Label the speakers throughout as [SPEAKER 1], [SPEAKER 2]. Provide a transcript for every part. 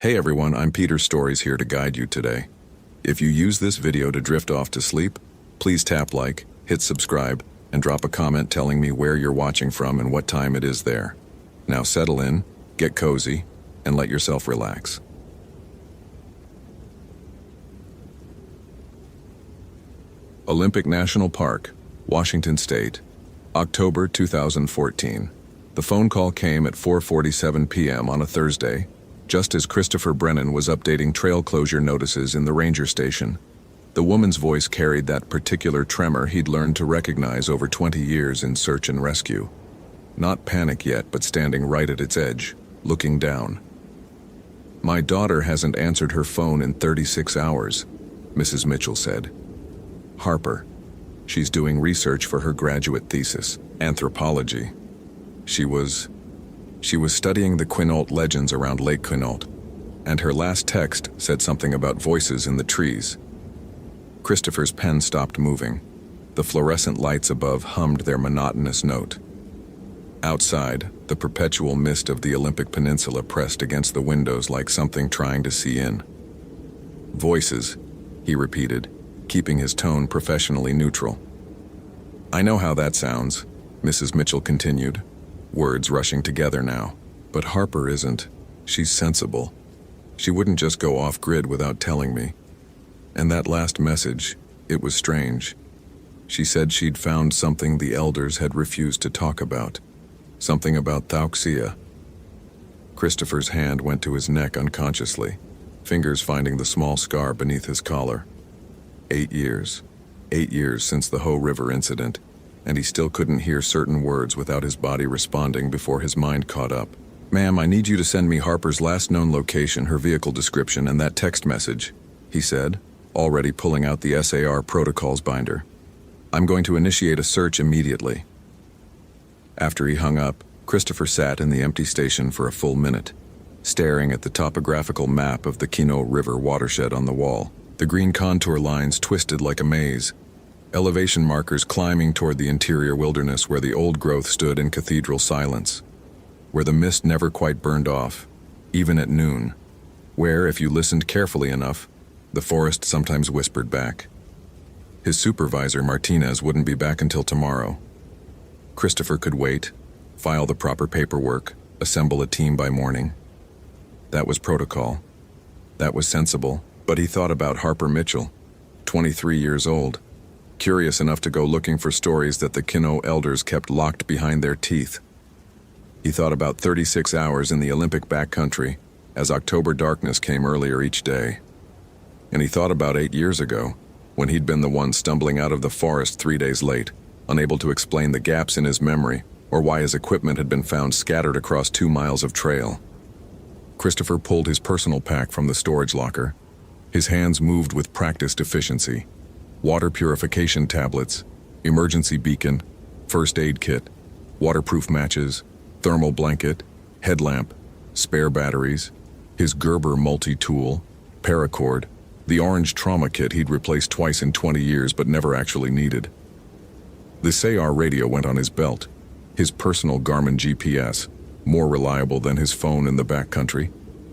[SPEAKER 1] Hey everyone, I'm Peter Stories here to guide you today. If you use this video to drift off to sleep, please tap like, hit subscribe, and drop a comment telling me where you're watching from and what time it is there. Now settle in, get cozy, and let yourself relax. Olympic National Park, Washington State, October 2014. The phone call came at 4:47 p.m. on a Thursday, just as Christopher Brennan was updating trail closure notices in the ranger station. The woman's voice carried that particular tremor he'd learned to recognize over 20 years in search and rescue. Not panic yet, but standing right at its edge, looking down. "My daughter hasn't answered her phone in 36 hours, Mrs. Mitchell said. "Harper. She's doing research for her graduate thesis, anthropology. She was studying the Quinault legends around Lake Quinault, and her last text said something about voices in the trees." Christopher's pen stopped moving. The fluorescent lights above hummed their monotonous note. Outside, the perpetual mist of the Olympic Peninsula pressed against the windows like something trying to see in. "Voices," he repeated, keeping his tone professionally neutral. "I know how that sounds," Mrs. Mitchell continued, words rushing together now. "But Harper isn't. She's sensible. She wouldn't just go off-grid without telling me. And that last message, it was strange. She said she'd found something the elders had refused to talk about. Something about Thauxia." Christopher's hand went to his neck unconsciously, fingers finding the small scar beneath his collar. 8 years. 8 years since the Hoh River incident, and he still couldn't hear certain words without his body responding before his mind caught up. "Ma'am, I need you to send me Harper's last known location, her vehicle description, and that text message," he said, already pulling out the SAR protocols binder. "I'm going to initiate a search immediately." After he hung up, Christopher sat in the empty station for a full minute, staring at the topographical map of the Quinault River watershed on the wall. The green contour lines twisted like a maze, elevation markers climbing toward the interior wilderness where the old growth stood in cathedral silence, where the mist never quite burned off, even at noon, where, if you listened carefully enough, the forest sometimes whispered back. His supervisor, Martinez, wouldn't be back until tomorrow. Christopher could wait, file the proper paperwork, assemble a team by morning. That was protocol. That was sensible. But he thought about Harper Mitchell, 23 years old, curious enough to go looking for stories that the Quinault elders kept locked behind their teeth. He thought about 36 hours in the Olympic backcountry as October darkness came earlier each day. And he thought about 8 years ago, when he'd been the one stumbling out of the forest 3 days late, unable to explain the gaps in his memory or why his equipment had been found scattered across 2 miles of trail. Christopher pulled his personal pack from the storage locker. His hands moved with practiced efficiency. Water purification tablets, emergency beacon, first aid kit, waterproof matches, thermal blanket, headlamp, spare batteries, his Gerber multi-tool, paracord, the orange trauma kit he'd replaced twice in 20 years but never actually needed. The SAR radio went on his belt, his personal Garmin GPS, more reliable than his phone in the backcountry,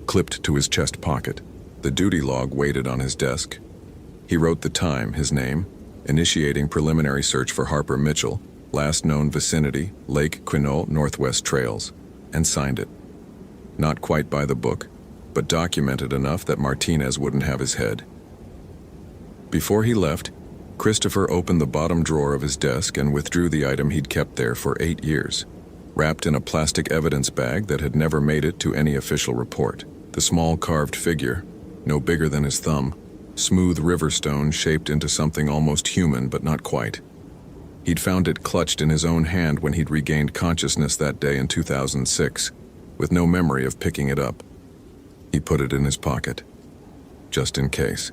[SPEAKER 1] clipped to his chest pocket. The duty log waited on his desk. He wrote the time, his name, initiating preliminary search for Harper Mitchell, last known vicinity, Lake Quinault Northwest Trails, and signed it. Not quite by the book, but documented enough that Martinez wouldn't have his head. Before he left, Christopher opened the bottom drawer of his desk and withdrew the item he'd kept there for 8 years, wrapped in a plastic evidence bag that had never made it to any official report. The small carved figure, no bigger than his thumb, smooth river stone shaped into something almost human but not quite. He'd found it clutched in his own hand when he'd regained consciousness that day in 2006, with no memory of picking it up. He put it in his pocket, just in case.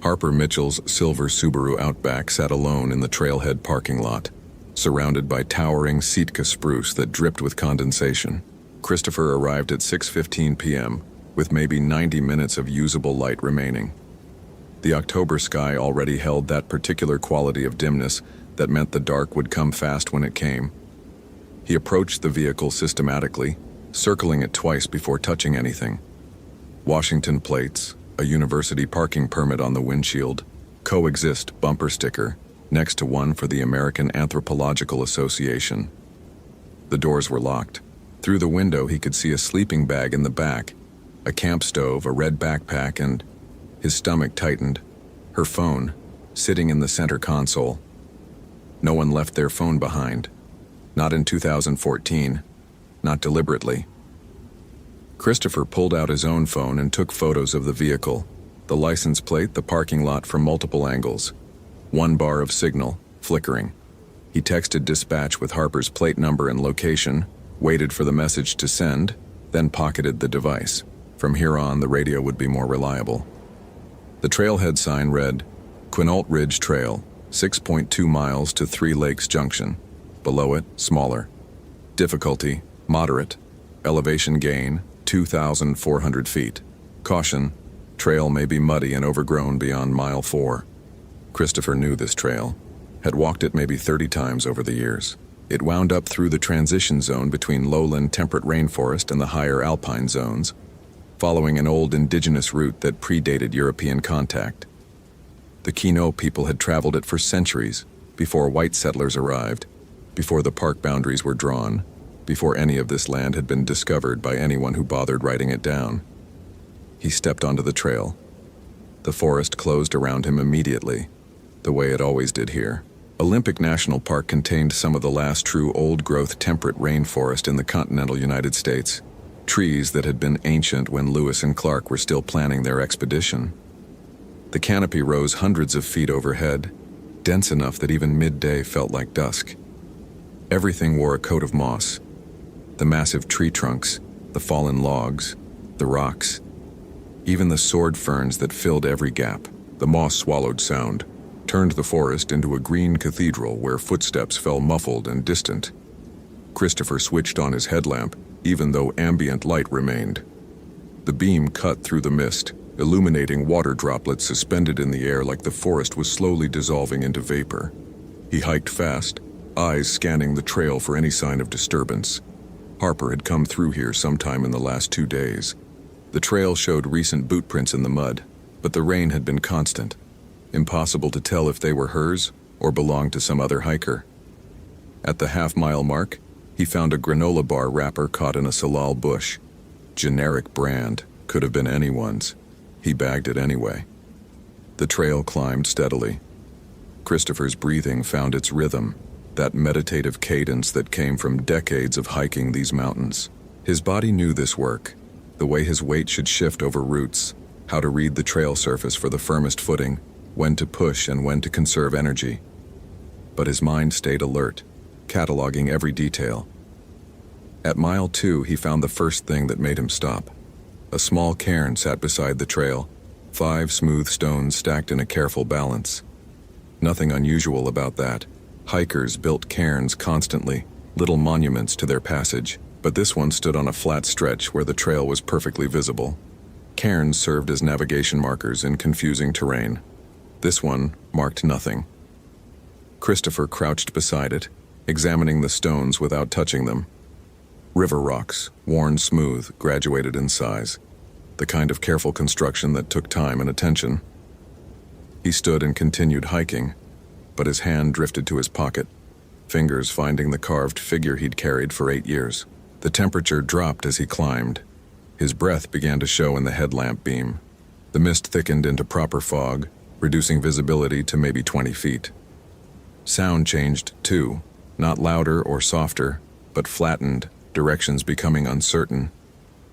[SPEAKER 1] Harper Mitchell's silver Subaru Outback sat alone in the trailhead parking lot, surrounded by towering Sitka spruce that dripped with condensation. Christopher arrived at 6:15 p.m., with maybe 90 minutes of usable light remaining. The October sky already held that particular quality of dimness that meant the dark would come fast when it came. He approached the vehicle systematically, circling it twice before touching anything. Washington plates, a university parking permit on the windshield, coexist bumper sticker, next to one for the American Anthropological Association. The doors were locked. Through the window he could see a sleeping bag in the back, a camp stove, a red backpack, and his stomach tightened. Her phone, sitting in the center console. No one left their phone behind. Not in 2014. Not deliberately. Christopher pulled out his own phone and took photos of the vehicle, the license plate, the parking lot from multiple angles. One bar of signal, flickering. He texted dispatch with Harper's plate number and location, waited for the message to send, then pocketed the device. From here on, the radio would be more reliable. The trailhead sign read, Quinault Ridge Trail, 6.2 miles to Three Lakes Junction. Below it, smaller. Difficulty, moderate. Elevation gain, 2,400 feet. Caution, trail may be muddy and overgrown beyond mile 4. Christopher knew this trail, had walked it maybe 30 times over the years. It wound up through the transition zone between lowland temperate rainforest and the higher alpine zones, following an old indigenous route that predated European contact. The Quinault people had traveled it for centuries, before white settlers arrived, before the park boundaries were drawn, before any of this land had been discovered by anyone who bothered writing it down. He stepped onto the trail. The forest closed around him immediately, the way it always did here. Olympic National Park contained some of the last true old-growth temperate rainforest in the continental United States, trees that had been ancient when Lewis and Clark were still planning their expedition. The canopy rose hundreds of feet overhead, dense enough that even midday felt like dusk. Everything wore a coat of moss. The massive tree trunks, the fallen logs, the rocks, even the sword ferns that filled every gap. The moss-swallowed sound turned the forest into a green cathedral where footsteps fell muffled and distant. Christopher switched on his headlamp, even though ambient light remained. The beam cut through the mist, illuminating water droplets suspended in the air like the forest was slowly dissolving into vapor. He hiked fast, eyes scanning the trail for any sign of disturbance. Harper had come through here sometime in the last 2 days. The trail showed recent boot prints in the mud, but the rain had been constant. Impossible to tell if they were hers or belonged to some other hiker. At the half-mile mark, he found a granola bar wrapper caught in a salal bush. Generic brand, could have been anyone's. He bagged it anyway. The trail climbed steadily. Christopher's breathing found its rhythm, that meditative cadence that came from decades of hiking these mountains. His body knew this work, the way his weight should shift over roots, how to read the trail surface for the firmest footing, when to push and when to conserve energy. But his mind stayed alert, cataloging every detail. At mile 2, he found the first thing that made him stop. A small cairn sat beside the trail, 5 smooth stones stacked in a careful balance. Nothing unusual about that. Hikers built cairns constantly, little monuments to their passage, but this one stood on a flat stretch where the trail was perfectly visible. Cairns served as navigation markers in confusing terrain. This one marked nothing. Christopher crouched beside it, examining the stones without touching them. River rocks, worn smooth, graduated in size. The kind of careful construction that took time and attention. He stood and continued hiking, but his hand drifted to his pocket, fingers finding the carved figure he'd carried for 8 years. The temperature dropped as he climbed. His breath began to show in the headlamp beam. The mist thickened into proper fog, reducing visibility to maybe 20 feet. Sound changed, too, not louder or softer, but flattened, directions becoming uncertain.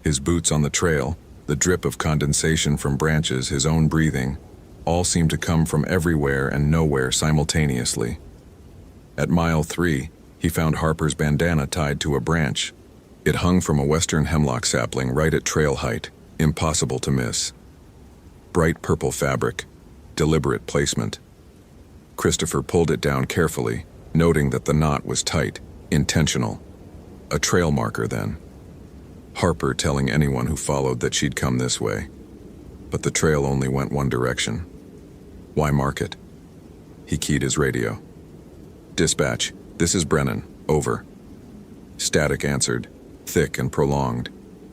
[SPEAKER 1] His boots on the trail, the drip of condensation from branches, his own breathing, all seemed to come from everywhere and nowhere simultaneously. At mile 3, he found Harper's bandana tied to a branch. It hung from a western hemlock sapling right at trail height, impossible to miss. Bright purple fabric, deliberate placement. Christopher pulled it down carefully, noting that the knot was tight, intentional. A trail marker, then. Harper telling anyone who followed that she'd come this way. But the trail only went one direction. Why mark it? He keyed his radio. Dispatch, this is Brennan, over. Static answered, thick and prolonged.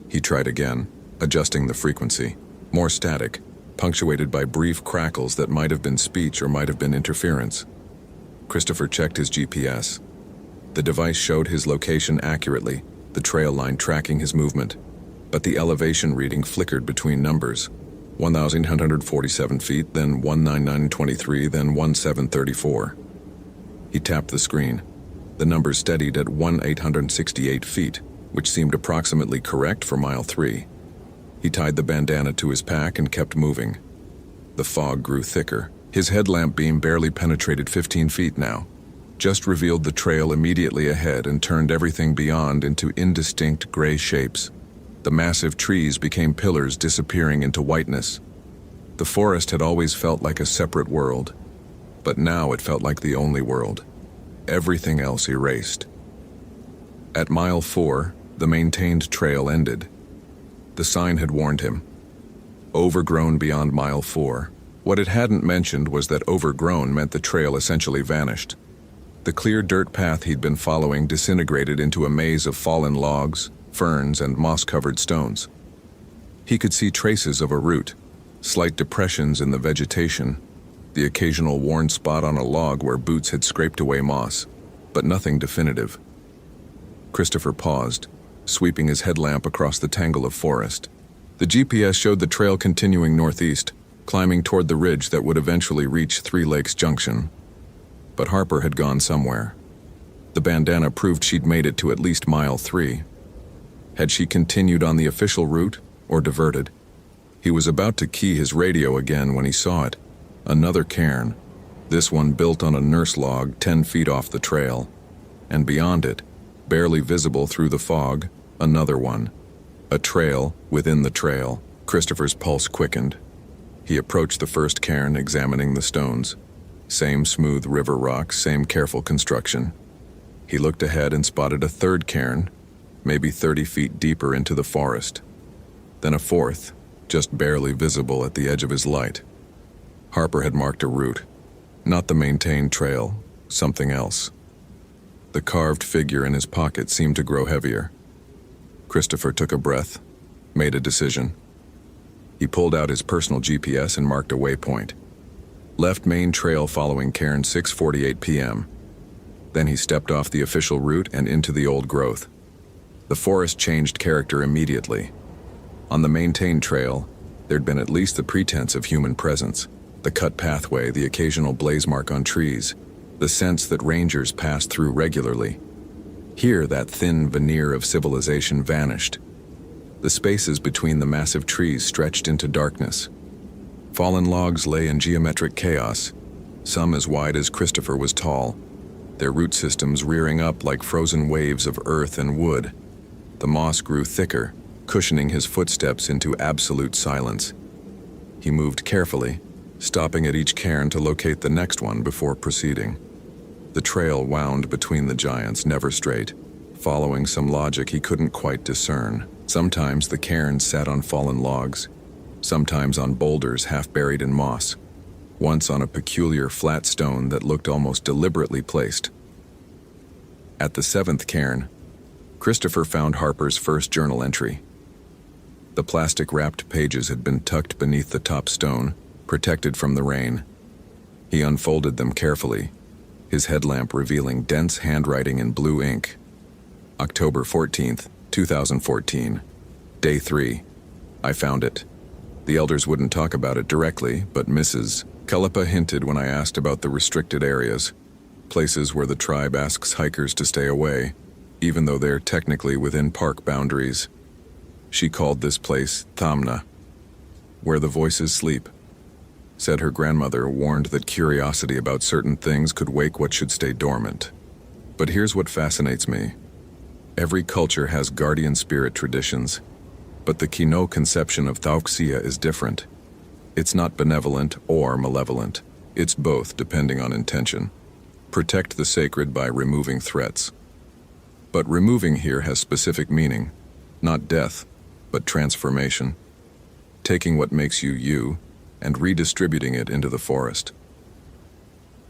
[SPEAKER 1] He tried again. adjusting the frequency. More static, punctuated by brief crackles that might have been speech or might have been interference. Christopher checked his GPS. The device showed his location accurately, the trail line tracking his movement, but the elevation reading flickered between numbers. 1,147 feet, then 19923, then 1734. He tapped the screen. The numbers steadied at 1,868 feet, which seemed approximately correct for mile 3. He tied the bandana to his pack and kept moving. The fog grew thicker. His headlamp beam barely penetrated 15 feet now, just revealed the trail immediately ahead and turned everything beyond into indistinct gray shapes. The massive trees became pillars disappearing into whiteness. The forest had always felt like a separate world, but now it felt like the only world. Everything else erased. At mile 4, the maintained trail ended. The sign had warned him. Overgrown beyond mile 4. What it hadn't mentioned was that overgrown meant the trail essentially vanished. The clear dirt path he'd been following disintegrated into a maze of fallen logs, ferns, and moss-covered stones. He could see traces of a route, slight depressions in the vegetation, the occasional worn spot on a log where boots had scraped away moss, but nothing definitive. Christopher paused, sweeping his headlamp across the tangle of forest. The GPS showed the trail continuing northeast, climbing toward the ridge that would eventually reach Three Lakes Junction. But Harper had gone somewhere. The bandana proved she'd made it to at least mile 3. Had she continued on the official route, or diverted? He was about to key his radio again when he saw it. Another cairn, this one built on a nurse log 10 feet off the trail. And beyond it, barely visible through the fog, another one. A trail within the trail. Christopher's pulse quickened. He approached the first cairn, examining the stones. Same smooth river rock, same careful construction. He looked ahead and spotted a third cairn, maybe 30 feet deeper into the forest. Then a fourth, just barely visible at the edge of his light. Harper had marked a route. Not the maintained trail, something else. The carved figure in his pocket seemed to grow heavier. Christopher took a breath, made a decision. He pulled out his personal GPS and marked a waypoint. Left main trail following cairn 6:48 p.m. Then he stepped off the official route and into the old growth. The forest changed character immediately. On the maintained trail, there'd been at least the pretense of human presence. The cut pathway, the occasional blaze mark on trees, the sense that rangers passed through regularly. Here, that thin veneer of civilization vanished. The spaces between the massive trees stretched into darkness. Fallen logs lay in geometric chaos, some as wide as Christopher was tall, their root systems rearing up like frozen waves of earth and wood. The moss grew thicker, cushioning his footsteps into absolute silence. He moved carefully, stopping at each cairn to locate the next one before proceeding. The trail wound between the giants, never straight, following some logic he couldn't quite discern. Sometimes the cairns sat on fallen logs, sometimes on boulders half buried in moss, once on a peculiar flat stone that looked almost deliberately placed. At the 7th cairn, Christopher found Harper's first journal entry. The plastic-wrapped pages had been tucked beneath the top stone, protected from the rain. He unfolded them carefully, his headlamp revealing dense handwriting in blue ink. October 14th, 2014. Day 3. I found it. The elders wouldn't talk about it directly, but Mrs. Kalipa hinted when I asked about the restricted areas, places where the tribe asks hikers to stay away, even though they're technically within park boundaries. She called this place Thamna, where the voices sleep. Said her grandmother warned that curiosity about certain things could wake what should stay dormant. But here's what fascinates me. Every culture has guardian spirit traditions, but the Kino conception of Thauksia is different. It's not benevolent or malevolent. It's both, depending on intention. Protect the sacred by removing threats. But removing here has specific meaning, not death, but transformation. Taking what makes you you, and redistributing it into the forest.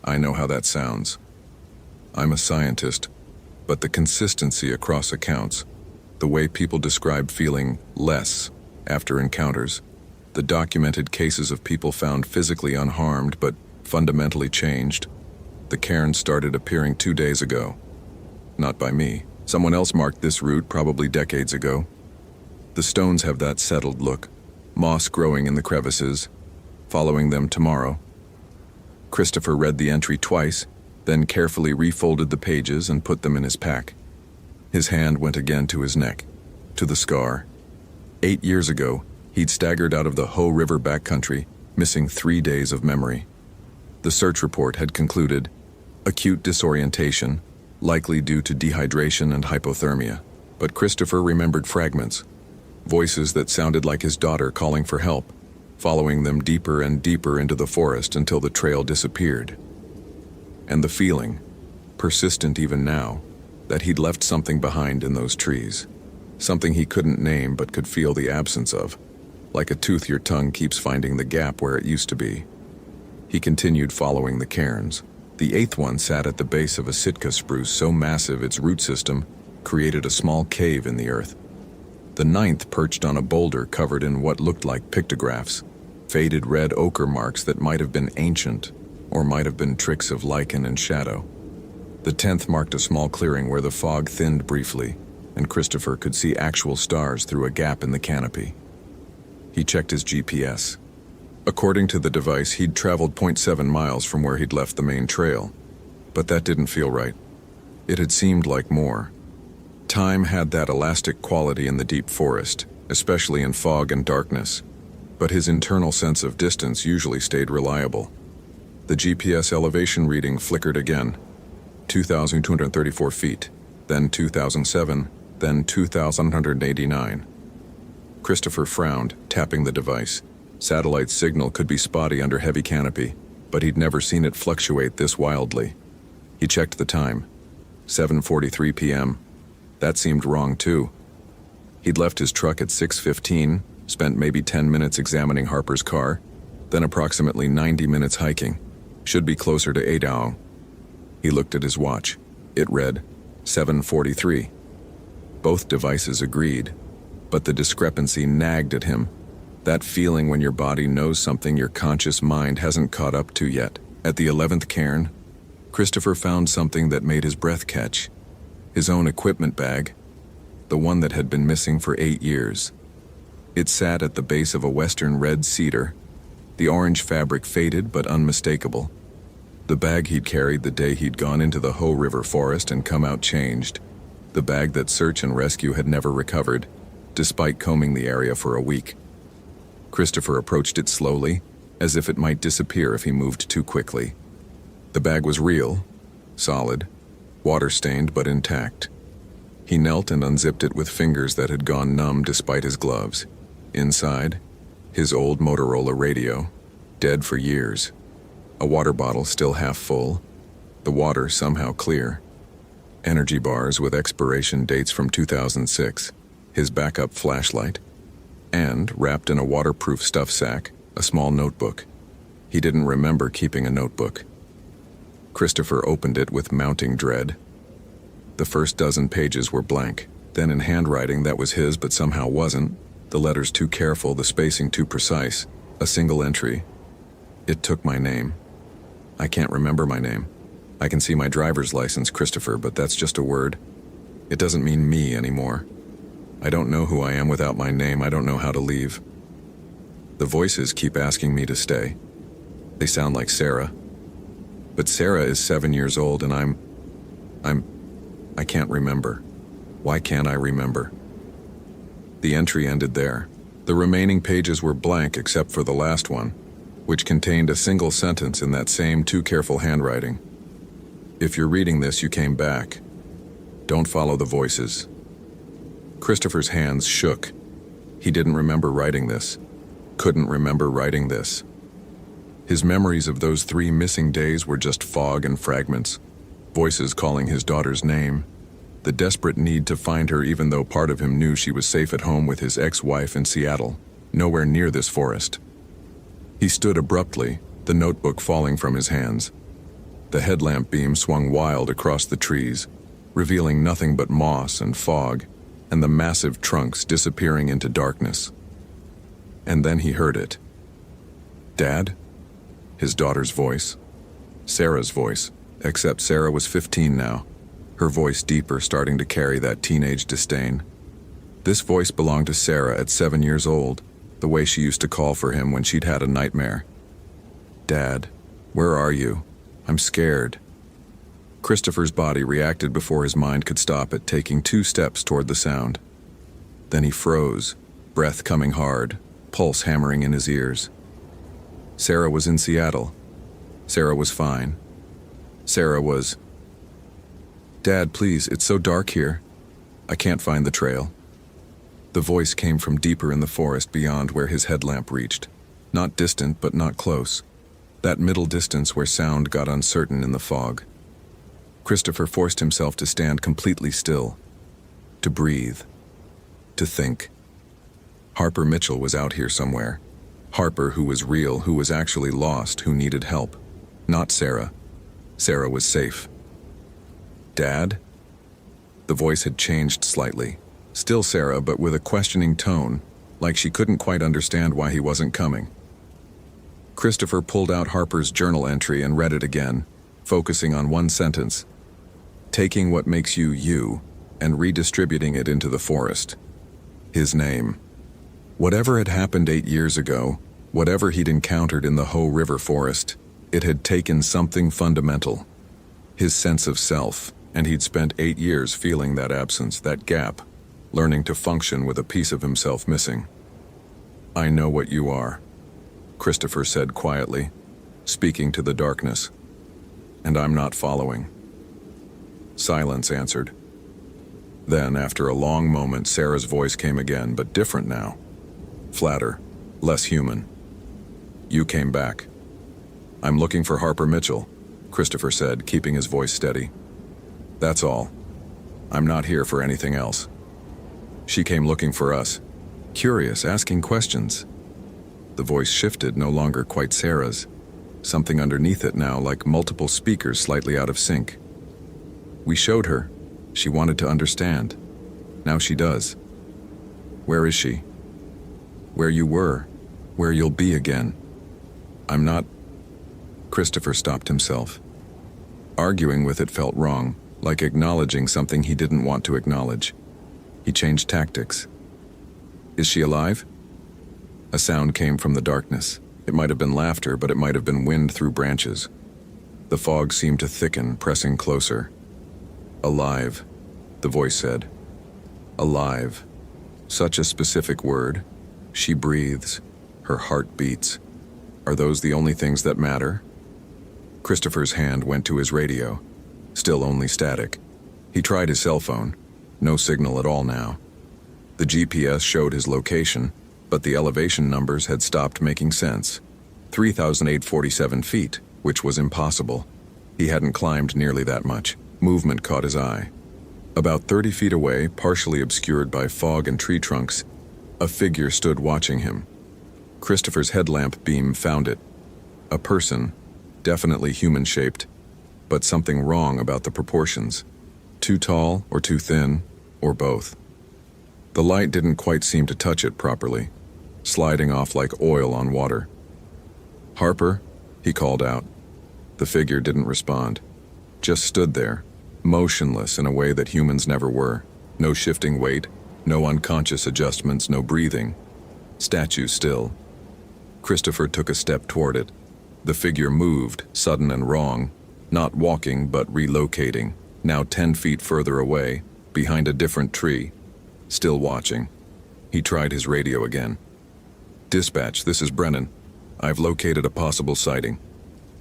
[SPEAKER 1] I know how that sounds. I'm a scientist, but the consistency across accounts, the way people describe feeling less, after encounters, the documented cases of people found physically unharmed but fundamentally changed. The cairns started appearing 2 days ago. Not by me. Someone else marked this route probably decades ago. The stones have that settled look, moss growing in the crevices. Following them tomorrow. Christopher read the entry twice, then carefully refolded the pages and put them in his pack. His hand went again to his neck, to the scar. 8 years ago, he'd staggered out of the Ho River backcountry, missing 3 days of memory. The search report had concluded acute disorientation, likely due to dehydration and hypothermia. But Christopher remembered fragments, voices that sounded like his daughter calling for help, following them deeper and deeper into the forest until the trail disappeared. And the feeling, persistent even now, that he'd left something behind in those trees. Something he couldn't name but could feel the absence of, like a tooth your tongue keeps finding the gap where it used to be. He continued following the cairns. The 8th one sat at the base of a Sitka spruce so massive its root system created a small cave in the earth. The 9th perched on a boulder covered in what looked like pictographs, faded red ochre marks that might have been ancient or might have been tricks of lichen and shadow. The 10th marked a small clearing where the fog thinned briefly, and Christopher could see actual stars through a gap in the canopy. He checked his GPS. According to the device, he'd traveled 0.7 miles from where he'd left the main trail, but that didn't feel right. It had seemed like more. Time had that elastic quality in the deep forest, especially in fog and darkness, but his internal sense of distance usually stayed reliable. The GPS elevation reading flickered again. 2,234 feet, then 2,007, then 2,189. Christopher frowned, tapping the device. Satellite signal could be spotty under heavy canopy, but he'd never seen it fluctuate this wildly. He checked the time. 7:43 p.m. That seemed wrong too. He'd left his truck at 6:15, spent maybe 10 minutes examining Harper's car, then approximately 90 minutes hiking. Should be closer to 8 hours. He looked at his watch. It read 7:43. Both devices agreed, but the discrepancy nagged at him. That feeling when your body knows something your conscious mind hasn't caught up to yet. At the 11th cairn, Christopher found something that made his breath catch. His own equipment bag, the one that had been missing for 8 years. It sat at the base of a western red cedar, the orange fabric faded but unmistakable. The bag he'd carried the day he'd gone into the Ho River forest and come out changed. The bag that search and rescue had never recovered, despite combing the area for a week. Christopher approached it slowly, as if it might disappear if he moved too quickly. The bag was real, solid, water-stained but intact. He knelt and unzipped it with fingers that had gone numb despite his gloves. Inside, his old Motorola radio, dead for years. A water bottle still half full, the water somehow clear. Energy bars with expiration dates from 2006, his backup flashlight, and, wrapped in a waterproof stuff sack, a small notebook. He didn't remember keeping a notebook. Christopher opened it with mounting dread. The first dozen pages were blank, then in handwriting that was his but somehow wasn't, the letters too careful, the spacing too precise, a single entry. It took my name. I can't remember my name. I can see my driver's license, Christopher, but that's just a word. It doesn't mean me anymore. I don't know who I am without my name. I don't know how to leave. The voices keep asking me to stay. They sound like Sarah. But Sarah is 7 years old and I can't remember. Why can't I remember? The entry ended there. The remaining pages were blank except for the last one, which contained a single sentence in that same too careful handwriting. If you're reading this, you came back. Don't follow the voices. Christopher's hands shook. He didn't remember writing this. Couldn't remember writing this. His memories of those 3 missing days were just fog and fragments. Voices calling his daughter's name. The desperate need to find her even though part of him knew she was safe at home with his ex-wife in Seattle, nowhere near this forest. He stood abruptly, the notebook falling from his hands. The headlamp beam swung wild across the trees, revealing nothing but moss and fog, and the massive trunks disappearing into darkness. And then he heard it. "Dad?" His daughter's voice. Sarah's voice, except Sarah was 15 now, her voice deeper, starting to carry that teenage disdain. This voice belonged to Sarah at 7 years old, the way she used to call for him when she'd had a nightmare. "Dad, where are you? I'm scared." Christopher's body reacted before his mind could stop it, taking 2 steps toward the sound. Then he froze, breath coming hard, pulse hammering in his ears. Sarah was in Seattle. Sarah was fine. Sarah was... "Dad, please, it's so dark here. I can't find the trail." The voice came from deeper in the forest beyond where his headlamp reached. Not distant, but not close. That middle distance where sound got uncertain in the fog. Christopher forced himself to stand completely still, to breathe, to think. Harper Mitchell was out here somewhere. Harper, who was real, who was actually lost, who needed help. Not Sarah. Sarah was safe. "Dad?" The voice had changed slightly. Still Sarah, but with a questioning tone, like she couldn't quite understand why he wasn't coming. Christopher pulled out Harper's journal entry and read it again, focusing on one sentence. "Taking what makes you you, and redistributing it into the forest." His name. Whatever had happened 8 years ago, whatever he'd encountered in the Hoh River forest, it had taken something fundamental. His sense of self, and he'd spent 8 years feeling that absence, that gap, learning to function with a piece of himself missing. "I know what you are," Christopher said quietly, speaking to the darkness. "And I'm not following." Silence answered. Then, after a long moment, Sarah's voice came again, but different now. Flatter, less human. "You came back." "I'm looking for Harper Mitchell," Christopher said, keeping his voice steady. "That's all. I'm not here for anything else." "She came looking for us. Curious, asking questions." The voice shifted, no longer quite Sarah's. Something underneath it now, like multiple speakers slightly out of sync. "We showed her. She wanted to understand. Now she does." "Where is she?" "Where you were. Where you'll be again." "I'm not..." Christopher stopped himself. Arguing with it felt wrong, like acknowledging something he didn't want to acknowledge. He changed tactics. "Is she alive?" A sound came from the darkness. It might have been laughter, but it might have been wind through branches. The fog seemed to thicken, pressing closer. "Alive," the voice said. "Alive." Such a specific word. She breathes. Her heart beats. Are those the only things that matter? Christopher's hand went to his radio. Still only static. He tried his cell phone. No signal at all now. The GPS showed his location, but the elevation numbers had stopped making sense. 3,847 feet, which was impossible. He hadn't climbed nearly that much. Movement caught his eye. About 30 feet away, partially obscured by fog and tree trunks, a figure stood watching him. Christopher's headlamp beam found it. A person, definitely human-shaped, but something wrong about the proportions. Too tall or too thin, or both. The light didn't quite seem to touch it properly, sliding off like oil on water. "Harper?" he called out. The figure didn't respond. Just stood there, motionless in a way that humans never were. No shifting weight, no unconscious adjustments, no breathing. Statue still. Christopher took a step toward it. The figure moved, sudden and wrong, not walking but relocating, now 10 feet further away, behind a different tree. Still watching. He tried his radio again. "Dispatch, this is Brennan. I've located a possible sighting.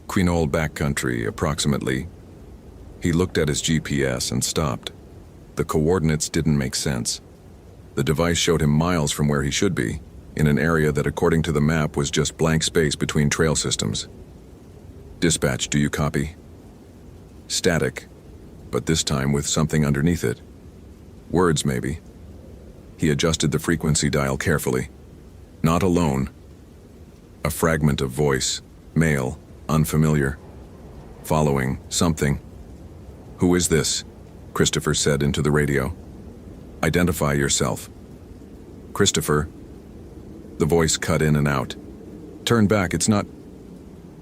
[SPEAKER 1] Quinault backcountry, approximately." He looked at his GPS and stopped. The coordinates didn't make sense. The device showed him miles from where he should be, in an area that according to the map was just blank space between trail systems. "Dispatch, do you copy?" Static, but this time with something underneath it. Words, maybe. He adjusted the frequency dial carefully. Not alone. A fragment of voice, male, unfamiliar. Following, something. "Who is this?" Christopher said into the radio. "Identify yourself." "Christopher." The voice cut in and out. "Turn back, it's not..."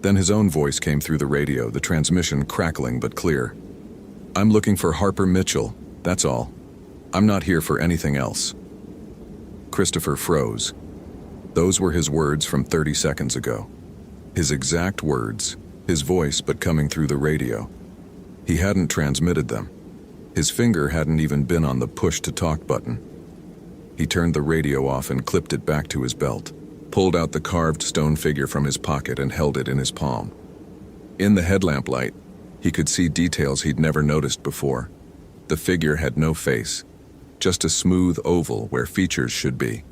[SPEAKER 1] Then his own voice came through the radio, the transmission crackling but clear. "I'm looking for Harper Mitchell, that's all. I'm not here for anything else." Christopher froze. Those were his words from 30 seconds ago. His exact words, his voice but coming through the radio. He hadn't transmitted them. His finger hadn't even been on the push-to-talk button. He turned the radio off and clipped it back to his belt, pulled out the carved stone figure from his pocket and held it in his palm. In the headlamp light, he could see details he'd never noticed before. The figure had no face, just a smooth oval where features should be.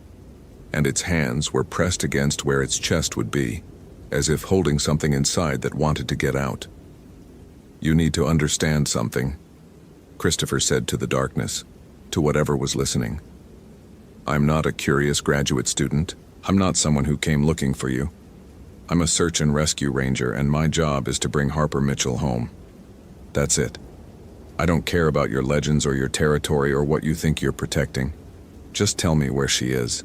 [SPEAKER 1] And its hands were pressed against where its chest would be, as if holding something inside that wanted to get out. "You need to understand something," Christopher said to the darkness, to whatever was listening. "I'm not a curious graduate student. I'm not someone who came looking for you. I'm a search and rescue ranger, and my job is to bring Harper Mitchell home. That's it. I don't care about your legends or your territory or what you think you're protecting. Just tell me where she is."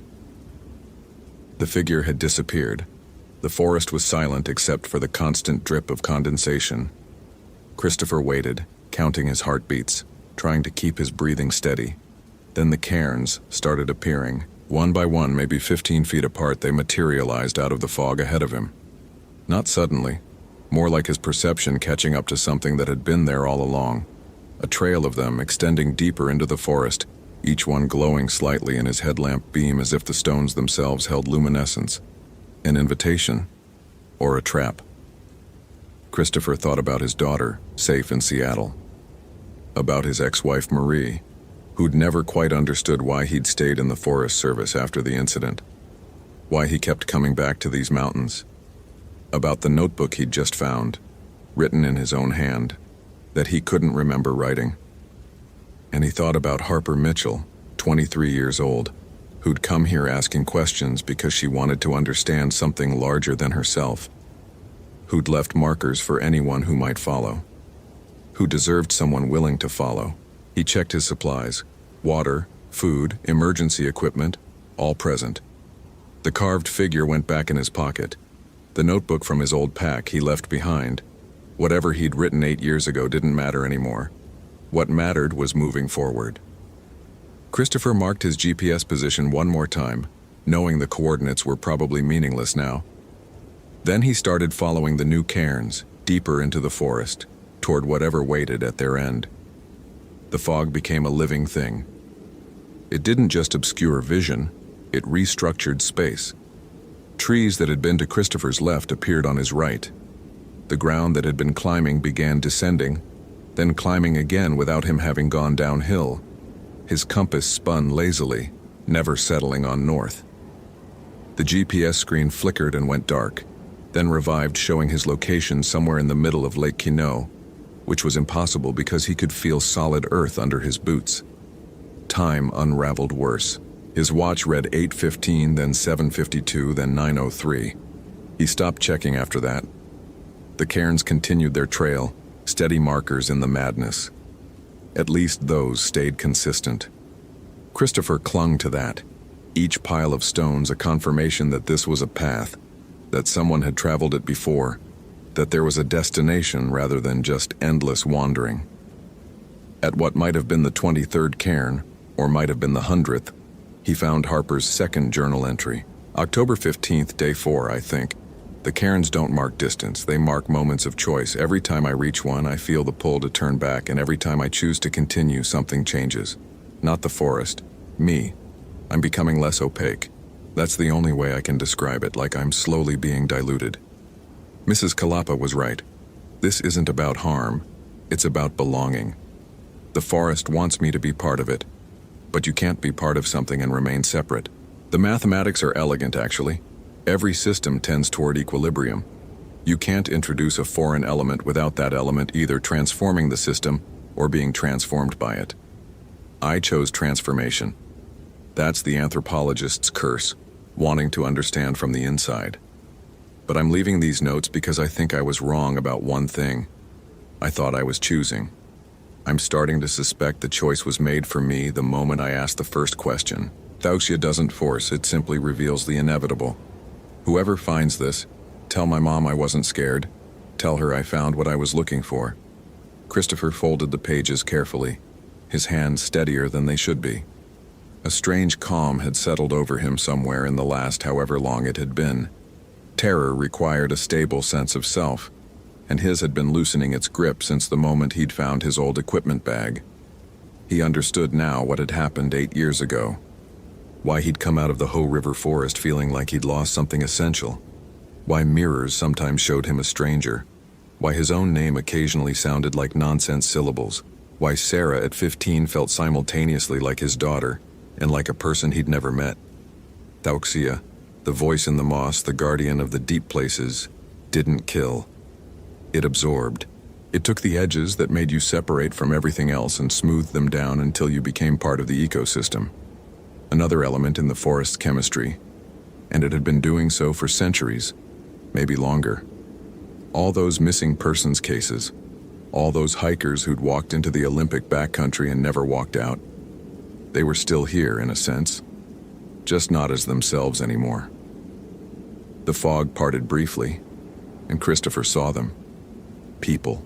[SPEAKER 1] The figure had disappeared. The forest was silent except for the constant drip of condensation. Christopher waited, counting his heartbeats, trying to keep his breathing steady. Then the cairns started appearing. One by one, maybe 15 feet apart, they materialized out of the fog ahead of him. Not suddenly, more like his perception catching up to something that had been there all along. A trail of them extending deeper into the forest, each one glowing slightly in his headlamp beam as if the stones themselves held luminescence. An invitation, or a trap. Christopher thought about his daughter, safe in Seattle. About his ex-wife Marie, who'd never quite understood why he'd stayed in the Forest Service after the incident. Why he kept coming back to these mountains. About the notebook he'd just found, written in his own hand, that he couldn't remember writing. And he thought about Harper Mitchell, 23 years old, who'd come here asking questions because she wanted to understand something larger than herself, who'd left markers for anyone who might follow, who deserved someone willing to follow. He checked his supplies, water, food, emergency equipment, all present. The carved figure went back in his pocket. The notebook from his old pack he left behind. Whatever he'd written 8 years ago didn't matter anymore. What mattered was moving forward. Christopher marked his GPS position one more time, knowing the coordinates were probably meaningless now. Then he started following the new cairns, deeper into the forest, toward whatever waited at their end. The fog became a living thing. It didn't just obscure vision, it restructured space. Trees that had been to Christopher's left appeared on his right. The ground that had been climbing began descending, then climbing again without him having gone downhill. His compass spun lazily, never settling on north. The GPS screen flickered and went dark, then revived, showing his location somewhere in the middle of Lake Quinault, which was impossible because he could feel solid earth under his boots. Time unraveled worse. His watch read 8:15, then 7:52, then 9:03. He stopped checking after that. The cairns continued their trail, steady markers in the madness. At least those stayed consistent. Christopher clung to that, each pile of stones a confirmation that this was a path, that someone had traveled it before, that there was a destination rather than just endless wandering. At what might have been the 23rd cairn, or might have been the 100th, he found Harper's second journal entry. October 15th, day 4, I think. The cairns don't mark distance, they mark moments of choice. Every time I reach one, I feel the pull to turn back, and every time I choose to continue, something changes. Not the forest, me. I'm becoming less opaque. That's the only way I can describe it, like I'm slowly being diluted. Mrs. Kalapa was right. This isn't about harm, it's about belonging. The forest wants me to be part of it, but you can't be part of something and remain separate. The mathematics are elegant, actually. Every system tends toward equilibrium. You can't introduce a foreign element without that element either transforming the system or being transformed by it. I chose transformation. That's the anthropologist's curse, wanting to understand from the inside. But I'm leaving these notes because I think I was wrong about one thing. I thought I was choosing. I'm starting to suspect the choice was made for me the moment I asked the first question. Thausia doesn't force, it simply reveals the inevitable. Whoever finds this, tell my mom I wasn't scared. Tell her I found what I was looking for. Christopher folded the pages carefully, his hands steadier than they should be. A strange calm had settled over him somewhere in the last however long it had been. Terror required a stable sense of self, and his had been loosening its grip since the moment he'd found his old equipment bag. He understood now what had happened 8 years ago. Why he'd come out of the Ho River forest feeling like he'd lost something essential. Why mirrors sometimes showed him a stranger. Why his own name occasionally sounded like nonsense syllables. Why Sarah at 15 felt simultaneously like his daughter and like a person he'd never met. Thauxia, the voice in the moss, the guardian of the deep places, didn't kill. It absorbed. It took the edges that made you separate from everything else and smoothed them down until you became part of the ecosystem. Another element in the forest's chemistry, and it had been doing so for centuries, maybe longer. All those missing persons cases, all those hikers who'd walked into the Olympic backcountry and never walked out, they were still here in a sense, just not as themselves anymore. The fog parted briefly, and Christopher saw them. People.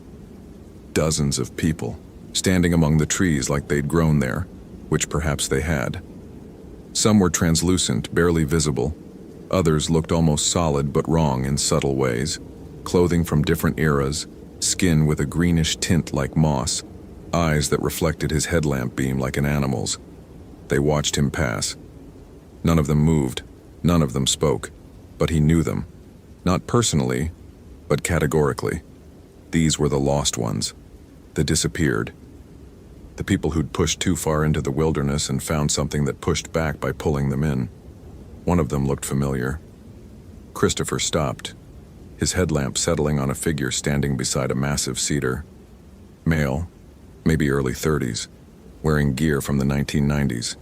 [SPEAKER 1] Dozens of people, standing among the trees like they'd grown there, which perhaps they had. Some were translucent, barely visible. Others looked almost solid but wrong in subtle ways. Clothing from different eras, skin with a greenish tint like moss, eyes that reflected his headlamp beam like an animal's. They watched him pass. None of them moved, none of them spoke, but he knew them. Not personally, but categorically. These were the lost ones, the disappeared. The people who'd pushed too far into the wilderness and found something that pushed back by pulling them in. One of them looked familiar. Christopher stopped, his headlamp settling on a figure standing beside a massive cedar. Male, maybe early 30s, wearing gear from the 1990s.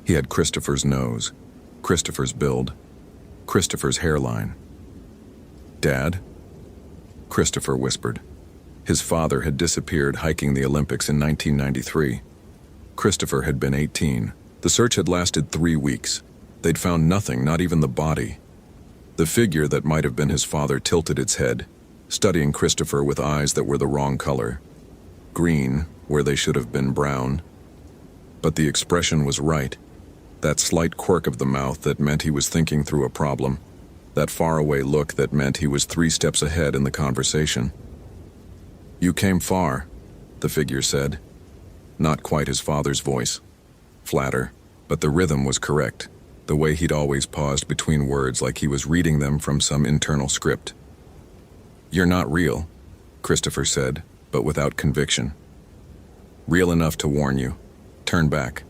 [SPEAKER 1] He had Christopher's nose, Christopher's build, Christopher's hairline. "Dad?" Christopher whispered. His father had disappeared hiking the Olympics in 1993. Christopher had been 18. The search had lasted 3 weeks. They'd found nothing, not even the body. The figure that might have been his father tilted its head, studying Christopher with eyes that were the wrong color. Green, where they should have been brown. But the expression was right. That slight quirk of the mouth that meant he was thinking through a problem. That faraway look that meant he was 3 steps ahead in the conversation. "You came far," the figure said. Not quite his father's voice. Flatter, but the rhythm was correct. The way he'd always paused between words like he was reading them from some internal script. "You're not real," Christopher said, but without conviction. "Real enough to warn you. Turn back.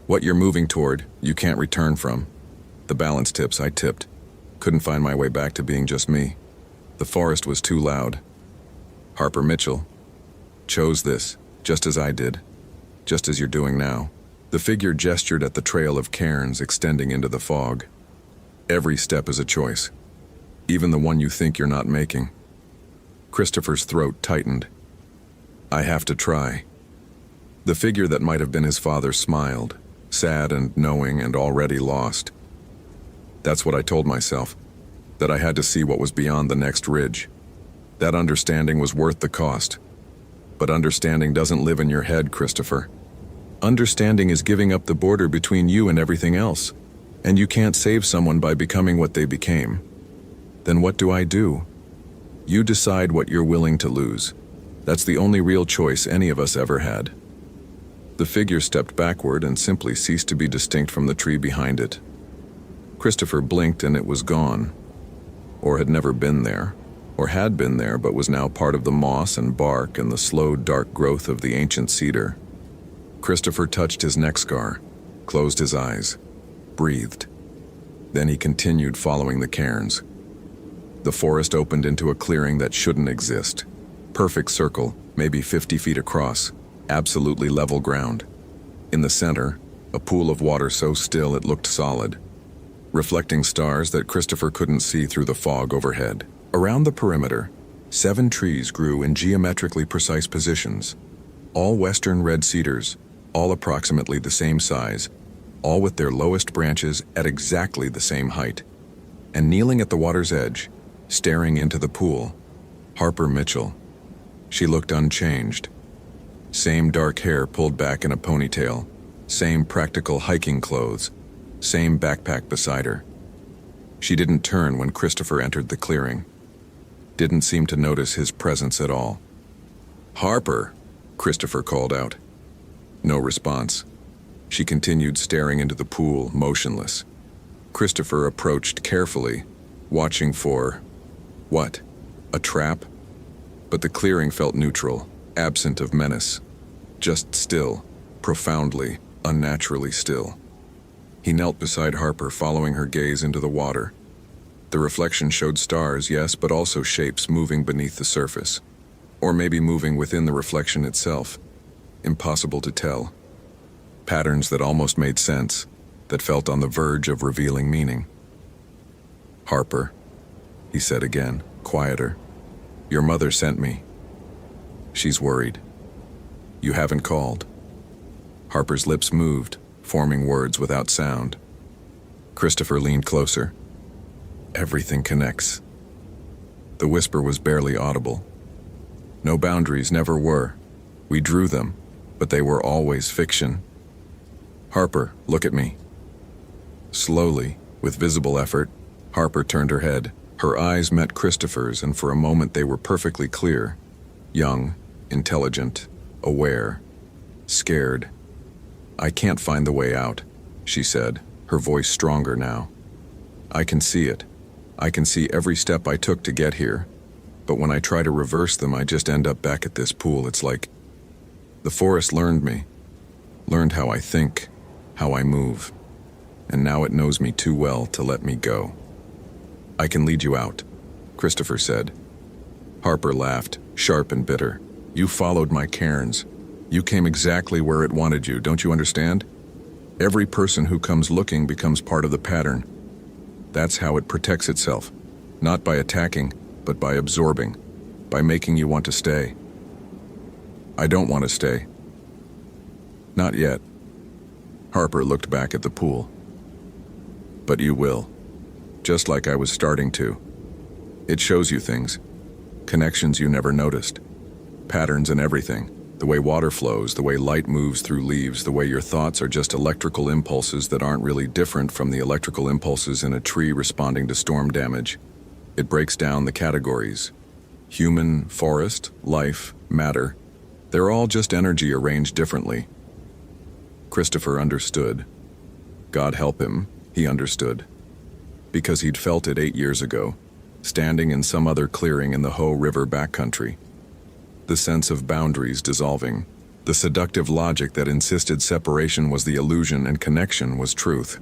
[SPEAKER 1] What you're moving toward, you can't return from. The balance tips I tipped. Couldn't find my way back to being just me. The forest was too loud. Harper Mitchell chose this, just as I did, just as you're doing now." The figure gestured at the trail of cairns extending into the fog. "Every step is a choice, even the one you think you're not making." Christopher's throat tightened. "I have to try." The figure that might have been his father smiled, sad and knowing and already lost. "That's what I told myself, that I had to see what was beyond the next ridge. That understanding was worth the cost. But understanding doesn't live in your head, Christopher. Understanding is giving up the border between you and everything else, and you can't save someone by becoming what they became. Then what do I do? You decide what you're willing to lose. That's the only real choice any of us ever had." The figure stepped backward and simply ceased to be distinct from the tree behind it. Christopher blinked and it was gone. Or had never been there. Or had been there but was now part of the moss and bark and the slow, dark growth of the ancient cedar. Christopher touched his neck scar, closed his eyes, breathed. Then he continued following the cairns. The forest opened into a clearing that shouldn't exist. Perfect circle, maybe 50 feet across, absolutely level ground. In the center, a pool of water so still it looked solid, reflecting stars that Christopher couldn't see through the fog overhead. Around the perimeter, 7 trees grew in geometrically precise positions, all western red cedars, all approximately the same size, all with their lowest branches at exactly the same height. And kneeling at the water's edge, staring into the pool, Harper Mitchell. She looked unchanged. Same dark hair pulled back in a ponytail, same practical hiking clothes, same backpack beside her. She didn't turn when Christopher entered the clearing. Didn't seem to notice his presence at all. "Harper," Christopher called out. No response. She continued staring into the pool, motionless. Christopher approached carefully, watching for... what? A trap? But the clearing felt neutral, absent of menace. Just still, profoundly, unnaturally still. He knelt beside Harper, following her gaze into the water. The reflection showed stars, yes, but also shapes moving beneath the surface. Or maybe moving within the reflection itself. Impossible to tell. Patterns that almost made sense, that felt on the verge of revealing meaning. "Harper," he said again, quieter. "Your mother sent me. She's worried. You haven't called." Harper's lips moved, forming words without sound. Christopher leaned closer. "Everything connects." The whisper was barely audible. No boundaries, never were. We drew them, but they were always fiction. "Harper, look at me." Slowly, with visible effort, Harper turned her head. Her eyes met Christopher's, and for a moment they were perfectly clear. Young, intelligent, aware, scared. "I can't find the way out," she said, her voice stronger now. "I can see it. I can see every step I took to get here. But when I try to reverse them, I just end up back at this pool. It's like the forest learned me, learned how I think, how I move, and now it knows me too well to let me go." "I can lead you out," Christopher said. Harper laughed, sharp and bitter. "You followed my cairns. You came exactly where it wanted you, don't you understand? Every person who comes looking becomes part of the pattern. That's how it protects itself, not by attacking, but by absorbing, by making you want to stay." "I don't want to stay." "Not yet." Harper looked back at the pool. "But you will. Just like I was starting to. It shows you things. Connections you never noticed. Patterns in everything. The way water flows, the way light moves through leaves, the way your thoughts are just electrical impulses that aren't really different from the electrical impulses in a tree responding to storm damage. It breaks down the categories. Human, forest, life, matter. They're all just energy arranged differently." Christopher understood. God help him, he understood. Because he'd felt it 8 years ago, standing in some other clearing in the Ho River backcountry. The sense of boundaries dissolving, the seductive logic that insisted separation was the illusion and connection was truth.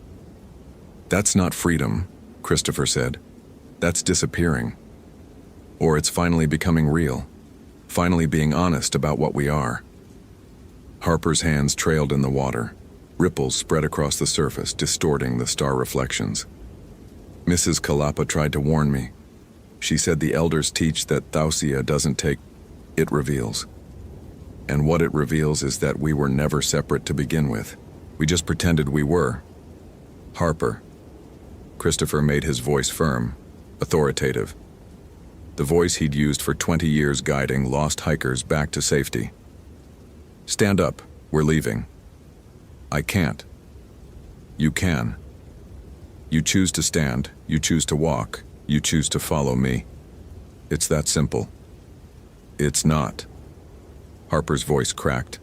[SPEAKER 1] "That's not freedom," Christopher said. "That's disappearing. Or it's finally becoming real, finally being honest about what we are." Harper's hands trailed in the water. Ripples spread across the surface, distorting the star reflections. "Mrs. Kalapa tried to warn me. She said the elders teach that Thausia doesn't take, it reveals. And what it reveals is that we were never separate to begin with. We just pretended we were." "Harper." Christopher made his voice firm, authoritative. The voice he'd used for 20 years guiding lost hikers back to safety. "Stand up, we're leaving." "I can't." "You can. You choose to stand, you choose to walk, you choose to follow me. It's that simple." "It's not." Harper's voice cracked.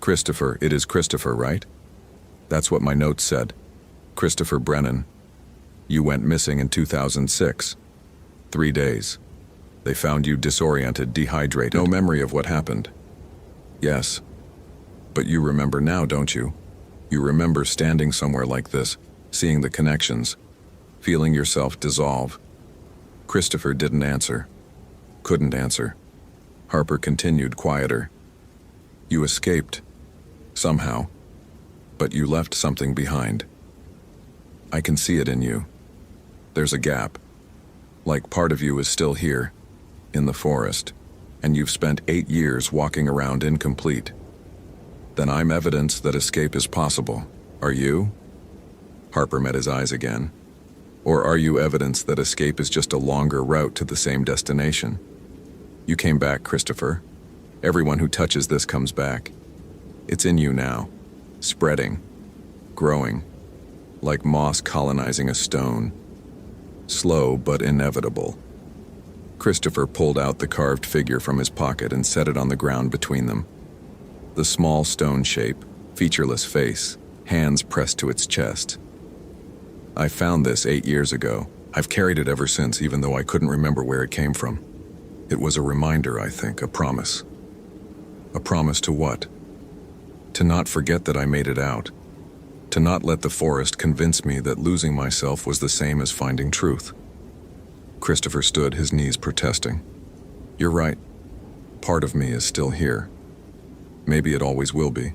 [SPEAKER 1] "Christopher, it is Christopher, right? That's what my notes said. Christopher Brennan. You went missing in 2006. 3 days. They found you disoriented, dehydrated. No memory of what happened." "Yes. But you remember now, don't you? You remember standing somewhere like this, seeing the connections, feeling yourself dissolve." Christopher didn't answer. Couldn't answer. Harper continued, quieter. "You escaped. Somehow. But you left something behind. I can see it in you. There's a gap. Like part of you is still here, in the forest, and you've spent 8 years walking around incomplete. Then I'm evidence that escape is possible. Are you? Harper met his eyes again. Or are you evidence that escape is just a longer route to the same destination? You came back, Christopher. Everyone who touches this comes back. It's in you now, spreading, growing, like moss colonizing a stone. Slow but inevitable. Christopher pulled out the carved figure from his pocket and set it on the ground between them. The small stone shape, featureless face, hands pressed to its chest. I found this 8 years ago. I've carried it ever since, even though I couldn't remember where it came from. It was a reminder, I think, a promise. A promise to what? To not forget that I made it out. To not let the forest convince me that losing myself was the same as finding truth. Christopher stood, his knees protesting. You're right. Part of me is still here. Maybe it always will be.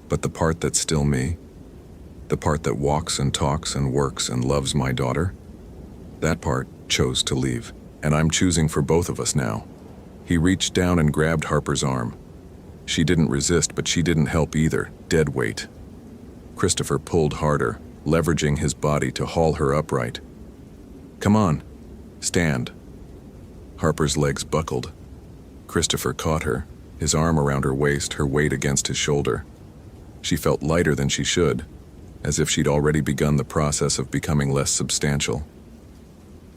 [SPEAKER 1] But the part that's still me, the part that walks and talks and works and loves my daughter, that part chose to leave. And I'm choosing for both of us now. He reached down and grabbed Harper's arm. She didn't resist, but she didn't help either. Dead weight. Christopher pulled harder, leveraging his body to haul her upright. Come on. Stand. Harper's legs buckled. Christopher caught her, his arm around her waist, her weight against his shoulder. She felt lighter than she should, as if she'd already begun the process of becoming less substantial.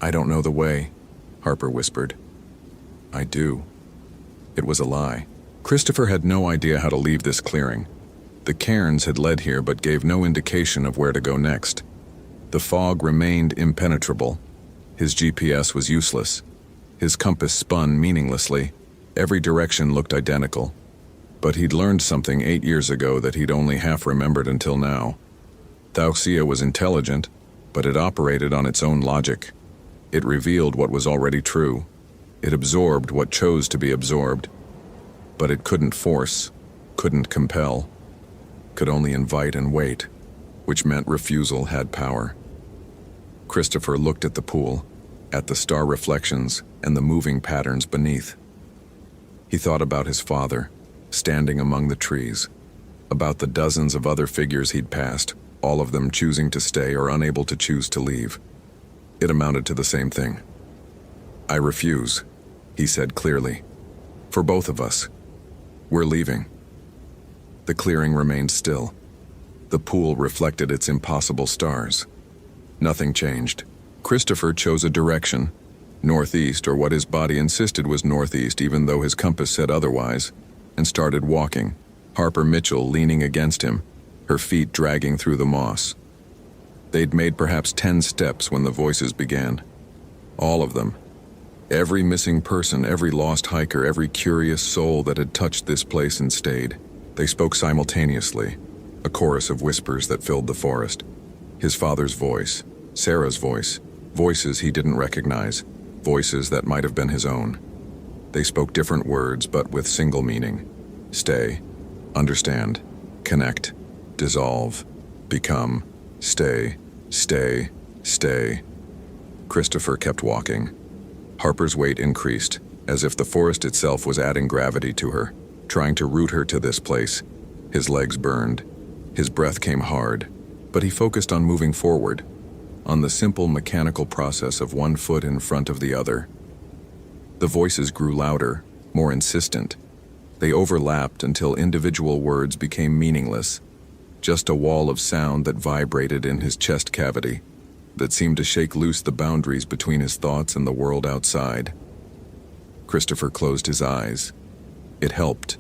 [SPEAKER 1] I don't know the way, Harper whispered. I do. It was a lie. Christopher had no idea how to leave this clearing. The cairns had led here but gave no indication of where to go next. The fog remained impenetrable. His GPS was useless. His compass spun meaninglessly. Every direction looked identical. But he'd learned something 8 years ago that he'd only half remembered until now. Thauxia was intelligent, but it operated on its own logic. It revealed what was already true. It absorbed what chose to be absorbed. But it couldn't force, couldn't compel, could only invite and wait, which meant refusal had power. Christopher looked at the pool, at the star reflections and the moving patterns beneath. He thought about his father, standing among the trees, about the dozens of other figures he'd passed, all of them choosing to stay or unable to choose to leave. It amounted to the same thing. I refuse, he said clearly. For both of us. We're leaving. The clearing remained still. The pool reflected its impossible stars. Nothing changed. Christopher chose a direction, northeast, or what his body insisted was northeast even though his compass said otherwise, and started walking, Harper Mitchell leaning against him, her feet dragging through the moss. They'd made perhaps 10 steps when the voices began. All of them. Every missing person, every lost hiker, every curious soul that had touched this place and stayed. They spoke simultaneously, a chorus of whispers that filled the forest. His father's voice, Sarah's voice, voices he didn't recognize, voices that might have been his own. They spoke different words, but with single meaning. Stay, understand, connect, dissolve, become, stay, stay, stay. Christopher kept walking. Harper's weight increased, as if the forest itself was adding gravity to her, trying to root her to this place. His legs burned. His breath came hard, but he focused on moving forward, on the simple mechanical process of one foot in front of the other. The voices grew louder, more insistent. They overlapped until individual words became meaningless, just a wall of sound that vibrated in his chest cavity, that seemed to shake loose the boundaries between his thoughts and the world outside. Christopher closed his eyes. It helped.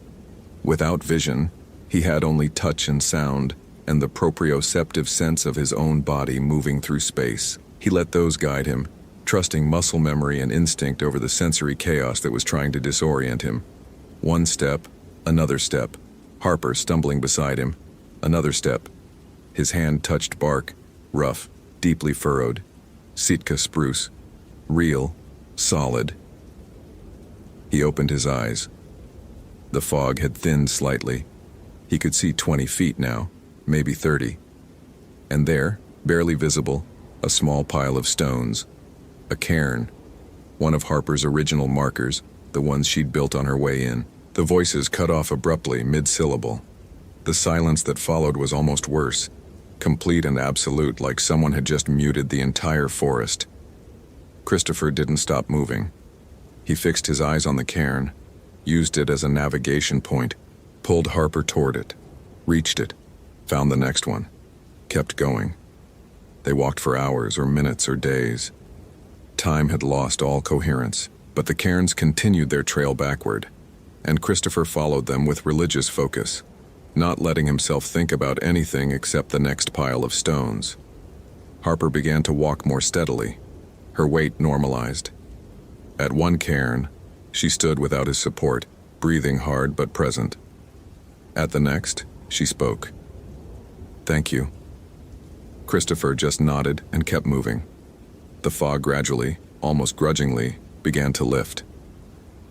[SPEAKER 1] Without vision, he had only touch and sound, and the proprioceptive sense of his own body moving through space. He let those guide him, trusting muscle memory and instinct over the sensory chaos that was trying to disorient him. One step, another step. Harper stumbling beside him. Another step. His hand touched bark, rough, deeply furrowed. Sitka spruce. Real, solid. He opened his eyes. The fog had thinned slightly. He could see 20 feet now, maybe 30. And there, barely visible, a small pile of stones. A cairn. One of Harper's original markers, the ones she'd built on her way in. The voices cut off abruptly, mid-syllable. The silence that followed was almost worse. complete and absolute, like someone had just muted the entire forest. Christopher didn't stop moving. He fixed his eyes on the cairn, used it as a navigation point, pulled Harper toward it, reached it, found the next one, kept going. They walked for hours or minutes or days. Time had lost all coherence, but the cairns continued their trail backward, and Christopher followed them with religious focus, not letting himself think about anything except the next pile of stones. Harper began to walk more steadily. Her weight normalized. At one cairn, she stood without his support, breathing hard but present. At the next, she spoke. "Thank you." Christopher just nodded and kept moving. The fog gradually, almost grudgingly, began to lift.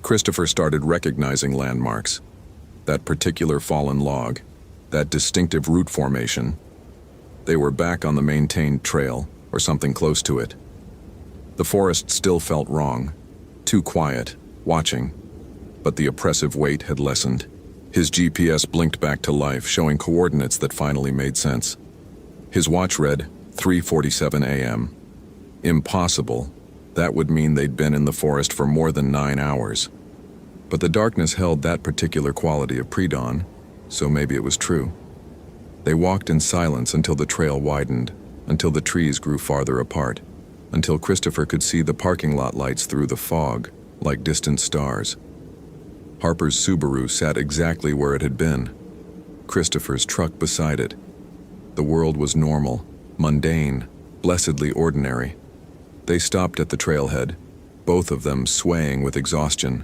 [SPEAKER 1] Christopher started recognizing landmarks. That particular fallen log, that distinctive root formation. They were back on the maintained trail, or something close to it. The forest still felt wrong, too quiet, watching, but the oppressive weight had lessened. His GPS blinked back to life, showing coordinates that finally made sense. His watch read 3:47 a.m. Impossible. That would mean they'd been in the forest for more than 9 hours. But the darkness held that particular quality of pre-dawn, so maybe it was true. They walked in silence until the trail widened, until the trees grew farther apart, until Christopher could see the parking lot lights through the fog, like distant stars. Harper's Subaru sat exactly where it had been, Christopher's truck beside it. The world was normal, mundane, blessedly ordinary. They stopped at the trailhead, both of them swaying with exhaustion.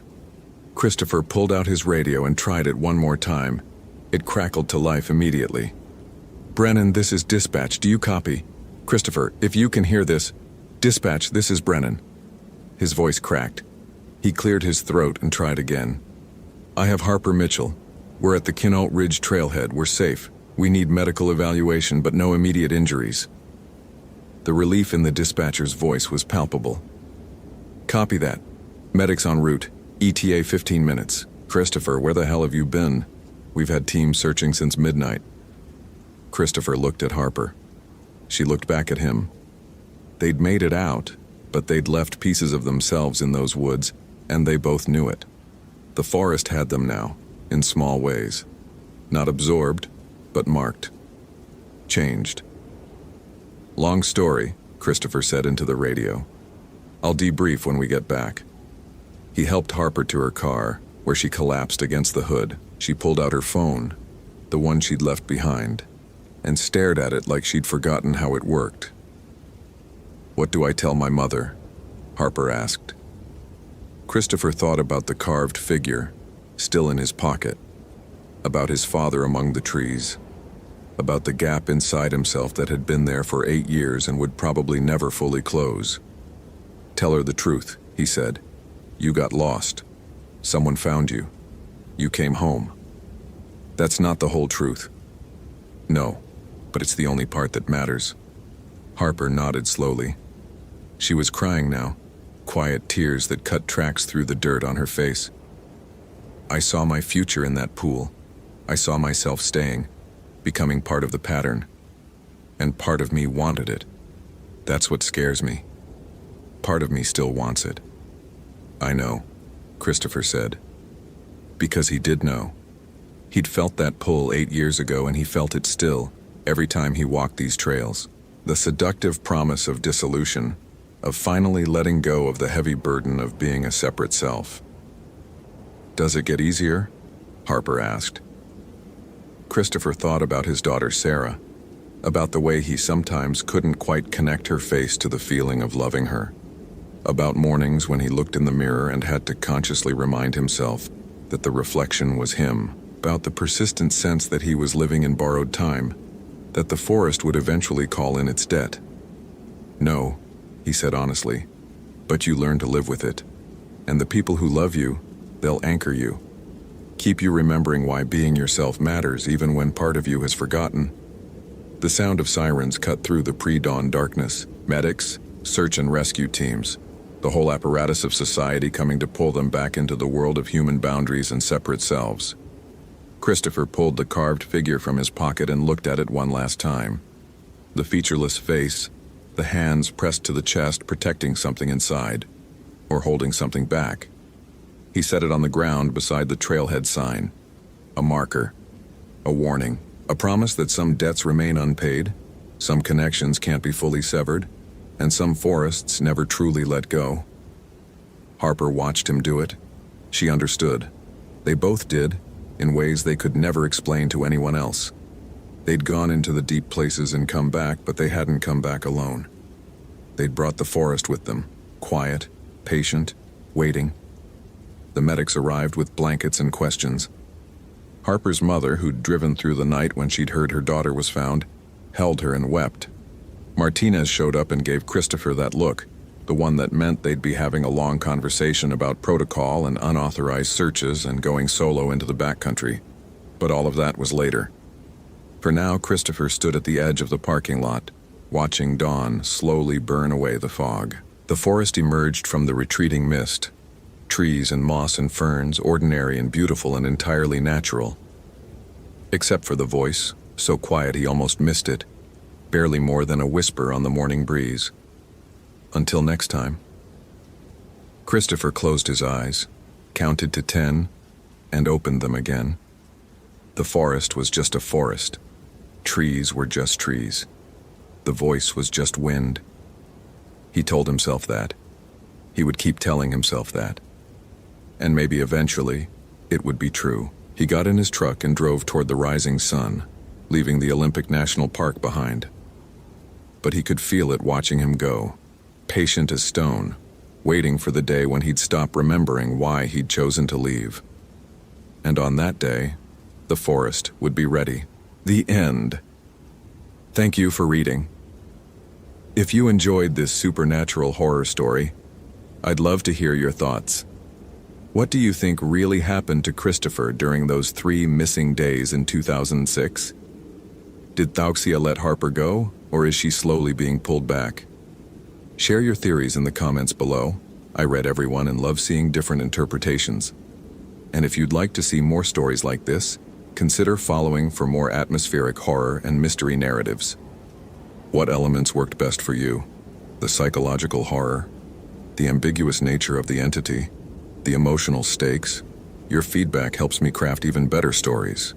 [SPEAKER 1] Christopher pulled out his radio and tried it one more time. It crackled to life immediately. "Brennan, this is dispatch. Do you copy? Christopher, if you can hear this, dispatch, this is Brennan." His voice cracked. He cleared his throat and tried again. "I have Harper Mitchell. We're at the Quinault Ridge trailhead. We're safe. We need medical evaluation, but no immediate injuries." The relief in the dispatcher's voice was palpable. "Copy that. Medics en route. ETA 15 minutes. Christopher, where the hell have you been? We've had teams searching since midnight." Christopher looked at Harper. She looked back at him. They'd made it out, but they'd left pieces of themselves in those woods, and they both knew it. The forest had them now, in small ways. Not absorbed, but marked. Changed. "Long story," Christopher said into the radio. "I'll debrief when we get back." He helped Harper to her car, where she collapsed against the hood. She pulled out her phone, the one she'd left behind, and stared at it like she'd forgotten how it worked. "What do I tell my mother?" Harper asked. Christopher thought about the carved figure, still in his pocket, about his father among the trees, about the gap inside himself that had been there for 8 years and would probably never fully close. "Tell her the truth," he said. "You got lost. Someone found you. You came home." "That's not the whole truth." "No, but it's the only part that matters." Harper nodded slowly. She was crying now, quiet tears that cut tracks through the dirt on her face. "I saw my future in that pool. I saw myself staying, becoming part of the pattern. And part of me wanted it. That's what scares me. Part of me still wants it." "I know," Christopher said. Because he did know. He'd felt that pull 8 years ago, and he felt it still, every time he walked these trails. The seductive promise of dissolution, of finally letting go of the heavy burden of being a separate self. "Does it get easier?" Harper asked. Christopher thought about his daughter Sarah, about the way he sometimes couldn't quite connect her face to the feeling of loving her, about mornings when he looked in the mirror and had to consciously remind himself that the reflection was him, about the persistent sense that he was living in borrowed time, that the forest would eventually call in its debt. "No," he said honestly, "but you learn to live with it. And the people who love you, they'll anchor you. Keep you remembering why being yourself matters even when part of you has forgotten." The sound of sirens cut through the pre-dawn darkness. Medics, search and rescue teams, the whole apparatus of society coming to pull them back into the world of human boundaries and separate selves. Christopher pulled the carved figure from his pocket and looked at it one last time. The featureless face, the hands pressed to the chest protecting something inside, or holding something back. He set it on the ground beside the trailhead sign. A marker, a warning, a promise that some debts remain unpaid, some connections can't be fully severed, and some forests never truly let go. Harper watched him do it. She understood. They both did, in ways they could never explain to anyone else. They'd gone into the deep places and come back, but they hadn't come back alone. They'd brought the forest with them, quiet, patient, waiting. The medics arrived with blankets and questions. Harper's mother, who'd driven through the night when she'd heard her daughter was found, held her and wept. Martinez showed up and gave Christopher that look, the one that meant they'd be having a long conversation about protocol and unauthorized searches and going solo into the backcountry. But all of that was later. For now, Christopher stood at the edge of the parking lot, watching dawn slowly burn away the fog. The forest emerged from the retreating mist. Trees and moss and ferns, ordinary and beautiful and entirely natural. Except for the voice, so quiet he almost missed it, barely more than a whisper on the morning breeze. Until next time. Christopher closed his eyes, counted to 10, and opened them again. The forest was just a forest. Trees were just trees. The voice was just wind. He told himself that. He would keep telling himself that. And maybe eventually, it would be true. He got in his truck and drove toward the rising sun, leaving the Olympic National Park behind. But he could feel it watching him go, patient as stone, waiting for the day when he'd stop remembering why he'd chosen to leave. And on that day, the forest would be ready. The end. Thank you for reading. If you enjoyed this supernatural horror story, I'd love to hear your thoughts. What do you think really happened to Christopher during those 3 missing days in 2006? Did Thauxia let Harper go, or is she slowly being pulled back? Share your theories in the comments below. I read everyone and love seeing different interpretations. And if you'd like to see more stories like this, consider following for more atmospheric horror and mystery narratives. What elements worked best for you? The psychological horror, the ambiguous nature of the entity, the emotional stakes? Your feedback helps me craft even better stories.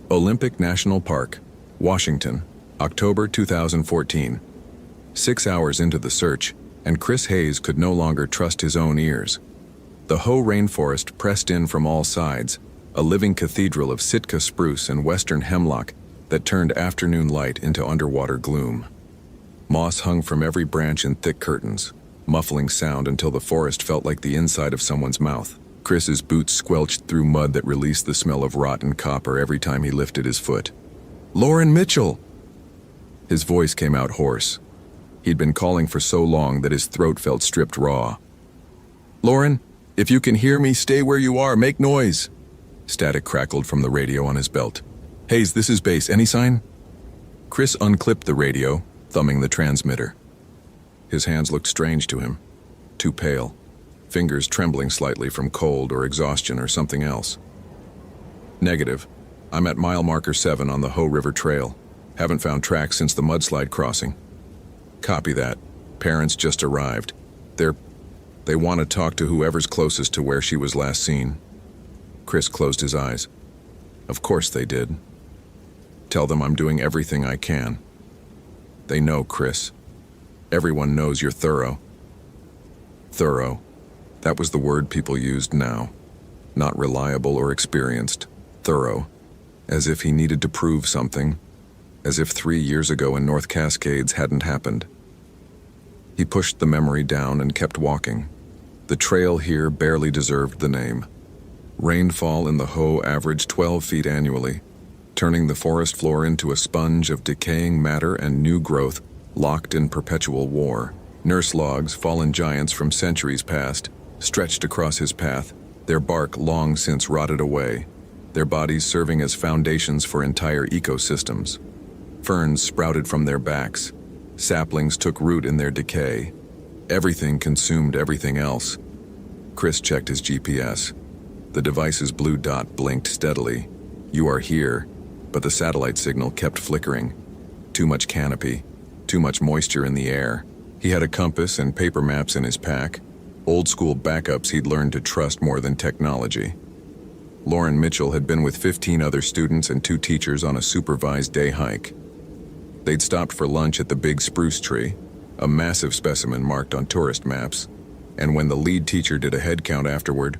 [SPEAKER 1] Olympic National Park, Washington, October 2014. 6 hours into the search, and Chris Hayes could no longer trust his own ears. The Hoh rainforest pressed in from all sides, a living cathedral of Sitka spruce and western hemlock that turned afternoon light into underwater gloom. Moss hung from every branch in thick curtains, muffling sound until the forest felt like the inside of someone's mouth. Chris's boots squelched through mud that released the smell of rotten copper every time he lifted his foot. "Lauren Mitchell!" His voice came out hoarse. He'd been calling for so long that his throat felt stripped raw. "Lauren, if you can hear me, stay where you are, make noise!" Static crackled from the radio on his belt. "Hayes, this is base, any sign?" Chris unclipped the radio, thumbing the transmitter. His hands looked strange to him, too pale. Fingers trembling slightly from cold or exhaustion or something else. "Negative. I'm at mile marker 7 on the Hoh River Trail. Haven't found tracks since the mudslide crossing." "Copy that. Parents just arrived. They want to talk to whoever's closest to where she was last seen." Chris closed his eyes. Of course they did. "Tell them I'm doing everything I can." "They know, Chris. Everyone knows you're thorough." Thorough. That was the word people used now. Not reliable or experienced. Thorough. As if he needed to prove something. As if 3 years ago in North Cascades hadn't happened. He pushed the memory down and kept walking. The trail here barely deserved the name. Rainfall in the Ho averaged 12 feet annually, turning the forest floor into a sponge of decaying matter and new growth locked in perpetual war. Nurse logs, fallen giants from centuries past, stretched across his path, their bark long since rotted away, their bodies serving as foundations for entire ecosystems. Ferns sprouted from their backs. Saplings took root in their decay. Everything consumed everything else. Chris checked his GPS. The device's blue dot blinked steadily. "You are here," but the satellite signal kept flickering. Too much canopy, too much moisture in the air. He had a compass and paper maps in his pack, old-school backups he'd learned to trust more than technology. Lauren Mitchell had been with 15 other students and 2 teachers on a supervised day hike. They'd stopped for lunch at the big spruce tree, a massive specimen marked on tourist maps, and when the lead teacher did a head count afterward,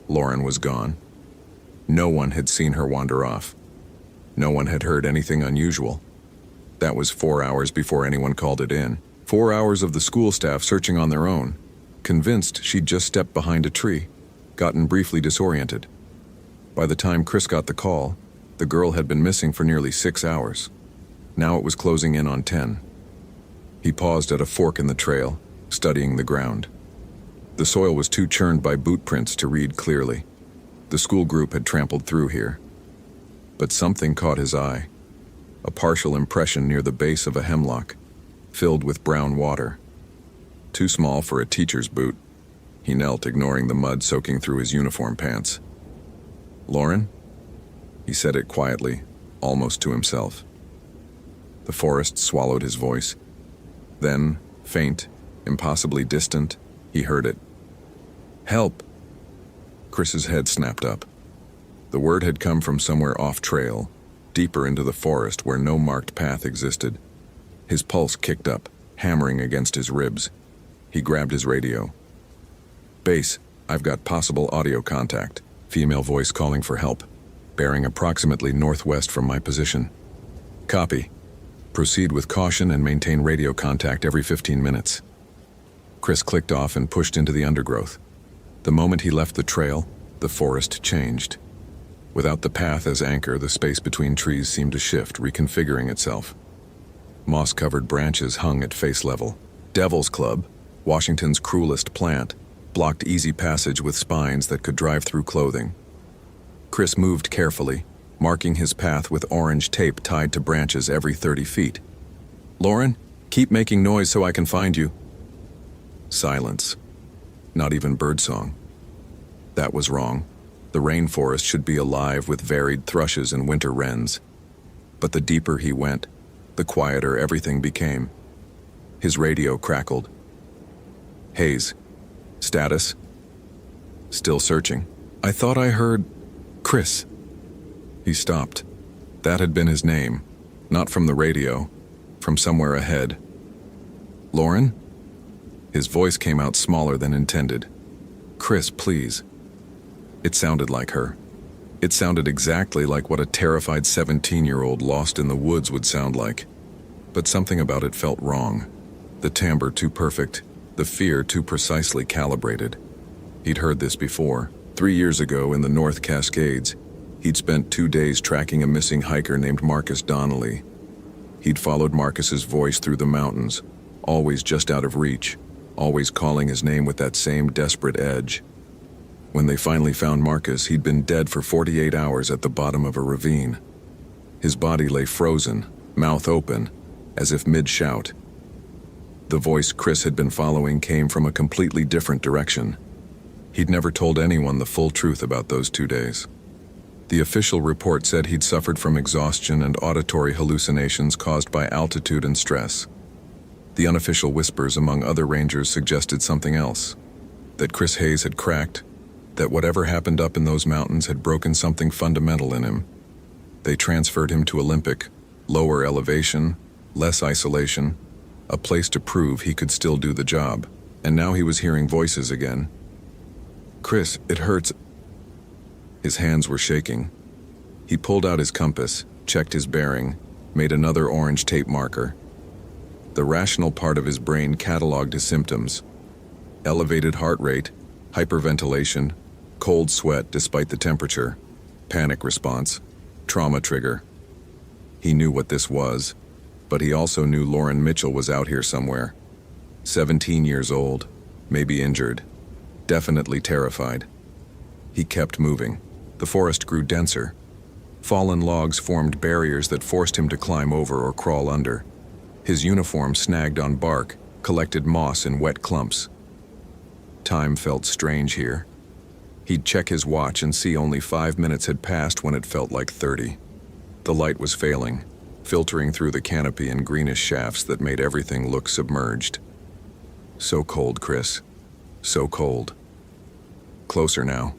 [SPEAKER 1] Lauren was gone. No one had seen her wander off. No one had heard anything unusual. That was 4 hours before anyone called it in. 4 hours of the school staff searching on their own, convinced she'd just stepped behind a tree, gotten briefly disoriented. By the time Chris got the call, the girl had been missing for nearly 6 hours. Now it was closing in on 10. He paused at a fork in the trail, studying the ground. The soil was too churned by boot prints to read clearly. The school group had trampled through here. But something caught his eye. A partial impression near the base of a hemlock, filled with brown water. Too small for a teacher's boot. He knelt, ignoring the mud soaking through his uniform pants. "Lauren?" He said it quietly, almost to himself. The forest swallowed his voice. Then, faint, impossibly distant, he heard it. "Help!" Chris's head snapped up. The word had come from somewhere off-trail, deeper into the forest where no marked path existed. His pulse kicked up, hammering against his ribs. He grabbed his radio. "Base, I've got possible audio contact." Female voice calling for help, bearing approximately northwest from my position. "Copy. Proceed with caution and maintain radio contact every 15 minutes. Chris clicked off and pushed into the undergrowth. The moment he left the trail, the forest changed. Without the path as anchor, the space between trees seemed to shift, reconfiguring itself. Moss-covered branches hung at face level. Devil's Club, Washington's cruelest plant, blocked easy passage with spines that could drive through clothing. Chris moved carefully, marking his path with orange tape tied to branches every 30 feet. "Lauren, keep making noise so I can find you." Silence. Not even birdsong. That was wrong. The rainforest should be alive with varied thrushes and winter wrens. But the deeper he went, the quieter everything became. His radio crackled. "Hayes. Status?" "Still searching. I thought I heard Chris." He stopped. That had been his name, not from the radio, from somewhere ahead. "Lauren?" His voice came out smaller than intended. "Chris, please." It sounded like her. It sounded exactly like what a terrified 17-year-old lost in the woods would sound like. But something about it felt wrong. The timbre too perfect, the fear too precisely calibrated. He'd heard this before. 3 years ago in the North Cascades, he'd spent 2 days tracking a missing hiker named Marcus Donnelly. He'd followed Marcus's voice through the mountains, always just out of reach, always calling his name with that same desperate edge. When they finally found Marcus, he'd been dead for 48 hours at the bottom of a ravine. His body lay frozen, mouth open, as if mid-shout. The voice Chris had been following came from a completely different direction. He'd never told anyone the full truth about those 2 days. The official report said he'd suffered from exhaustion and auditory hallucinations caused by altitude and stress. The unofficial whispers among other rangers suggested something else. That Chris Hayes had cracked, that whatever happened up in those mountains had broken something fundamental in him. They transferred him to Olympic, lower elevation, less isolation, a place to prove he could still do the job. And now he was hearing voices again. "Chris, it hurts." His hands were shaking. He pulled out his compass, checked his bearing, made another orange tape marker. The rational part of his brain cataloged his symptoms. Elevated heart rate, hyperventilation, Cold sweat despite the temperature. Panic response. Trauma trigger. He knew what this was, but he also knew Lauren Mitchell was out here somewhere. 17 years old, maybe injured, definitely terrified. He kept moving. The forest grew denser. Fallen logs formed barriers that forced him to climb over or crawl under. His uniform snagged on bark, collected moss in wet clumps. Time felt strange here. He'd check his watch and see only 5 minutes had passed when it felt like 30. The light was failing, filtering through the canopy in greenish shafts that made everything look submerged. So cold, Chris. So cold. Closer now.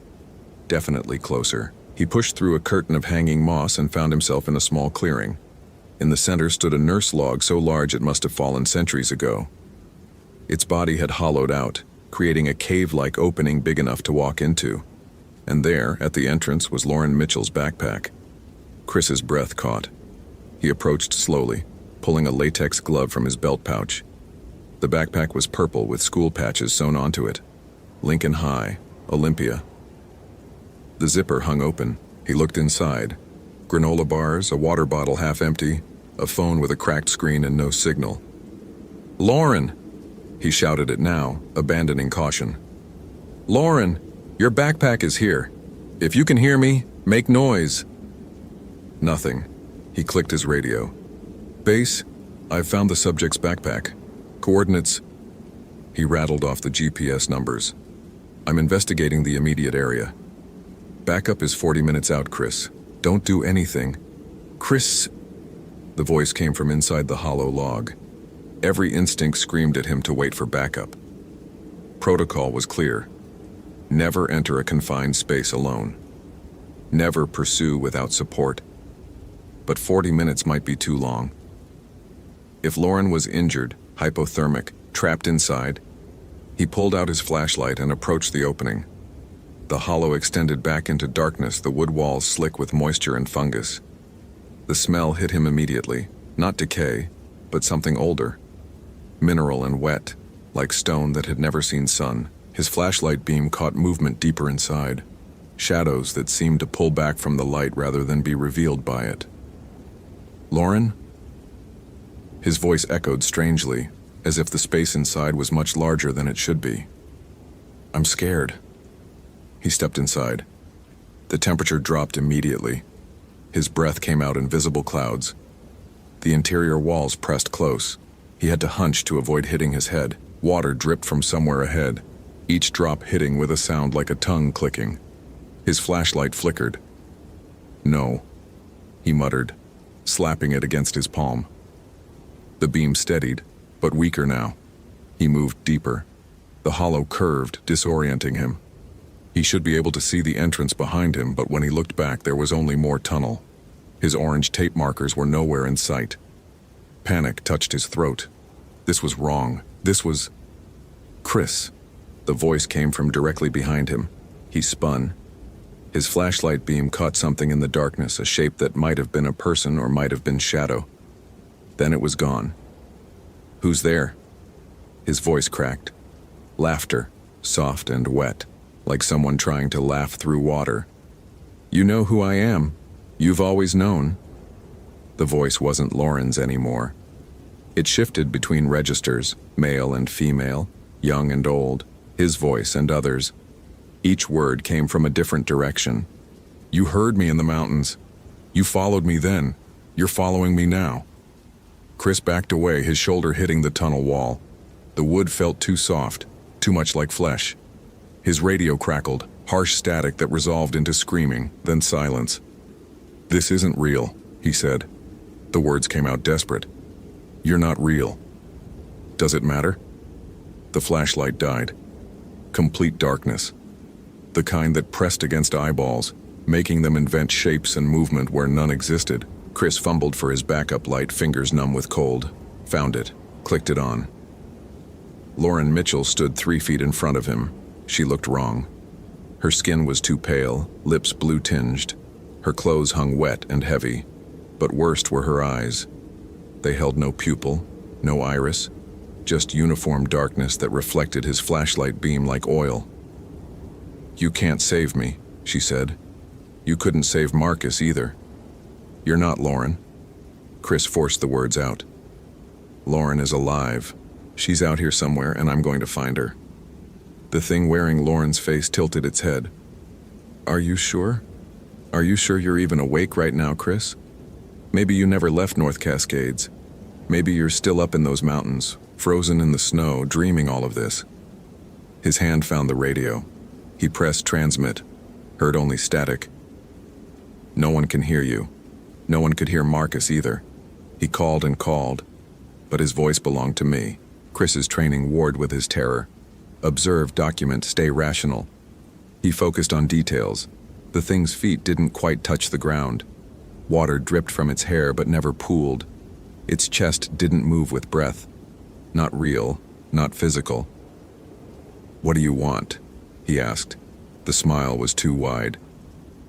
[SPEAKER 1] Definitely closer. He pushed through a curtain of hanging moss and found himself in a small clearing. In the center stood a nurse log so large it must have fallen centuries ago. Its body had hollowed out, creating a cave-like opening big enough to walk into. And there, at the entrance, was Lauren Mitchell's backpack. Chris's breath caught. He approached slowly, pulling a latex glove from his belt pouch. The backpack was purple with school patches sewn onto it. Lincoln High, Olympia. The zipper hung open. He looked inside. Granola bars, a water bottle half empty, a phone with a cracked screen and no signal. "Lauren!" He shouted it now, abandoning caution. "Lauren, your backpack is here. If you can hear me, make noise." Nothing. He clicked his radio. "Base, I've found the subject's backpack. Coordinates." He rattled off the GPS numbers. "I'm investigating the immediate area. Backup is 40 minutes out, Chris. Don't do anything." "Chris..." The voice came from inside the hollow log. Every instinct screamed at him to wait for backup. Protocol was clear. Never enter a confined space alone. Never pursue without support. But 40 minutes might be too long. If Lauren was injured, hypothermic, trapped inside, he pulled out his flashlight and approached the opening. The hollow extended back into darkness, the wood walls slick with moisture and fungus. The smell hit him immediately, not decay, but something older. Mineral and wet, like stone that had never seen sun. His flashlight beam caught movement deeper inside, shadows that seemed to pull back from the light rather than be revealed by it. "Lauren?" His voice echoed strangely, as if the space inside was much larger than it should be. "I'm scared." He stepped inside. The temperature dropped immediately. His breath came out in visible clouds. The interior walls pressed close. He had to hunch to avoid hitting his head. Water dripped from somewhere ahead, each drop hitting with a sound like a tongue clicking. His flashlight flickered. "No," he muttered, slapping it against his palm. The beam steadied, but weaker now. He moved deeper. The hollow curved, disorienting him. He should be able to see the entrance behind him, but when he looked back, there was only more tunnel. His orange tape markers were nowhere in sight. Panic touched his throat. This was wrong. This was... "Chris." The voice came from directly behind him. He spun. His flashlight beam caught something in the darkness, a shape that might have been a person or might have been shadow. Then it was gone. "Who's there?" His voice cracked. Laughter, soft and wet, like someone trying to laugh through water. "You know who I am. You've always known." The voice wasn't Lauren's anymore. It shifted between registers, male and female, young and old, his voice and others. Each word came from a different direction. "You heard me in the mountains. You followed me then. You're following me now." Chris backed away, his shoulder hitting the tunnel wall. The wood felt too soft, too much like flesh. His radio crackled, harsh static that resolved into screaming, then silence. "This isn't real," he said. The words came out desperate. "You're not real." "Does it matter?" The flashlight died. Complete darkness. The kind that pressed against eyeballs, making them invent shapes and movement where none existed. Chris fumbled for his backup light, fingers numb with cold. Found it, clicked it on. Lauren Mitchell stood 3 feet in front of him. She looked wrong. Her skin was too pale, lips blue-tinged. Her clothes hung wet and heavy, but worst were her eyes. They held no pupil, no iris, just uniform darkness that reflected his flashlight beam like oil. "You can't save me," she said. "You couldn't save Marcus either." "You're not Lauren." Chris forced the words out. "Lauren is alive. She's out here somewhere, and I'm going to find her." The thing wearing Lauren's face tilted its head. "Are you sure? Are you sure you're even awake right now, Chris? Maybe you never left North Cascades. Maybe you're still up in those mountains, frozen in the snow, dreaming all of this." His hand found the radio. He pressed transmit, heard only static. "No one can hear you. No one could hear Marcus either." He called and called, but his voice belonged to me. Chris's training warred with his terror. Observe, document, stay rational. He focused on details. The thing's feet didn't quite touch the ground. Water dripped from its hair but never pooled. Its chest didn't move with breath. Not real, not physical. "What do you want?" he asked. The smile was too wide.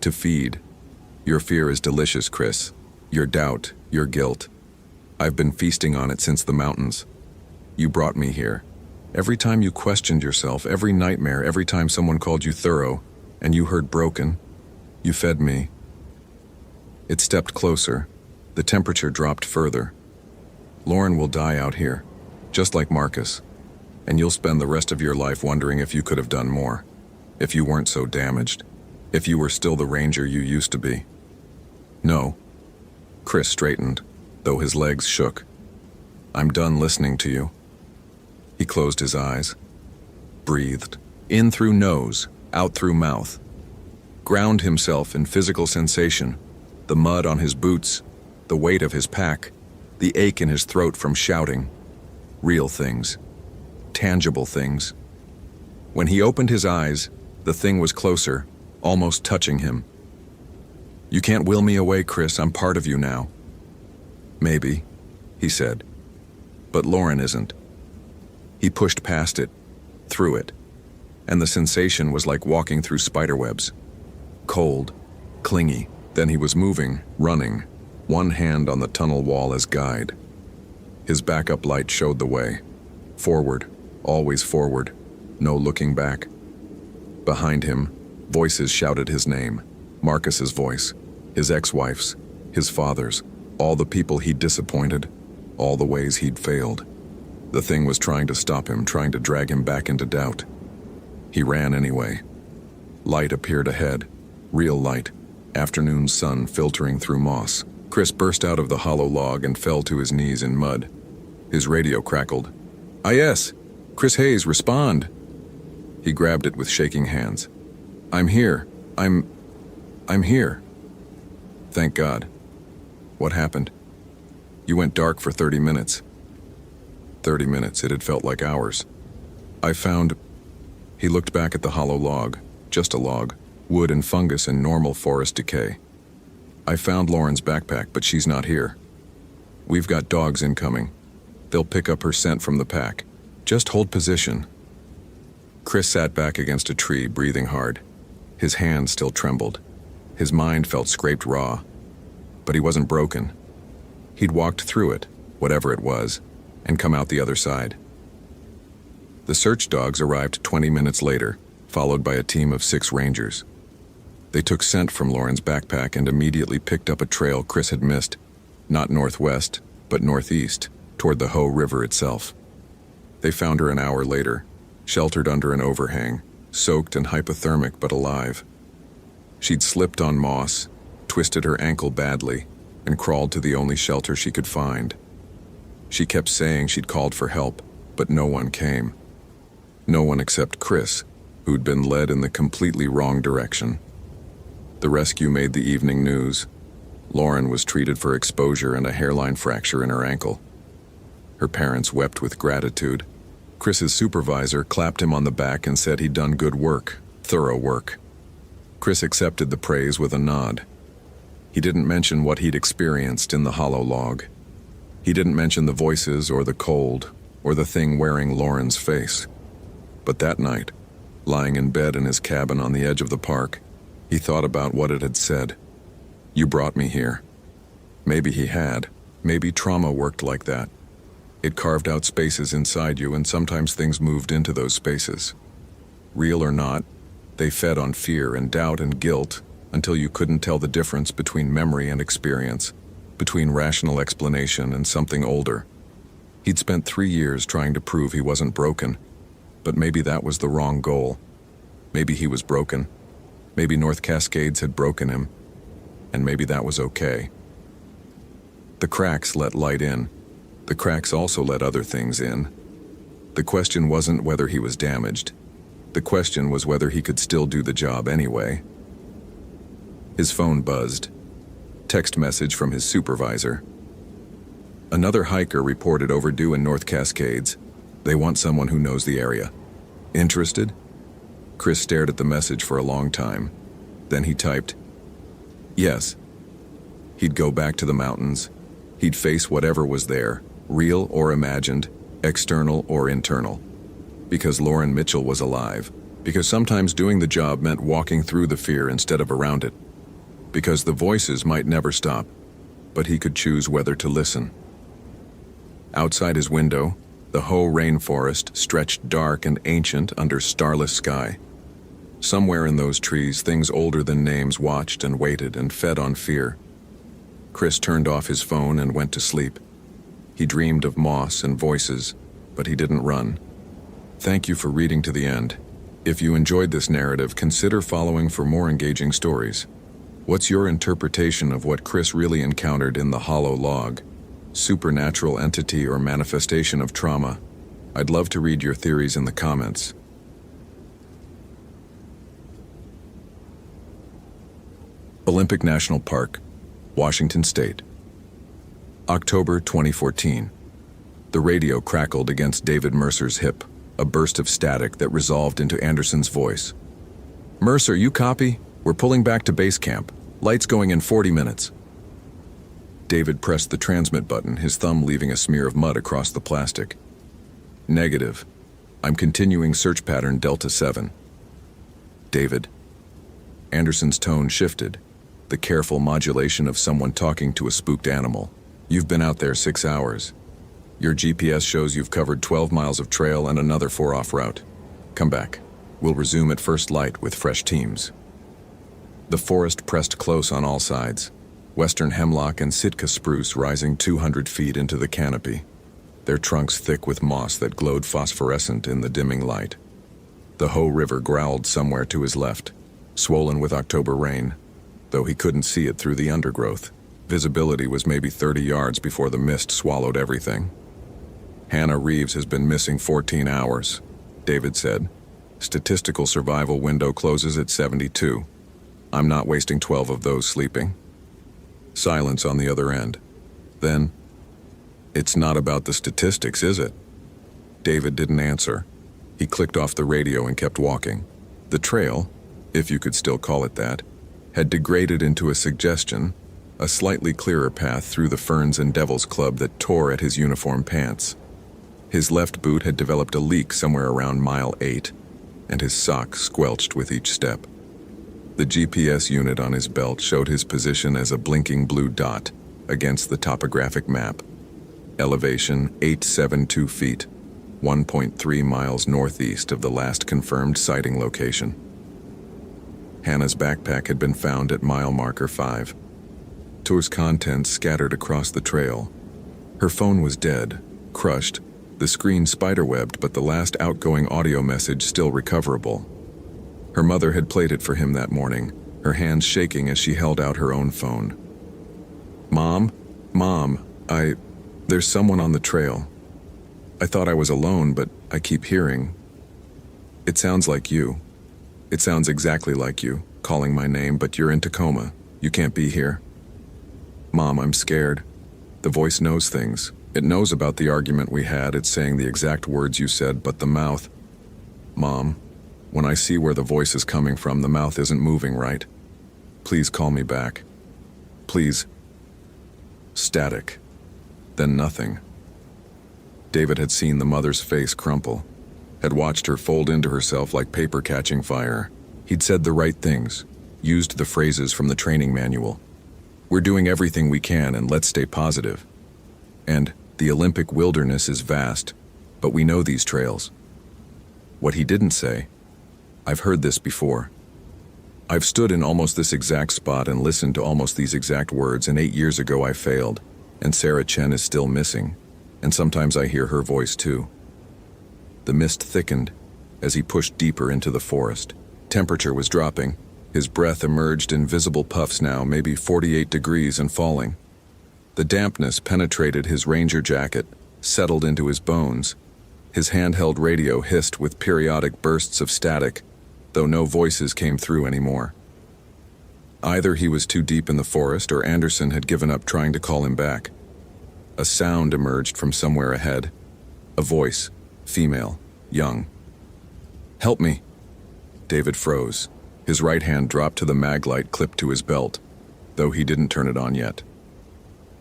[SPEAKER 1] "To feed. Your fear is delicious, Chris. Your doubt, your guilt. I've been feasting on it since the mountains. You brought me here. Every time you questioned yourself, every nightmare, every time someone called you thorough, and you heard broken, you fed me." It stepped closer. The temperature dropped further. "Lauren will die out here, just like Marcus, and you'll spend the rest of your life wondering if you could have done more, if you weren't so damaged, if you were still the ranger you used to be." "No." Chris straightened, though his legs shook. "I'm done listening to you." He closed his eyes, breathed, in through nose, out through mouth. Ground himself in physical sensation, the mud on his boots, the weight of his pack, the ache in his throat from shouting. Real things. Tangible things. When he opened his eyes, the thing was closer, almost touching him. "You can't will me away, Chris. I'm part of you now." "Maybe," he said. "But Lauren isn't." He pushed past it, through it, and the sensation was like walking through spiderwebs. Cold, clingy. Then he was moving, running, one hand on the tunnel wall as guide. His backup light showed the way. Forward, always forward, no looking back. Behind him, voices shouted his name. Marcus's voice, his ex-wife's, his father's, all the people he'd disappointed, all the ways he'd failed. The thing was trying to stop him, trying to drag him back into doubt. He ran anyway. Light appeared ahead, real light, afternoon sun filtering through moss. Chris burst out of the hollow log and fell to his knees in mud. His radio crackled. "IS! Chris Hayes, respond!" He grabbed it with shaking hands. "I'm here. I'm here." "Thank God." "What happened?" "You went dark for 30 minutes. 30 minutes, it had felt like hours. I found..." He looked back at the hollow log, just a log, wood and fungus and normal forest decay. "I found Lauren's backpack, but she's not here. We've got dogs incoming. They'll pick up her scent from the pack. Just hold position." Chris sat back against a tree, breathing hard. His hand still trembled. His mind felt scraped raw. But he wasn't broken. He'd walked through it, whatever it was, and come out the other side. The search dogs arrived 20 minutes later, followed by a team of 6 rangers. They took scent from Lauren's backpack and immediately picked up a trail Chris had missed, not northwest, but northeast, toward the Hoh River itself. They found her an hour later, sheltered under an overhang, soaked and hypothermic but alive. She'd slipped on moss, twisted her ankle badly, and crawled to the only shelter she could find. She kept saying she'd called for help, but no one came. No one except Chris, who'd been led in the completely wrong direction. The rescue made the evening news. Lauren was treated for exposure and a hairline fracture in her ankle. Her parents wept with gratitude. Chris's supervisor clapped him on the back and said he'd done good work, thorough work. Chris accepted the praise with a nod. He didn't mention what he'd experienced in the hollow log. He didn't mention the voices or the cold or the thing wearing Lauren's face. But that night, lying in bed in his cabin on the edge of the park, he thought about what it had said. "You brought me here." Maybe he had. Maybe trauma worked like that. It carved out spaces inside you, and sometimes things moved into those spaces. Real or not, They fed on fear and doubt and guilt until you couldn't tell the difference between memory and experience, between rational explanation and something older. He'd spent 3 years trying to prove he wasn't broken, but maybe that was the wrong goal. Maybe he was broken. Maybe North Cascades had broken him, and maybe that was okay. The cracks let light in. The cracks also let other things in. The question wasn't whether he was damaged. The question was whether he could still do the job anyway. His phone buzzed. Text message from his supervisor. Another hiker reported overdue in North Cascades. They want someone who knows the area. Interested? Chris stared at the message for a long time. Then he typed, yes. He'd go back to the mountains. He'd face whatever was there, real or imagined, external or internal. Because Lauren Mitchell was alive. Because sometimes doing the job meant walking through the fear instead of around it. Because the voices might never stop, but he could choose whether to listen. Outside his window, the Hoh rainforest stretched dark and ancient under starless sky. Somewhere in those trees, things older than names watched and waited and fed on fear. Chris turned off his phone and went to sleep. He dreamed of moss and voices, but he didn't run. Thank you for reading to the end. If you enjoyed this narrative, consider following for more engaging stories. What's your interpretation of what Chris really encountered in the hollow log? Supernatural entity or manifestation of trauma? I'd love to read your theories in the comments. Olympic National Park, Washington State. October 2014. The radio crackled against David Mercer's hip, a burst of static that resolved into Anderson's voice. Mercer, you copy? We're pulling back to base camp. Lights going in 40 minutes. David pressed the transmit button, his thumb leaving a smear of mud across the plastic. Negative. I'm continuing search pattern Delta 7. David. Anderson's tone shifted, the careful modulation of someone talking to a spooked animal. You've been out there 6 hours. Your GPS shows you've covered 12 miles of trail and another 4 off route. Come back. We'll resume at first light with fresh teams. The forest pressed close on all sides, western hemlock and Sitka spruce rising 200 feet into the canopy, their trunks thick with moss that glowed phosphorescent in the dimming light. The Hoh River growled somewhere to his left, swollen with October rain, though he couldn't see it through the undergrowth. Visibility was maybe 30 yards before the mist swallowed everything. Hannah Reeves has been missing 14 hours, David said. Statistical survival window closes at 72. I'm not wasting 12 of those sleeping. Silence on the other end. Then, it's not about the statistics, is it? David didn't answer. He clicked off the radio and kept walking. The trail, if you could still call it that, had degraded into a suggestion, a slightly clearer path through the ferns and devil's club that tore at his uniform pants. His left boot had developed a leak somewhere around mile 8, and his sock squelched with each step. The GPS unit on his belt showed his position as a blinking blue dot against the topographic map. Elevation 872 feet, 1.3 miles northeast of the last confirmed sighting location. Hannah's backpack had been found at mile marker 5. Tour's contents scattered across the trail. Her phone was dead, crushed, the screen spiderwebbed, but the last outgoing audio message still recoverable. Her mother had played it for him that morning, her hands shaking as she held out her own phone. Mom, there's someone on the trail. I thought I was alone, but I keep hearing. It sounds like you. It sounds exactly like you, calling my name, but you're in Tacoma. You can't be here. Mom, I'm scared. The voice knows things. It knows about the argument we had. It's saying the exact words you said, but the mouth. Mom, when I see where the voice is coming from, the mouth isn't moving right. Please call me back. Please. Static. Then nothing. David had seen the mother's face crumple, had watched her fold into herself like paper catching fire. He'd said the right things, used the phrases from the training manual. We're doing everything we can and let's stay positive. And the Olympic wilderness is vast, but we know these trails. What he didn't say, I've heard this before. I've stood in almost this exact spot and listened to almost these exact words, and 8 years ago I failed, and Sarah Chen is still missing, and sometimes I hear her voice too. The mist thickened as he pushed deeper into the forest. Temperature was dropping. His breath emerged in visible puffs now, maybe 48 degrees and falling. The dampness penetrated his ranger jacket, settled into his bones. His handheld radio hissed with periodic bursts of static, though no voices came through anymore. Either he was too deep in the forest or Anderson had given up trying to call him back. A sound emerged from somewhere ahead. A voice, female, young. "Help me." David froze. His right hand dropped to the mag light clipped to his belt, though he didn't turn it on yet.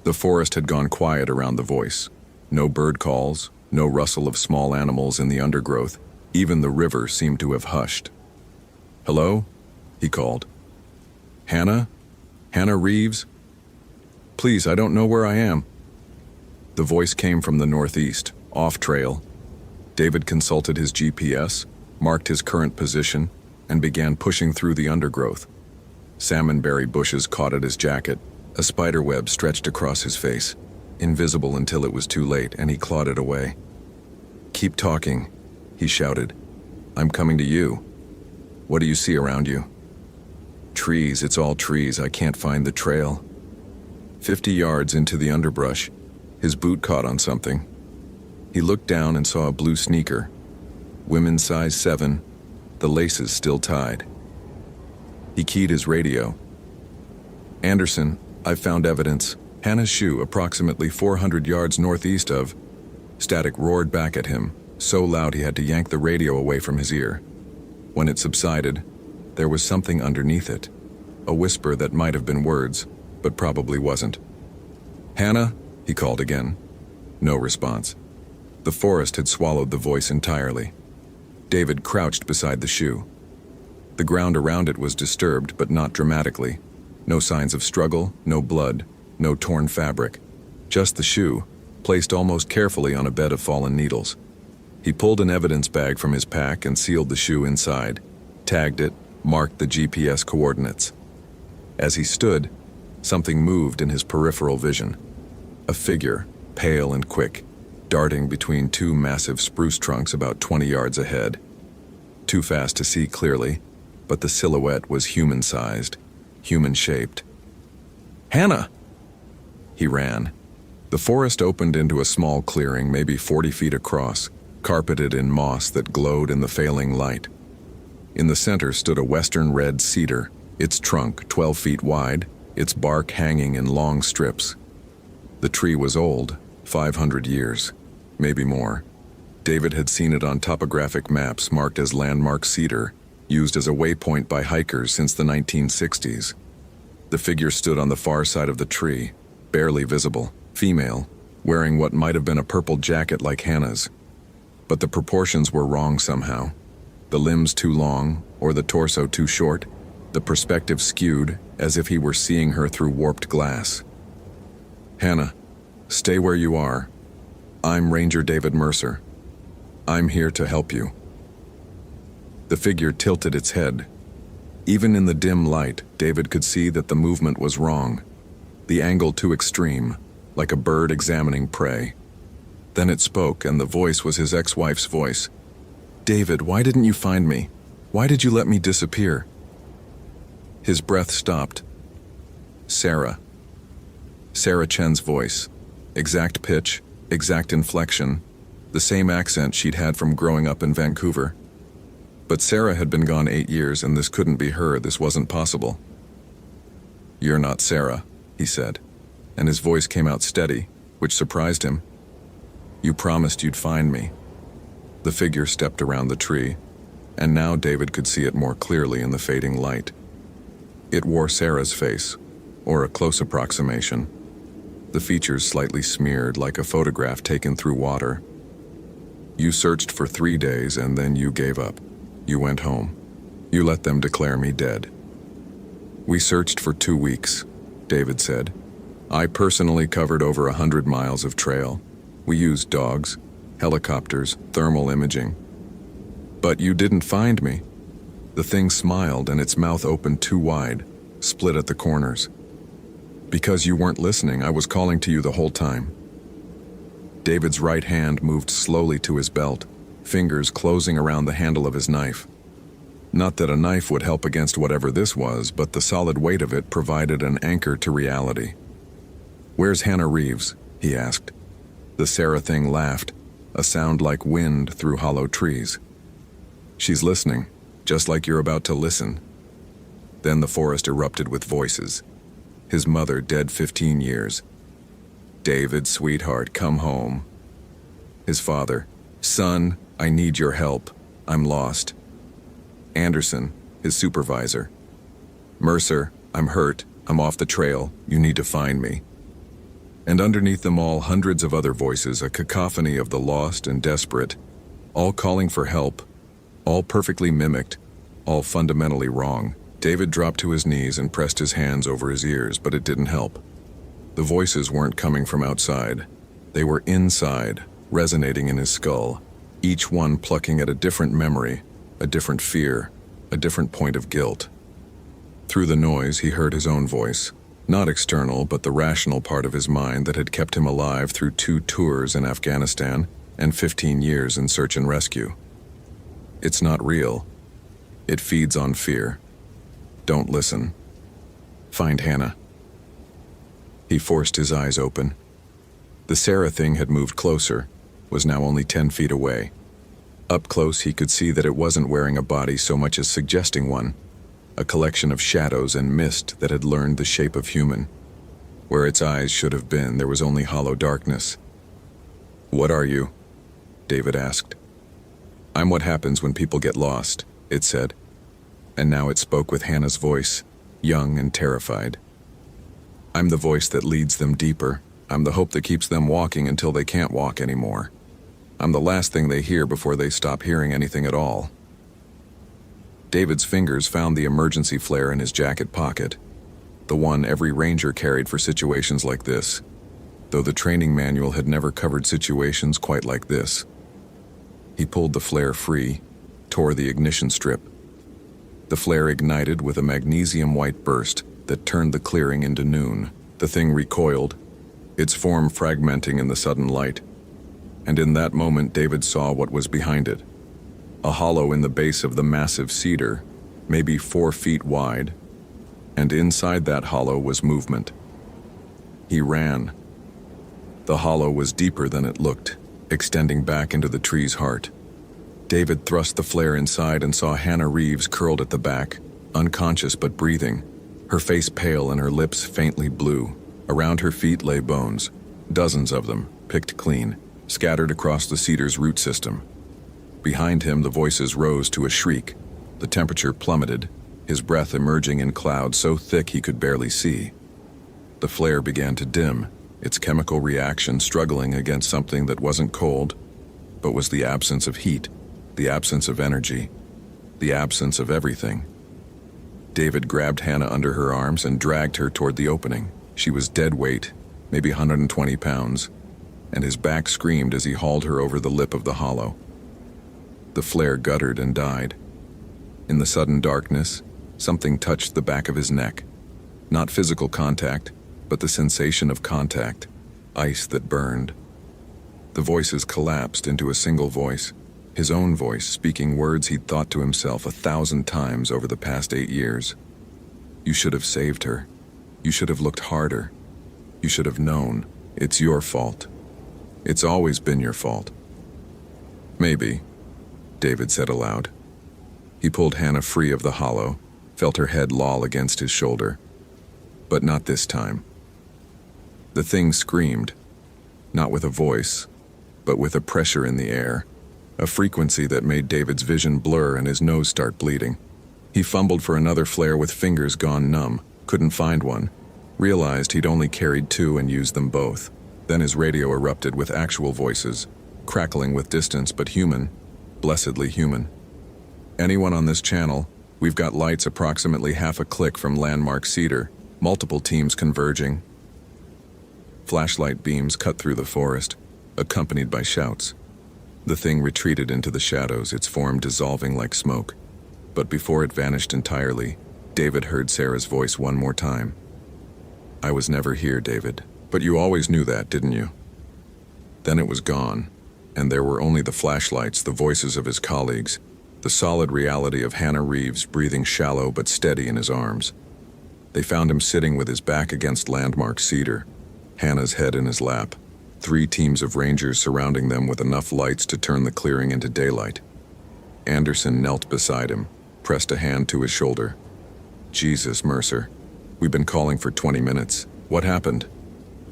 [SPEAKER 1] The forest had gone quiet around the voice. No bird calls, no rustle of small animals in the undergrowth. Even the river seemed to have hushed. "Hello?" he called. "Hannah? Hannah Reeves? Please, I don't know where I am." The voice came from the northeast, off trail. David consulted his GPS, marked his current position, and began pushing through the undergrowth. Salmonberry bushes caught at his jacket. A spider web stretched across his face, invisible until it was too late, and he clawed it away. "Keep talking," he shouted. "I'm coming to you. What do you see around you?" "Trees, it's all trees. I can't find the trail." 50 yards into the underbrush, his boot caught on something. He looked down and saw a blue sneaker. Women's size 7, the laces still tied. He keyed his radio. "Anderson, I've found evidence. Hannah's shoe approximately 400 yards northeast of..." Static roared back at him, so loud he had to yank the radio away from his ear. When it subsided, there was something underneath it. A whisper that might have been words, but probably wasn't. "Hannah?" he called again. No response. The forest had swallowed the voice entirely. David crouched beside the shoe. The ground around it was disturbed, but not dramatically. No signs of struggle, no blood, no torn fabric. Just the shoe, placed almost carefully on a bed of fallen needles. He pulled an evidence bag from his pack and sealed the shoe inside, tagged it, marked the GPS coordinates. As he stood, something moved in his peripheral vision. A figure, pale and quick, darting between two massive spruce trunks about 20 yards ahead. Too fast to see clearly, but the silhouette was human-sized, human-shaped. "Hannah!" He ran. The forest opened into a small clearing, maybe 40 feet across, carpeted in moss that glowed in the failing light. In the center stood a western red cedar, its trunk 12 feet wide, its bark hanging in long strips. The tree was old, 500 years, maybe more. David had seen it on topographic maps marked as landmark cedar, used as a waypoint by hikers since the 1960s. The figure stood on the far side of the tree, barely visible, female, wearing what might have been a purple jacket like Hannah's. But the proportions were wrong somehow. The limbs too long, or the torso too short, the perspective skewed, as if he were seeing her through warped glass. "Hannah, stay where you are. I'm Ranger David Mercer. I'm here to help you." The figure tilted its head. Even in the dim light, David could see that the movement was wrong, the angle too extreme, like a bird examining prey. Then it spoke, and the voice was his ex-wife's voice. "David, why didn't you find me? Why did you let me disappear?" His breath stopped. "Sarah." Sarah Chen's voice. Exact pitch, exact inflection, the same accent she'd had from growing up in Vancouver. But Sarah had been gone 8 years, and this couldn't be her. This wasn't possible. "You're not Sarah," he said, and his voice came out steady, which surprised him. "You promised you'd find me." The figure stepped around the tree, and now David could see it more clearly in the fading light. It wore Sarah's face, or a close approximation. The features slightly smeared like a photograph taken through water. "You searched for 3 days, and then you gave up. You went home. You let them declare me dead." "We searched for 2 weeks," David said. "I personally covered over 100 miles of trail. We used dogs, helicopters, thermal imaging. But you didn't find me." The thing smiled and its mouth opened too wide, split at the corners. "Because you weren't listening, I was calling to you the whole time." David's right hand moved slowly to his belt, fingers closing around the handle of his knife. Not that a knife would help against whatever this was, but the solid weight of it provided an anchor to reality. "Where's Hannah Reeves?" he asked. The Sarah thing laughed, a sound like wind through hollow trees. "She's listening, just like you're about to listen." Then the forest erupted with voices. His mother dead 15 years. "David, sweetheart, come home." His father, "Son, I need your help. I'm lost." Anderson, his supervisor. "Mercer, I'm hurt. I'm off the trail. You need to find me." And underneath them all, hundreds of other voices, a cacophony of the lost and desperate, all calling for help, all perfectly mimicked, all fundamentally wrong. David dropped to his knees and pressed his hands over his ears, but it didn't help. The voices weren't coming from outside. They were inside, resonating in his skull, each one plucking at a different memory, a different fear, a different point of guilt. Through the noise, he heard his own voice, not external, but the rational part of his mind that had kept him alive through 2 tours in Afghanistan and 15 years in search and rescue. "It's not real. It feeds on fear. Don't listen. Find Hannah." He forced his eyes open. The Sarah thing had moved closer, was now only 10 feet away. Up close, he could see that it wasn't wearing a body so much as suggesting one, a collection of shadows and mist that had learned the shape of human. Where its eyes should have been, there was only hollow darkness. "What are you?" David asked. "I'm what happens when people get lost," it said. And now it spoke with Hannah's voice, young and terrified. "I'm the voice that leads them deeper. I'm the hope that keeps them walking until they can't walk anymore. I'm the last thing they hear before they stop hearing anything at all." David's fingers found the emergency flare in his jacket pocket, the one every ranger carried for situations like this, though the training manual had never covered situations quite like this. He pulled the flare free, tore the ignition strip. The flare ignited with a magnesium-white burst that turned the clearing into noon. The thing recoiled, its form fragmenting in the sudden light. And in that moment, David saw what was behind it. A hollow in the base of the massive cedar, maybe 4 feet wide, and inside that hollow was movement. He ran. The hollow was deeper than it looked, extending back into the tree's heart. David thrust the flare inside and saw Hannah Reeves curled at the back, unconscious but breathing, her face pale and her lips faintly blue. Around her feet lay bones, dozens of them, picked clean, scattered across the cedar's root system. Behind him, the voices rose to a shriek. The temperature plummeted, his breath emerging in clouds so thick he could barely see. The flare began to dim, its chemical reaction struggling against something that wasn't cold, but was the absence of heat, the absence of energy, the absence of everything. David grabbed Hannah under her arms and dragged her toward the opening. She was dead weight, maybe 120 pounds, and his back screamed as he hauled her over the lip of the hollow. The flare guttered and died. In the sudden darkness, something touched the back of his neck. Not physical contact, but the sensation of contact, ice that burned. The voices collapsed into a single voice, his own voice speaking words he'd thought to himself 1,000 times over the past 8 years. "You should have saved her. You should have looked harder. You should have known. It's your fault. It's always been your fault." "Maybe," David said aloud. He pulled Hannah free of the hollow, felt her head loll against his shoulder. But not this time. The thing screamed, not with a voice, but with a pressure in the air, a frequency that made David's vision blur and his nose start bleeding. He fumbled for another flare with fingers gone numb, couldn't find one, realized he'd only carried 2 and used them both. Then his radio erupted with actual voices, crackling with distance but human, blessedly human. "Anyone on this channel? We've got lights approximately half a click from Landmark Cedar, multiple teams converging." Flashlight beams cut through the forest, accompanied by shouts. The thing retreated into the shadows, its form dissolving like smoke. But before it vanished entirely, David heard Sarah's voice one more time. "I was never here, David. But you always knew that, didn't you?" Then it was gone, and there were only the flashlights, the voices of his colleagues, the solid reality of Hannah Reeves breathing shallow but steady in his arms. They found him sitting with his back against landmark cedar, Hannah's head in his lap, 3 teams of rangers surrounding them with enough lights to turn the clearing into daylight. Anderson knelt beside him, pressed a hand to his shoulder. "Jesus, Mercer. We've been calling for 20 minutes. What happened?"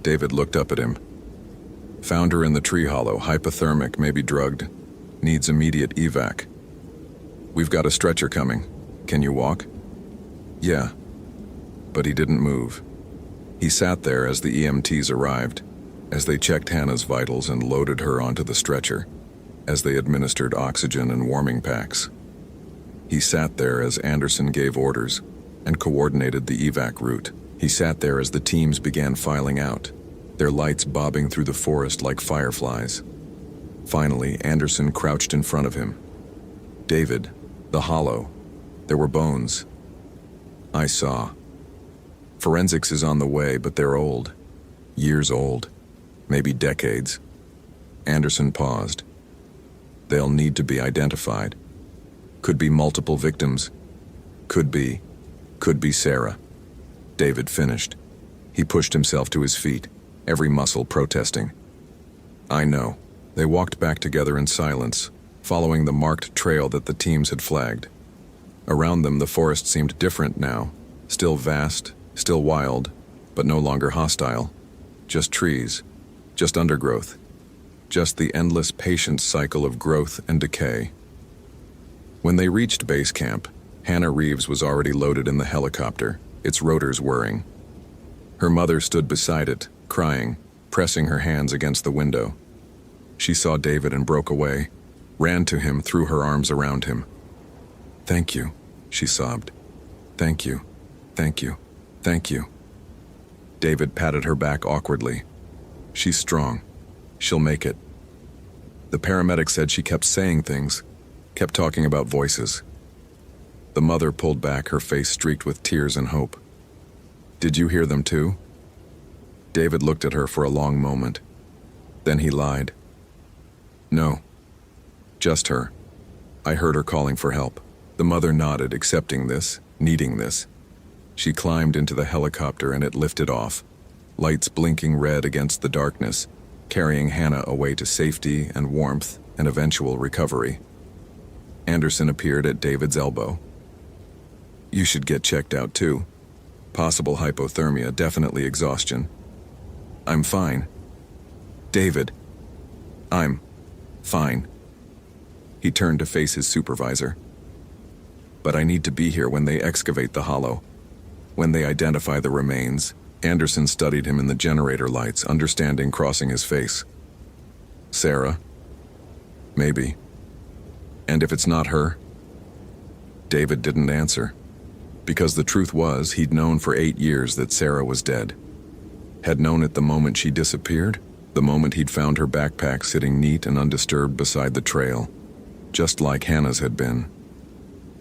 [SPEAKER 1] David looked up at him. "Found her in the tree hollow, hypothermic, maybe drugged. Needs immediate evac. We've got a stretcher coming. Can you walk?" "Yeah." But he didn't move. He sat there as the EMTs arrived, as they checked Hannah's vitals and loaded her onto the stretcher, as they administered oxygen and warming packs. He sat there as Anderson gave orders and coordinated the evac route. He sat there as the teams began filing out, their lights bobbing through the forest like fireflies. Finally, Anderson crouched in front of him. "David, the hollow. There were bones." "I saw. Forensics is on the way, but they're old. Years old. Maybe decades." Anderson paused. "They'll need to be identified. Could be multiple victims. Could be Sarah." David finished. He pushed himself to his feet, every muscle protesting. "I know." They walked back together in silence, following the marked trail that the teams had flagged. Around them, the forest seemed different now, still vast, still wild, but no longer hostile. Just trees, just undergrowth, just the endless patient cycle of growth and decay. When they reached base camp, Hannah Reeves was already loaded in the helicopter, its rotors whirring. Her mother stood beside it, crying, pressing her hands against the window. She saw David and broke away, ran to him, threw her arms around him. "Thank you," she sobbed. "Thank you, thank you, thank you." David patted her back awkwardly. "She's strong. She'll make it." The paramedic said she kept saying things, kept talking about voices. The mother pulled back, her face streaked with tears and hope. "Did you hear them too?" David looked at her for a long moment. Then he lied. "No. Just her. I heard her calling for help." The mother nodded, accepting this, needing this. She climbed into the helicopter and it lifted off, lights blinking red against the darkness, carrying Hannah away to safety and warmth and eventual recovery. Anderson appeared at David's elbow. "You should get checked out too. Possible hypothermia, definitely exhaustion." "I'm fine." "David, I'm fine." He turned to face his supervisor. "But I need to be here when they excavate the hollow. When they identify the remains." Anderson studied him in the generator lights, understanding crossing his face. "Sarah? Maybe. And if it's not her?" David didn't answer, because the truth was he'd known for 8 years that Sarah was dead. Had known it the moment she disappeared, the moment he'd found her backpack sitting neat and undisturbed beside the trail, just like Hannah's had been.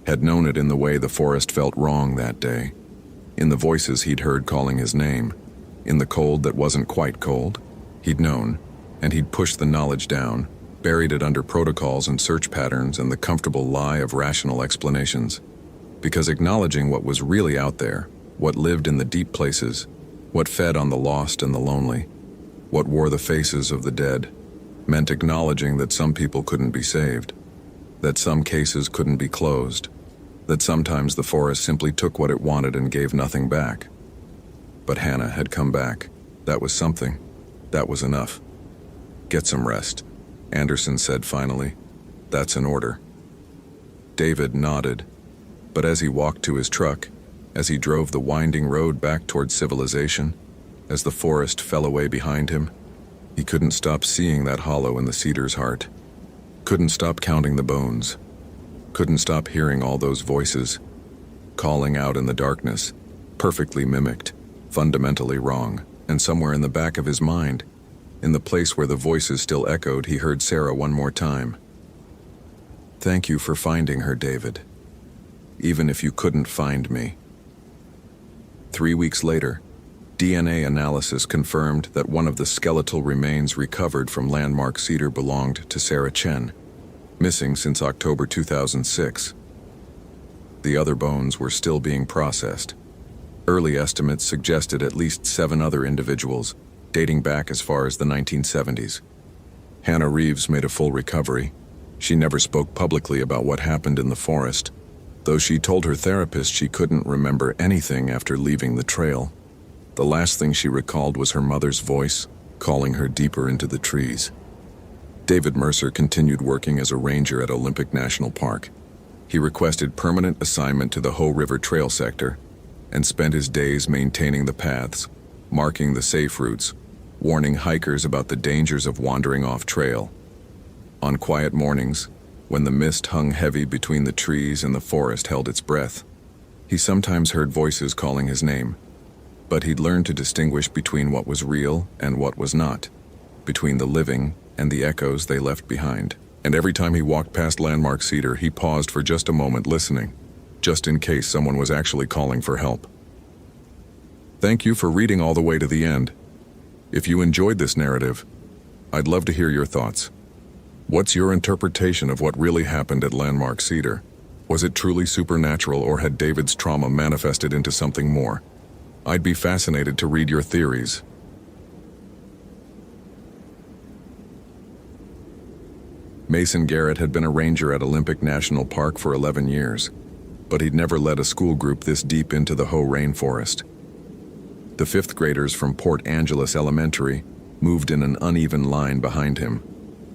[SPEAKER 1] Had known it in the way the forest felt wrong that day, in the voices he'd heard calling his name, in the cold that wasn't quite cold. He'd known, and he'd pushed the knowledge down, buried it under protocols and search patterns and the comfortable lie of rational explanations. Because acknowledging what was really out there, what lived in the deep places, what fed on the lost and the lonely, what wore the faces of the dead, meant acknowledging that some people couldn't be saved, that some cases couldn't be closed, that sometimes the forest simply took what it wanted and gave nothing back. But Hannah had come back. That was something. That was enough. "Get some rest," Anderson said finally. "That's an order." David nodded, but as he walked to his truck, as he drove the winding road back toward civilization, as the forest fell away behind him, he couldn't stop seeing that hollow in the cedar's heart. Couldn't stop counting the bones. Couldn't stop hearing all those voices, calling out in the darkness, perfectly mimicked, fundamentally wrong, and somewhere in the back of his mind, in the place where the voices still echoed, he heard Sarah one more time. "Thank you for finding her, David." even if you couldn't find me." 3 weeks later, DNA analysis confirmed that one of the skeletal remains recovered from Landmark Cedar belonged to Sarah Chen, missing since October 2006. The other bones were still being processed. Early estimates suggested at least 7 other individuals, dating back as far as the 1970s. Hannah Reeves made a full recovery. She never spoke publicly about what happened in the forest, though she told her therapist she couldn't remember anything after leaving the trail. The last thing she recalled was her mother's voice, calling her deeper into the trees. David Mercer continued working as a ranger at Olympic National Park. He requested permanent assignment to the Hoh River Trail sector and spent his days maintaining the paths, marking the safe routes, warning hikers about the dangers of wandering off trail. On quiet mornings, when the mist hung heavy between the trees and the forest held its breath, he sometimes heard voices calling his name. But he'd learned to distinguish between what was real and what was not, between the living and the echoes they left behind. And every time he walked past Landmark Cedar, he paused for just a moment listening, just in case someone was actually calling for help. Thank you for reading all the way to the end. If you enjoyed this narrative, I'd love to hear your thoughts. What's your interpretation of what really happened at Landmark Cedar? Was it truly supernatural, or had David's trauma manifested into something more? I'd be fascinated to read your theories. Mason Garrett had been a ranger at Olympic National Park for 11 years, but he'd never led a school group this deep into the Hoh rainforest. The 5th graders from Port Angeles Elementary moved in an uneven line behind him,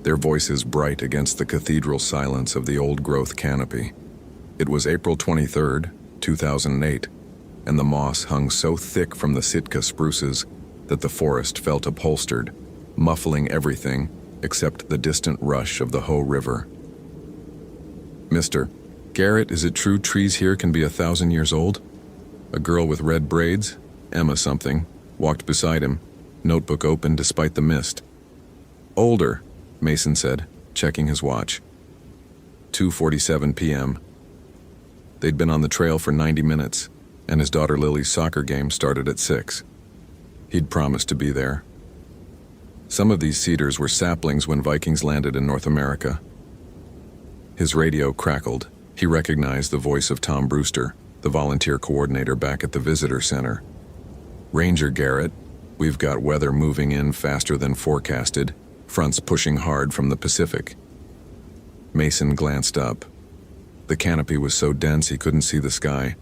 [SPEAKER 1] their voices bright against the cathedral silence of the old-growth canopy. It was April 23, 2008, and the moss hung so thick from the Sitka spruces that the forest felt upholstered, muffling everything except the distant rush of the Hoh River. "Mr. Garrett, is it true trees here can be 1,000 years old?" A girl with red braids, Emma something, walked beside him, notebook open despite the mist. "Older," Mason said, checking his watch. 2:47 p.m. They'd been on the trail for 90 minutes, and his daughter Lily's soccer game started at 6. He'd promised to be there. Some of these cedars were saplings when Vikings landed in North America. His radio crackled. He recognized the voice of Tom Brewster, the volunteer coordinator back at the visitor center. "Ranger Garrett, we've got weather moving in faster than forecasted, fronts pushing hard from the Pacific." Mason glanced up. The canopy was so dense he couldn't see the sky,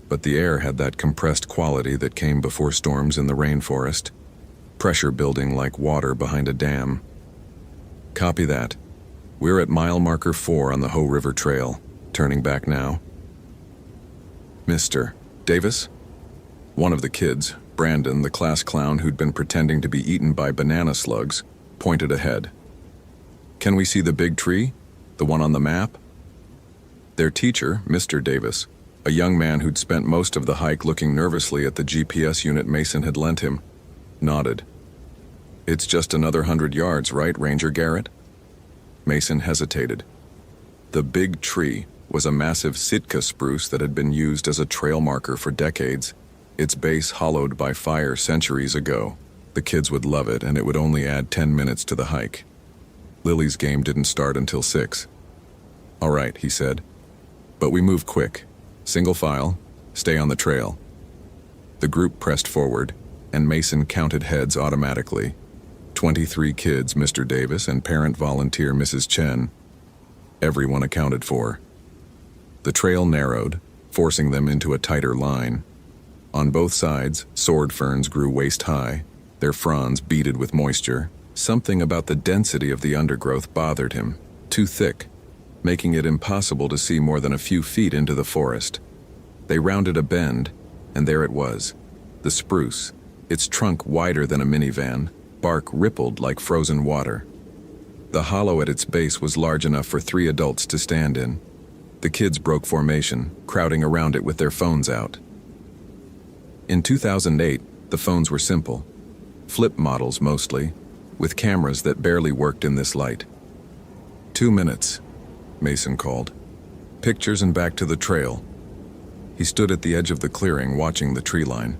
[SPEAKER 1] but the air had that compressed quality that came before storms in the rainforest, pressure building like water behind a dam. "Copy that. We're at mile marker 4 on the Hoh River Trail, turning back now." "Mr. Davis?" One of the kids, Brandon, the class clown who'd been pretending to be eaten by banana slugs, pointed ahead. "Can we see the big tree? The one on the map?" Their teacher, Mr. Davis, a young man who'd spent most of the hike looking nervously at the GPS unit Mason had lent him, nodded. "It's just another 100 yards, right, Ranger Garrett?" Mason hesitated. The big tree was a massive Sitka spruce that had been used as a trail marker for decades, its base hollowed by fire centuries ago. The kids would love it, and it would only add 10 minutes to the hike. Lily's game didn't start until 6. "All right," he said. "But we move quick. Single file, stay on the trail." The group pressed forward, and Mason counted heads automatically. 23 kids, Mr. Davis, and parent volunteer Mrs. Chen. Everyone accounted for. The trail narrowed, forcing them into a tighter line. On both sides, sword ferns grew waist-high, their fronds beaded with moisture. Something about the density of the undergrowth bothered him. Too thick, making it impossible to see more than a few feet into the forest. They rounded a bend, and there it was, the spruce, its trunk wider than a minivan, bark rippled like frozen water. The hollow at its base was large enough for 3 adults to stand in. The kids broke formation, crowding around it with their phones out. In 2008, the phones were simple. Flip models mostly, with cameras that barely worked in this light. 2 minutes, Mason called. Pictures and back to the trail. He stood at the edge of the clearing, watching the tree line.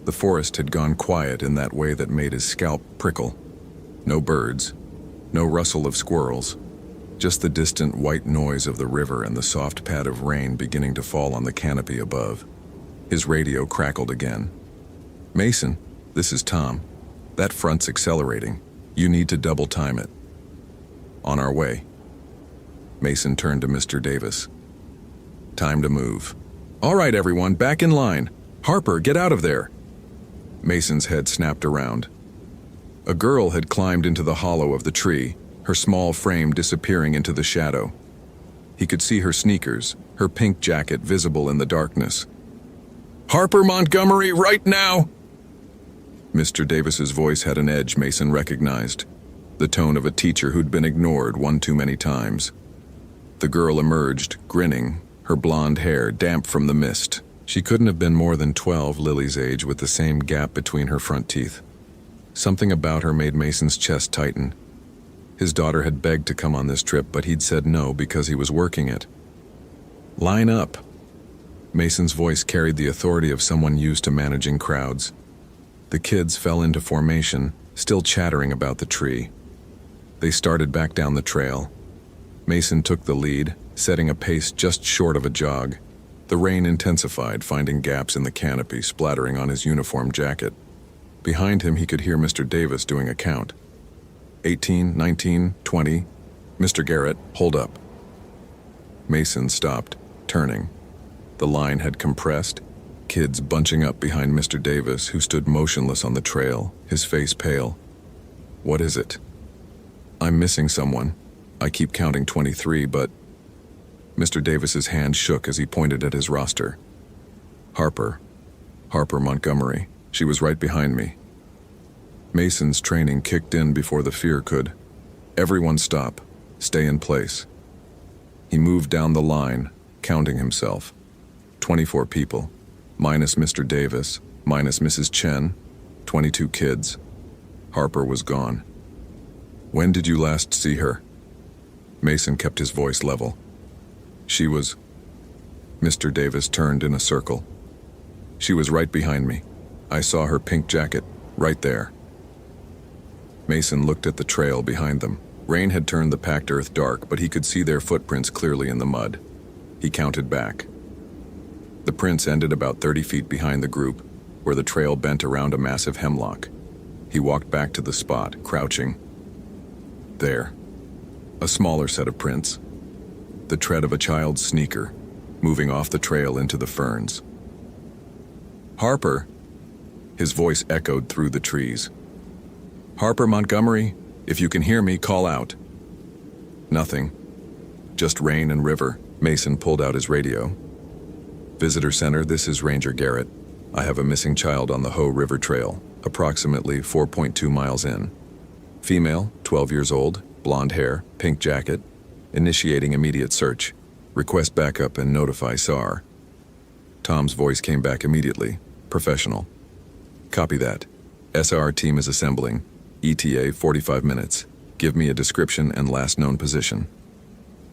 [SPEAKER 1] The forest had gone quiet in that way that made his scalp prickle. No birds, no rustle of squirrels, just the distant white noise of the river and the soft pad of rain beginning to fall on the canopy above. His radio crackled again. "Mason, this is Tom. That front's accelerating. You need to double time it." "On our way." Mason turned to Mr. Davis. "Time to move." "All right, everyone, back in line. Harper, get out of there." Mason's head snapped around. A girl had climbed into the hollow of the tree, her small frame disappearing into the shadow. He could see her sneakers, her pink jacket visible in the darkness. "Harper Montgomery, right now!" Mr. Davis's voice had an edge Mason recognized, the tone of a teacher who'd been ignored one too many times. The girl emerged, grinning, her blonde hair damp from the mist. She couldn't have been more than 12, Lily's age, with the same gap between her front teeth. Something about her made Mason's chest tighten. His daughter had begged to come on this trip, but he'd said no because he was working it. "Line up." Mason's voice carried the authority of someone used to managing crowds. The kids fell into formation, still chattering about the tree. They started back down the trail. Mason took the lead, setting a pace just short of a jog. The rain intensified, finding gaps in the canopy, splattering on his uniform jacket. Behind him, he could hear Mr. Davis doing a count. 18, 19, 20. "Mr. Garrett, hold up." Mason stopped, turning. The line had compressed, kids bunching up behind Mr. Davis, who stood motionless on the trail, his face pale. "What is it?" "I'm missing someone. I keep counting 23, but..." Mr. Davis's hand shook as he pointed at his roster. "Harper Montgomery. She was right behind me." Mason's training kicked in before the fear could. "Everyone stop. Stay in place." He moved down the line, counting himself. 24 people, minus Mr. Davis, minus Mrs. Chen, 22 kids. Harper was gone. "When did you last see her?" Mason kept his voice level. "She was..." Mr. Davis turned in a circle. "She was right behind me. I saw her pink jacket, right there." Mason looked at the trail behind them. Rain had turned the packed earth dark, but he could see their footprints clearly in the mud. He counted back. The prints ended about 30 feet behind the group, where the trail bent around a massive hemlock. He walked back to the spot, crouching. There. A smaller set of prints. The tread of a child's sneaker, moving off the trail into the ferns. "Harper!" His voice echoed through the trees. "Harper Montgomery, if you can hear me, call out." Nothing. Just rain and river. Mason pulled out his radio. "Visitor Center, this is Ranger Garrett. I have a missing child on the Ho River Trail, approximately 4.2 miles in. Female, 12 years old, blonde hair, pink jacket. Initiating immediate search. Request backup and notify SAR." Tom's voice came back immediately. Professional. "Copy that. SR team is assembling. ETA 45 minutes. Give me a description and last known position."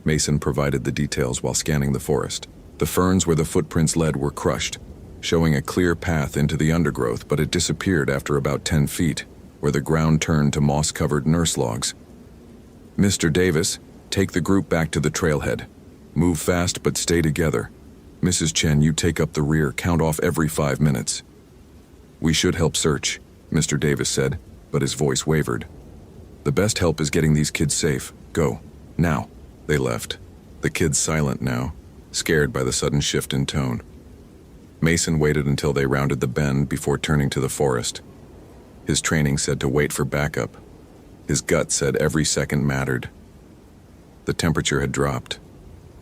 [SPEAKER 1] Mason provided the details while scanning the forest. The ferns where the footprints led were crushed, showing a clear path into the undergrowth, but it disappeared after about 10 feet, where the ground turned to moss-covered nurse logs. "Mr. Davis, take the group back to the trailhead. Move fast, but stay together. Mrs. Chen, you take up the rear, count off every 5 minutes." "We should help search," Mr. Davis said, but his voice wavered. "The best help is getting these kids safe. Go. Now." They left. The kids silent now, scared by the sudden shift in tone. Mason waited until they rounded the bend before turning to the forest. His training said to wait for backup. His gut said every second mattered. The temperature had dropped.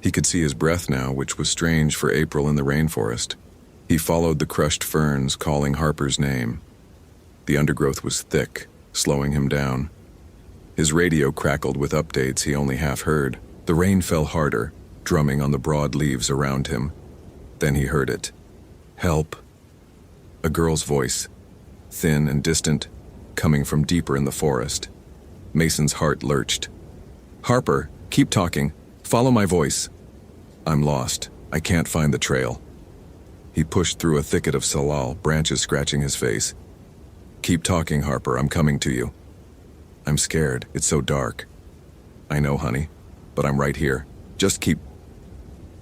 [SPEAKER 1] He could see his breath now, which was strange for April in the rainforest. He followed the crushed ferns, calling Harper's name. The undergrowth was thick, slowing him down. His radio crackled with updates he only half heard. The rain fell harder, drumming on the broad leaves around him. Then he heard it. "Help." A girl's voice, thin and distant, coming from deeper in the forest. Mason's heart lurched. "Harper, keep talking. Follow my voice." "I'm lost. I can't find the trail." He pushed through a thicket of salal, branches scratching his face. "Keep talking, Harper, I'm coming to you." "I'm scared, it's so dark." "I know, honey, but I'm right here. Just keep..."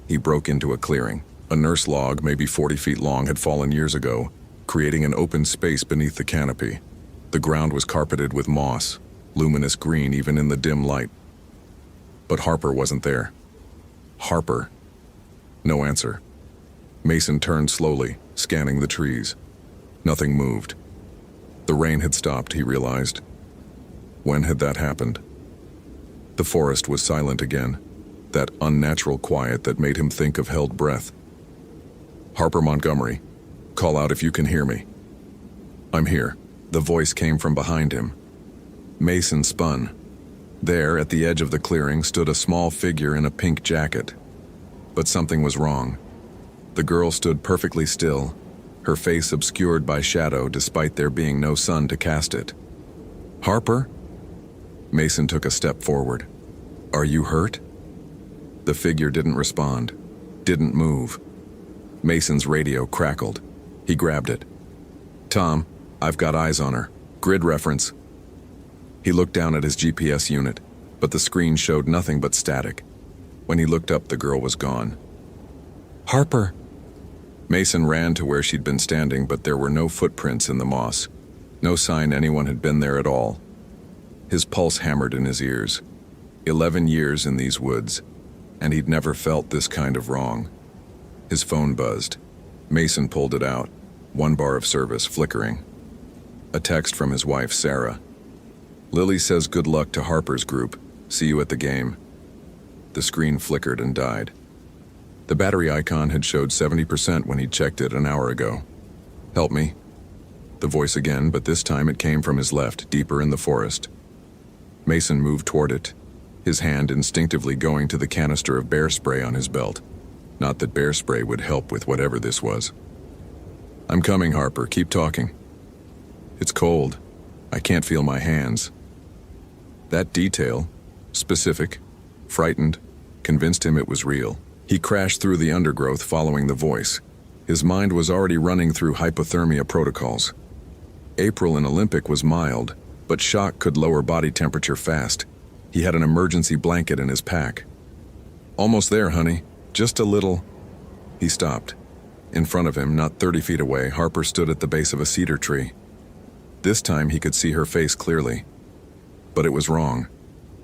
[SPEAKER 1] He broke into a clearing. A nurse log, maybe 40 feet long, had fallen years ago, creating an open space beneath the canopy. The ground was carpeted with moss, luminous green even in the dim light. But Harper wasn't there. Harper. No answer. Mason turned slowly, scanning the trees. Nothing moved. The rain had stopped, he realized. When had that happened? The forest was silent again, that unnatural quiet that made him think of held breath. "Harper Montgomery, call out if you can hear me." "I'm here." The voice came from behind him. Mason spun. There, at the edge of the clearing, stood a small figure in a pink jacket. But something was wrong. The girl stood perfectly still, her face obscured by shadow despite there being no sun to cast it. "Harper?" Mason took a step forward. "Are you hurt?" The figure didn't respond, didn't move. Mason's radio crackled. He grabbed it. "Tom, I've got eyes on her. Grid reference." He looked down at his GPS unit, but the screen showed nothing but static. When he looked up, the girl was gone. "Harper!" Mason ran to where she'd been standing, but there were no footprints in the moss. No sign anyone had been there at all. His pulse hammered in his ears. 11 years in these woods, and he'd never felt this kind of wrong. His phone buzzed. Mason pulled it out, one bar of service flickering. A text from his wife, Sarah. "Lily says good luck to Harper's group. See you at the game." The screen flickered and died. The battery icon had showed 70% when he'd checked it an hour ago. "Help me." The voice again, but this time it came from his left, deeper in the forest. Mason moved toward it, his hand instinctively going to the canister of bear spray on his belt. Not that bear spray would help with whatever this was. "I'm coming, Harper. Keep talking." "It's cold. I can't feel my hands." That detail, specific, frightened, convinced him it was real. He crashed through the undergrowth following the voice. His mind was already running through hypothermia protocols. April in Olympic was mild, but shock could lower body temperature fast. He had an emergency blanket in his pack. "Almost there, honey. Just a little..." He stopped. In front of him, not 30 feet away, Harper stood at the base of a cedar tree. This time he could see her face clearly. But it was wrong.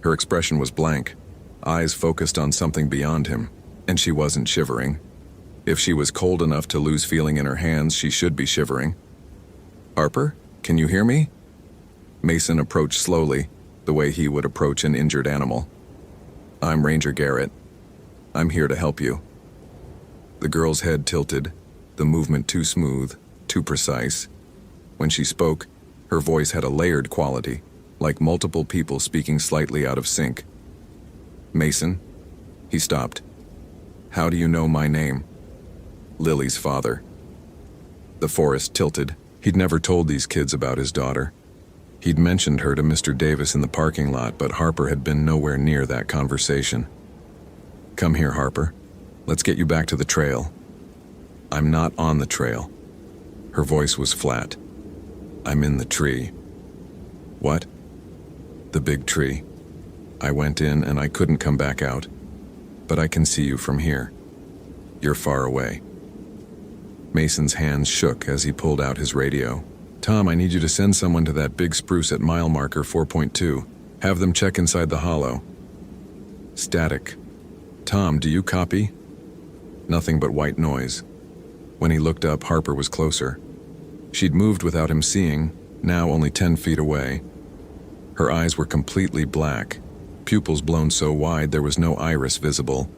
[SPEAKER 1] Her expression was blank, eyes focused on something beyond him, and she wasn't shivering. If she was cold enough to lose feeling in her hands, she should be shivering. "Harper, can you hear me?" Mason approached slowly, the way he would approach an injured animal. "I'm Ranger Garrett. I'm here to help you." The girl's head tilted, the movement too smooth, too precise. When she spoke, her voice had a layered quality, like multiple people speaking slightly out of sync. "Mason?" He stopped. "How do you know my name?" "Lily's father." The forest tilted. He'd never told these kids about his daughter. He'd mentioned her to Mr. Davis in the parking lot, but Harper had been nowhere near that conversation. "Come here, Harper. Let's get you back to the trail." "I'm not on the trail." Her voice was flat. "I'm in the tree." "What?" "The big tree. I went in and I couldn't come back out. But I can see you from here. You're far away." Mason's hands shook as he pulled out his radio. "Tom, I need you to send someone to that big spruce at mile marker 4.2. Have them check inside the hollow." Static. "Tom, do you copy?" Nothing but white noise. When he looked up, Harper was closer. She'd moved without him seeing, now only 10 feet away. Her eyes were completely black, pupils blown so wide there was no iris visible.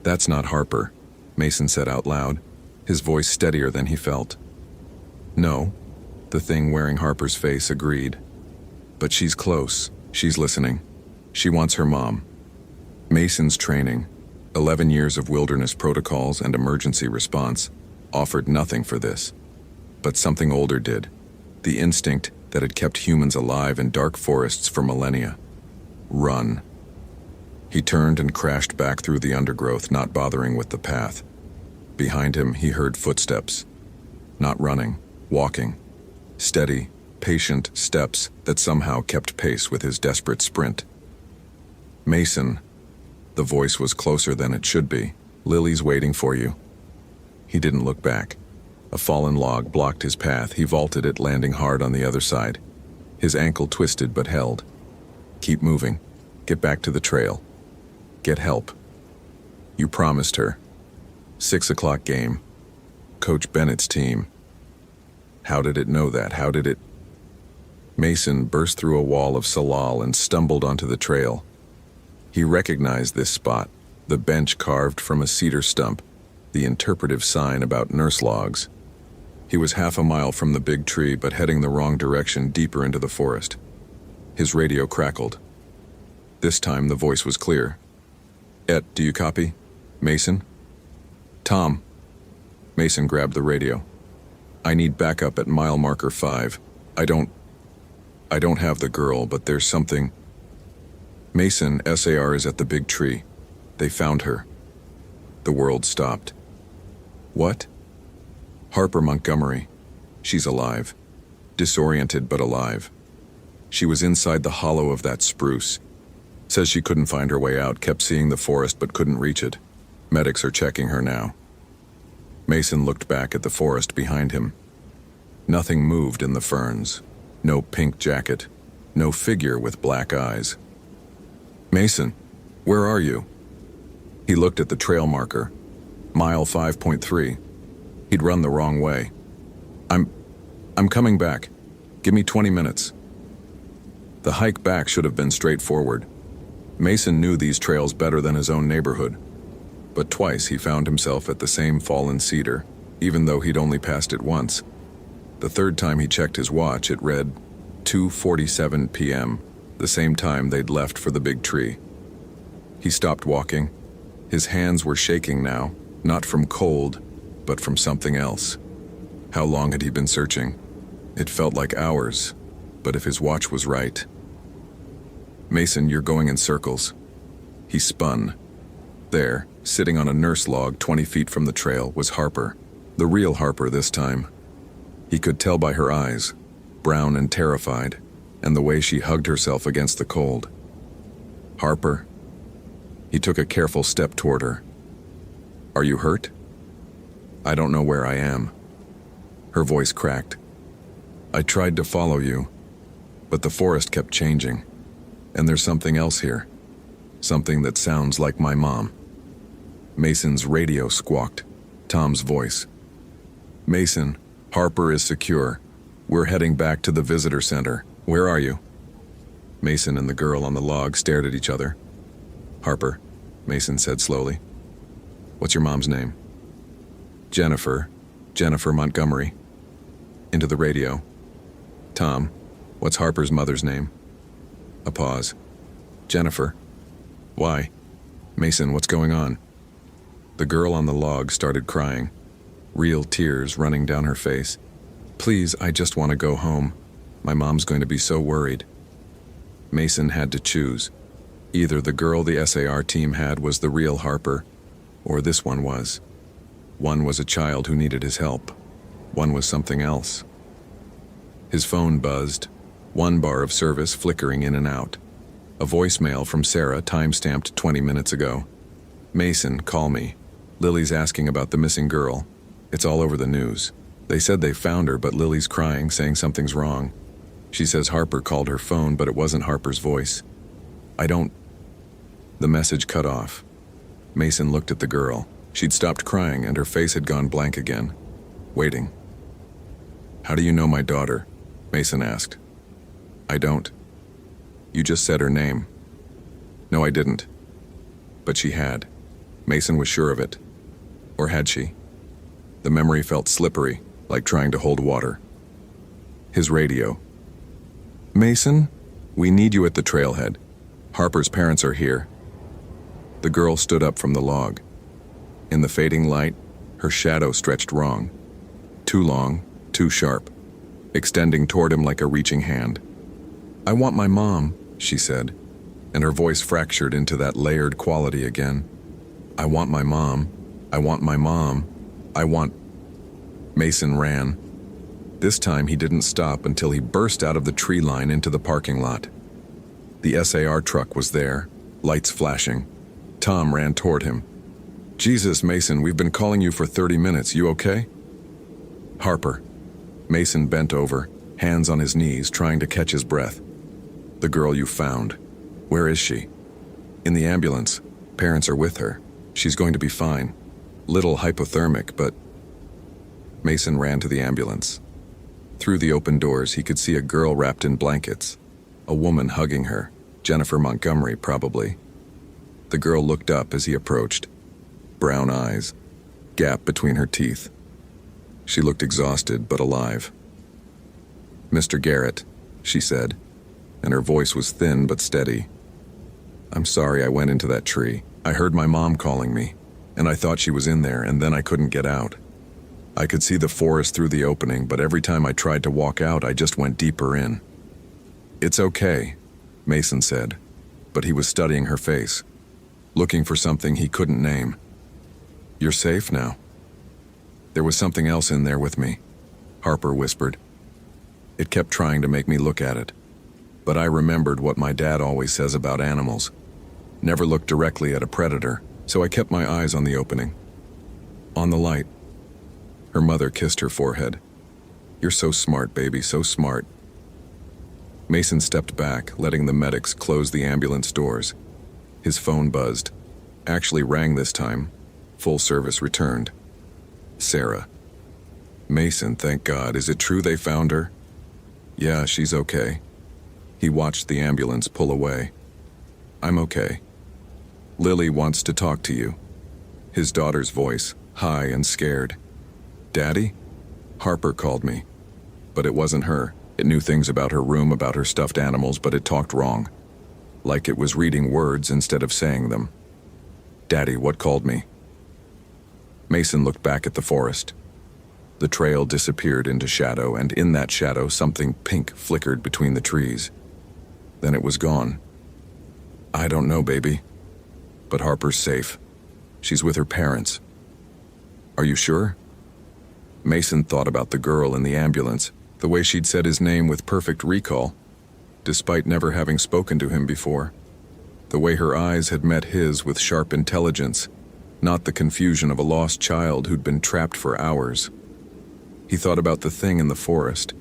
[SPEAKER 1] "That's not Harper," Mason said out loud, his voice steadier than he felt. "No," the thing wearing Harper's face agreed. "But she's close. She's listening. She wants her mom." Mason's training, 11 years of wilderness protocols and emergency response, offered nothing for this. But something older did. The instinct that had kept humans alive in dark forests for millennia. Run. He turned and crashed back through the undergrowth, not bothering with the path. Behind him, he heard footsteps. Not running, walking. Steady, patient steps that somehow kept pace with his desperate sprint. "Mason." The voice was closer than it should be. "Lily's waiting for you." He didn't look back. A fallen log blocked his path. He vaulted it, landing hard on the other side. His ankle twisted but held. "Keep moving. Get back to the trail. Get help. You promised her." 6 o'clock game. Coach Bennett's team. How did it know that? How did it? Mason burst through a wall of salal and stumbled onto the trail. He recognized this spot, the bench carved from a cedar stump, the interpretive sign about nurse logs. He was half a mile from the big tree, but heading the wrong direction, deeper into the forest. His radio crackled. This time the voice was clear. "Et, do you copy? Mason?" "Tom." Mason grabbed the radio. "I need backup at mile marker 5. I don't have the girl, but there's something." "Mason, SAR is at the big tree. They found her." The world stopped. "What?" "Harper Montgomery. She's alive. Disoriented but alive. She was inside the hollow of that spruce. Says she couldn't find her way out, kept seeing the forest but couldn't reach it. Medics are checking her now." Mason looked back at the forest behind him. Nothing moved in the ferns. No pink jacket. No figure with black eyes. "Mason, where are you?" He looked at the trail marker. Mile 5.3. He'd run the wrong way. I'm coming back. Give me 20 minutes." The hike back should have been straightforward. Mason knew these trails better than his own neighborhood. But twice he found himself at the same fallen cedar, even though he'd only passed it once. The third time he checked his watch, it read 2:47 p.m., the same time they'd left for the big tree. He stopped walking. His hands were shaking now, not from cold, but from something else. How long had he been searching? It felt like hours, but if his watch was right. "Mason, you're going in circles." He spun. There, sitting on a nurse log 20 feet from the trail, was Harper. The real Harper this time. He could tell by her eyes, brown and terrified, and the way she hugged herself against the cold. "Harper." He took a careful step toward her. "Are you hurt?" "I don't know where I am." Her voice cracked. "I tried to follow you, but the forest kept changing. And there's something else here. Something that sounds like my mom." Mason's radio squawked. Tom's voice. "Mason, Harper is secure. We're heading back to the visitor center. Where are you?" Mason and the girl on the log stared at each other. "Harper," Mason said slowly. "What's your mom's name?" Jennifer Montgomery." Into the radio. "Tom, what's Harper's mother's name?" A pause. "Jennifer." "Why?" "Mason, what's going on?" The girl on the log started crying, real tears running down her face. "Please, I just want to go home. My mom's going to be so worried." Mason had to choose. Either the girl the SAR team had was the real Harper, or this one was. One was a child who needed his help. One was something else. His phone buzzed, one bar of service flickering in and out. A voicemail from Sarah, time-stamped 20 minutes ago. "Mason, call me. Lily's asking about the missing girl. It's all over the news. They said they found her, but Lily's crying, saying something's wrong. She says Harper called her phone, but it wasn't Harper's voice. The message cut off. Mason looked at the girl. She'd stopped crying and her face had gone blank again. Waiting. "How do you know my daughter?" Mason asked. "I don't." "You just said her name." "No, I didn't." But she had. Mason was sure of it. Or had she? The memory felt slippery, like trying to hold water. His radio. "Mason, we need you at the trailhead. Harper's parents are here." The girl stood up from the log. In the fading light, her shadow stretched wrong. Too long, too sharp, extending toward him like a reaching hand. "I want my mom," she said, and her voice fractured into that layered quality again. "I want my mom. I want my mom." I want... Mason ran. This time he didn't stop until he burst out of the tree line into the parking lot. The SAR truck was there, lights flashing. Tom ran toward him. Jesus, Mason, we've been calling you for 30 minutes. You okay? Harper. Mason bent over, hands on his knees, trying to catch his breath. The girl you found. Where is she? In the ambulance. Parents are with her. She's going to be fine. Little hypothermic, but... Mason ran to the ambulance. Through the open doors, he could see a girl wrapped in blankets. A woman hugging her. Jennifer Montgomery, probably. The girl looked up as he approached. Brown eyes. Gap between her teeth. She looked exhausted, but alive. Mr. Garrett, she said, and her voice was thin but steady. I'm sorry I went into that tree. I heard my mom calling me, and I thought she was in there, and then I couldn't get out. I could see the forest through the opening, but every time I tried to walk out, I just went deeper in. It's okay, Mason said, but he was studying her face, looking for something he couldn't name. You're safe now. There was something else in there with me, Harper whispered. It kept trying to make me look at it, but I remembered what my dad always says about animals. Never look directly at a predator, so I kept my eyes on the opening. On the light. Her mother kissed her forehead. You're so smart, baby, so smart. Mason stepped back, letting the medics close the ambulance doors. His phone buzzed. Actually rang this time. Full service returned. Sarah. Mason, thank God. Is it true they found her? Yeah, she's okay. He watched the ambulance pull away. I'm okay. Lily wants to talk to you. His daughter's voice, high and scared. Daddy? Harper called me. But it wasn't her. It knew things about her room, about her stuffed animals, but it talked wrong. Like it was reading words instead of saying them. Daddy, what called me? Mason looked back at the forest. The trail disappeared into shadow, and in that shadow, something pink flickered between the trees. Then it was gone. I don't know, baby. But Harper's safe. She's with her parents. Are you sure? Mason thought about the girl in the ambulance, the way she'd said his name with perfect recall, despite never having spoken to him before. The way her eyes had met his with sharp intelligence, not the confusion of a lost child who'd been trapped for hours. He thought about the thing in the forest,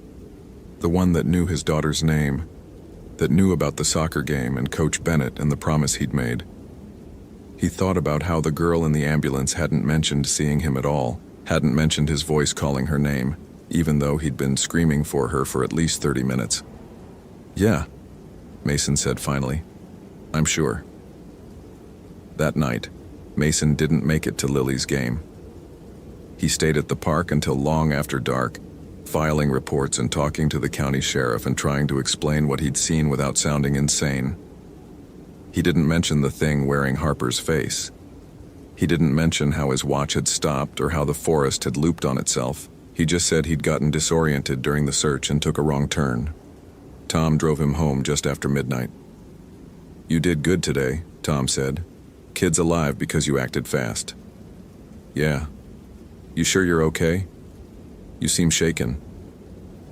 [SPEAKER 1] the one that knew his daughter's name, that knew about the soccer game and Coach Bennett and the promise he'd made. He thought about how the girl in the ambulance hadn't mentioned seeing him at all, hadn't mentioned his voice calling her name, even though he'd been screaming for her for at least 30 minutes. Yeah, Mason said finally. I'm sure. That night, Mason didn't make it to Lily's game. He stayed at the park until long after dark, filing reports and talking to the county sheriff and trying to explain what he'd seen without sounding insane. He didn't mention the thing wearing Harper's face. He didn't mention how his watch had stopped or how the forest had looped on itself. He just said he'd gotten disoriented during the search and took a wrong turn. Tom drove him home just after midnight. You did good today, Tom said. Kid's alive because you acted fast. Yeah. You sure you're okay? You seem shaken.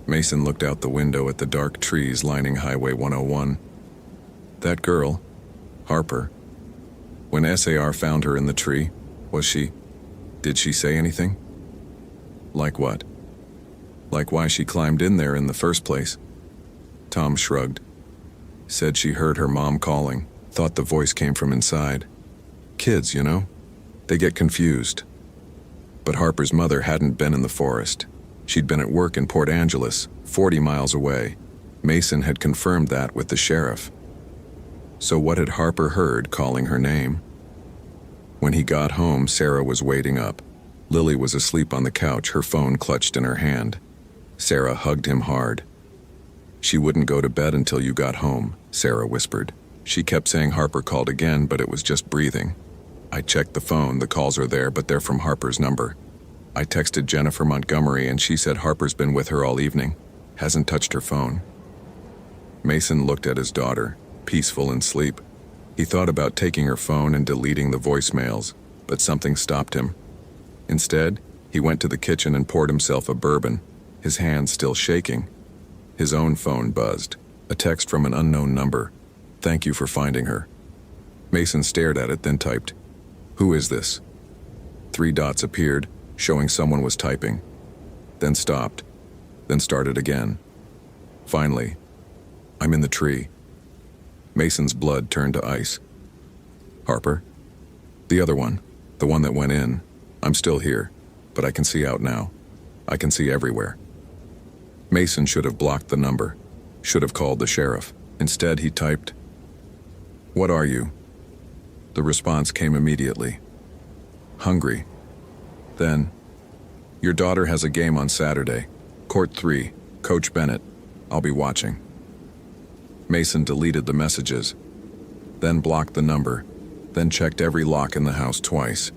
[SPEAKER 1] Mason looked out the window at the dark trees lining Highway 101. That girl, Harper, when SAR found her in the tree, did she say anything? Like what? Like why she climbed in there in the first place? Tom shrugged. Said she heard her mom calling, thought the voice came from inside. Kids, you know? They get confused. But Harper's mother hadn't been in the forest. She'd been at work in Port Angeles, 40 miles away. Mason had confirmed that with the sheriff. So what had Harper heard calling her name? When he got home, Sarah was waiting up. Lily was asleep on the couch, her phone clutched in her hand. Sarah hugged him hard. She wouldn't go to bed until you got home, Sarah whispered. She kept saying Harper called again, but it was just breathing. I checked the phone, the calls are there, but they're from Harper's number. I texted Jennifer Montgomery and she said Harper's been with her all evening. Hasn't touched her phone. Mason looked at his daughter, peaceful in sleep. He thought about taking her phone and deleting the voicemails, but something stopped him. Instead, He went to the kitchen and poured himself a bourbon, his hands still shaking. His own phone buzzed. A text from an unknown number. "Thank you for finding her." Mason stared at it, then typed, "Who is this?" 3 dots appeared, showing someone was typing. Then stopped. Then started again. Finally, "I'm in the tree." Mason's blood turned to ice. "Harper?" "The other one. The one that went in. I'm still here, but I can see out now. I can see everywhere." Mason should have blocked the number. Should have called the sheriff. Instead, he typed, "What are you?" The response came immediately. "Hungry." Then, "Your daughter has a game on Saturday. Court 3, Coach Bennett. I'll be watching." Mason deleted the messages, then blocked the number, then checked every lock in the house twice.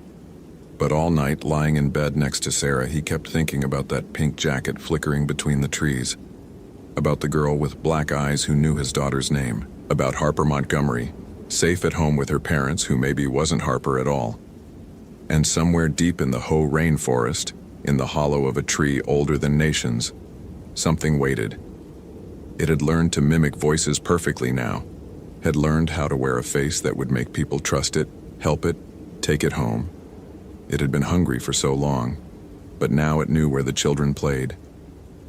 [SPEAKER 1] But all night, lying in bed next to Sarah, he kept thinking about that pink jacket flickering between the trees, about the girl with black eyes who knew his daughter's name, about Harper Montgomery, safe at home with her parents who maybe wasn't Harper at all. And somewhere deep in the Hoh rainforest, in the hollow of a tree older than nations, something waited. It had learned to mimic voices perfectly now, had learned how to wear a face that would make people trust it, help it, take it home. It had been hungry for so long, but now it knew where the children played.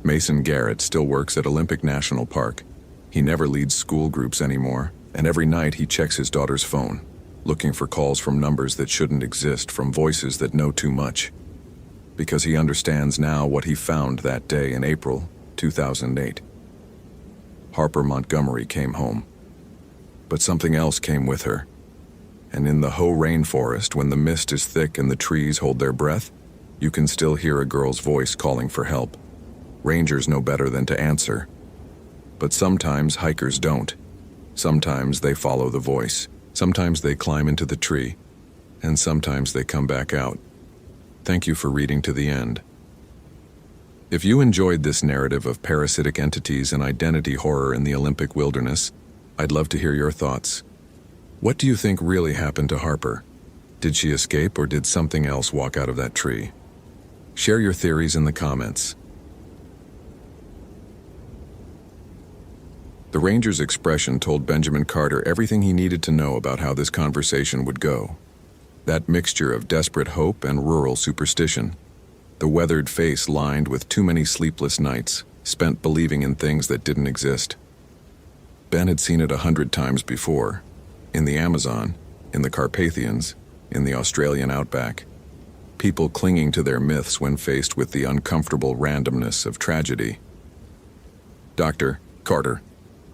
[SPEAKER 1] Mason Garrett still works at Olympic National Park. He never leads school groups anymore, and every night he checks his daughter's phone, looking for calls from numbers that shouldn't exist, from voices that know too much. Because he understands now what he found that day in April 2008. Harper Montgomery came home. But something else came with her. And in the Hoh rainforest, when the mist is thick and the trees hold their breath, you can still hear a girl's voice calling for help. Rangers know better than to answer. But sometimes hikers don't. Sometimes they follow the voice. Sometimes they climb into the tree. And sometimes they come back out. Thank you for reading to the end. If you enjoyed this narrative of parasitic entities and identity horror in the Olympic wilderness, I'd love to hear your thoughts. What do you think really happened to Harper? Did she escape, or did something else walk out of that tree? Share your theories in the comments. The ranger's expression told Benjamin Carter everything he needed to know about how this conversation would go. That mixture of desperate hope and rural superstition. The weathered face lined with too many sleepless nights, spent believing in things that didn't exist. Ben had seen it 100 times before. In the Amazon, in the Carpathians, in the Australian outback. People clinging to their myths when faced with the uncomfortable randomness of tragedy. Dr. Carter,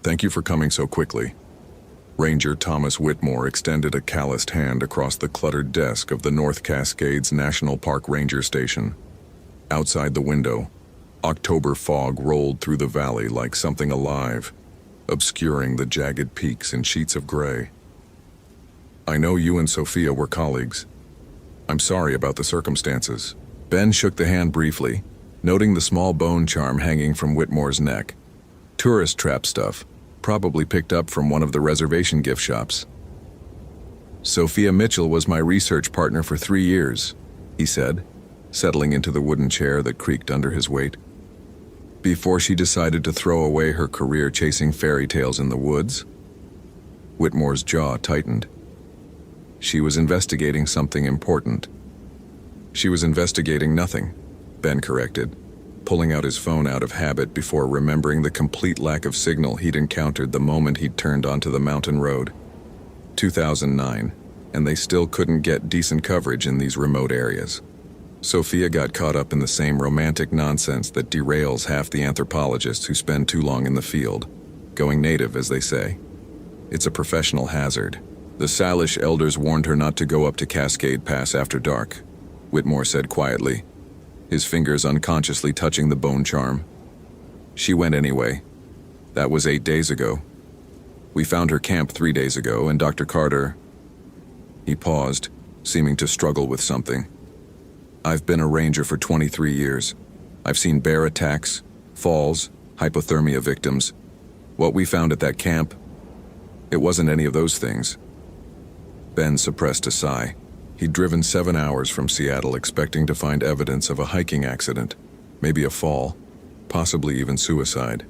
[SPEAKER 1] thank you for coming so quickly. Ranger Thomas Whitmore extended a calloused hand across the cluttered desk of the North Cascades National Park Ranger Station. Outside the window, October fog rolled through the valley like something alive, obscuring the jagged peaks in sheets of gray. I know you and Sophia were colleagues. I'm sorry about the circumstances. Ben shook the hand briefly, noting the small bone charm hanging from Whitmore's neck. Tourist trap stuff, probably picked up from one of the reservation gift shops. Sophia Mitchell was my research partner for 3 years, he said, settling into the wooden chair that creaked under his weight. Before she decided to throw away her career chasing fairy tales in the woods. Whitmore's jaw tightened. She was investigating something important. She was investigating nothing, Ben corrected, pulling out his phone out of habit before remembering the complete lack of signal he'd encountered the moment he'd turned onto the mountain road. 2009, and they still couldn't get decent coverage in these remote areas. Sophia got caught up in the same romantic nonsense that derails half the anthropologists who spend too long in the field, going native, as they say. It's a professional hazard. The Salish elders warned her not to go up to Cascade Pass after dark, Whitmore said quietly, his fingers unconsciously touching the bone charm. She went anyway. That was 8 days ago. We found her camp 3 days ago, and Dr. Carter... He paused, seeming to struggle with something. I've been a ranger for 23 years. I've seen bear attacks, falls, hypothermia victims. What we found at that camp, it wasn't any of those things. Ben suppressed a sigh. He'd driven 7 hours from Seattle expecting to find evidence of a hiking accident, maybe a fall, possibly even suicide.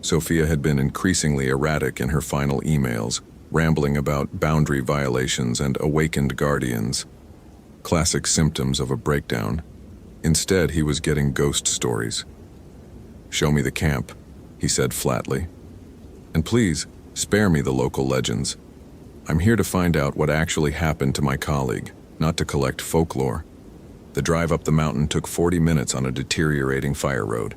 [SPEAKER 1] Sophia had been increasingly erratic in her final emails, rambling about boundary violations and awakened guardians, classic symptoms of a breakdown. Instead, he was getting ghost stories. "Show me the camp," he said flatly. "And please, spare me the local legends. I'm here to find out what actually happened to my colleague, not to collect folklore." The drive up the mountain took 40 minutes on a deteriorating fire road.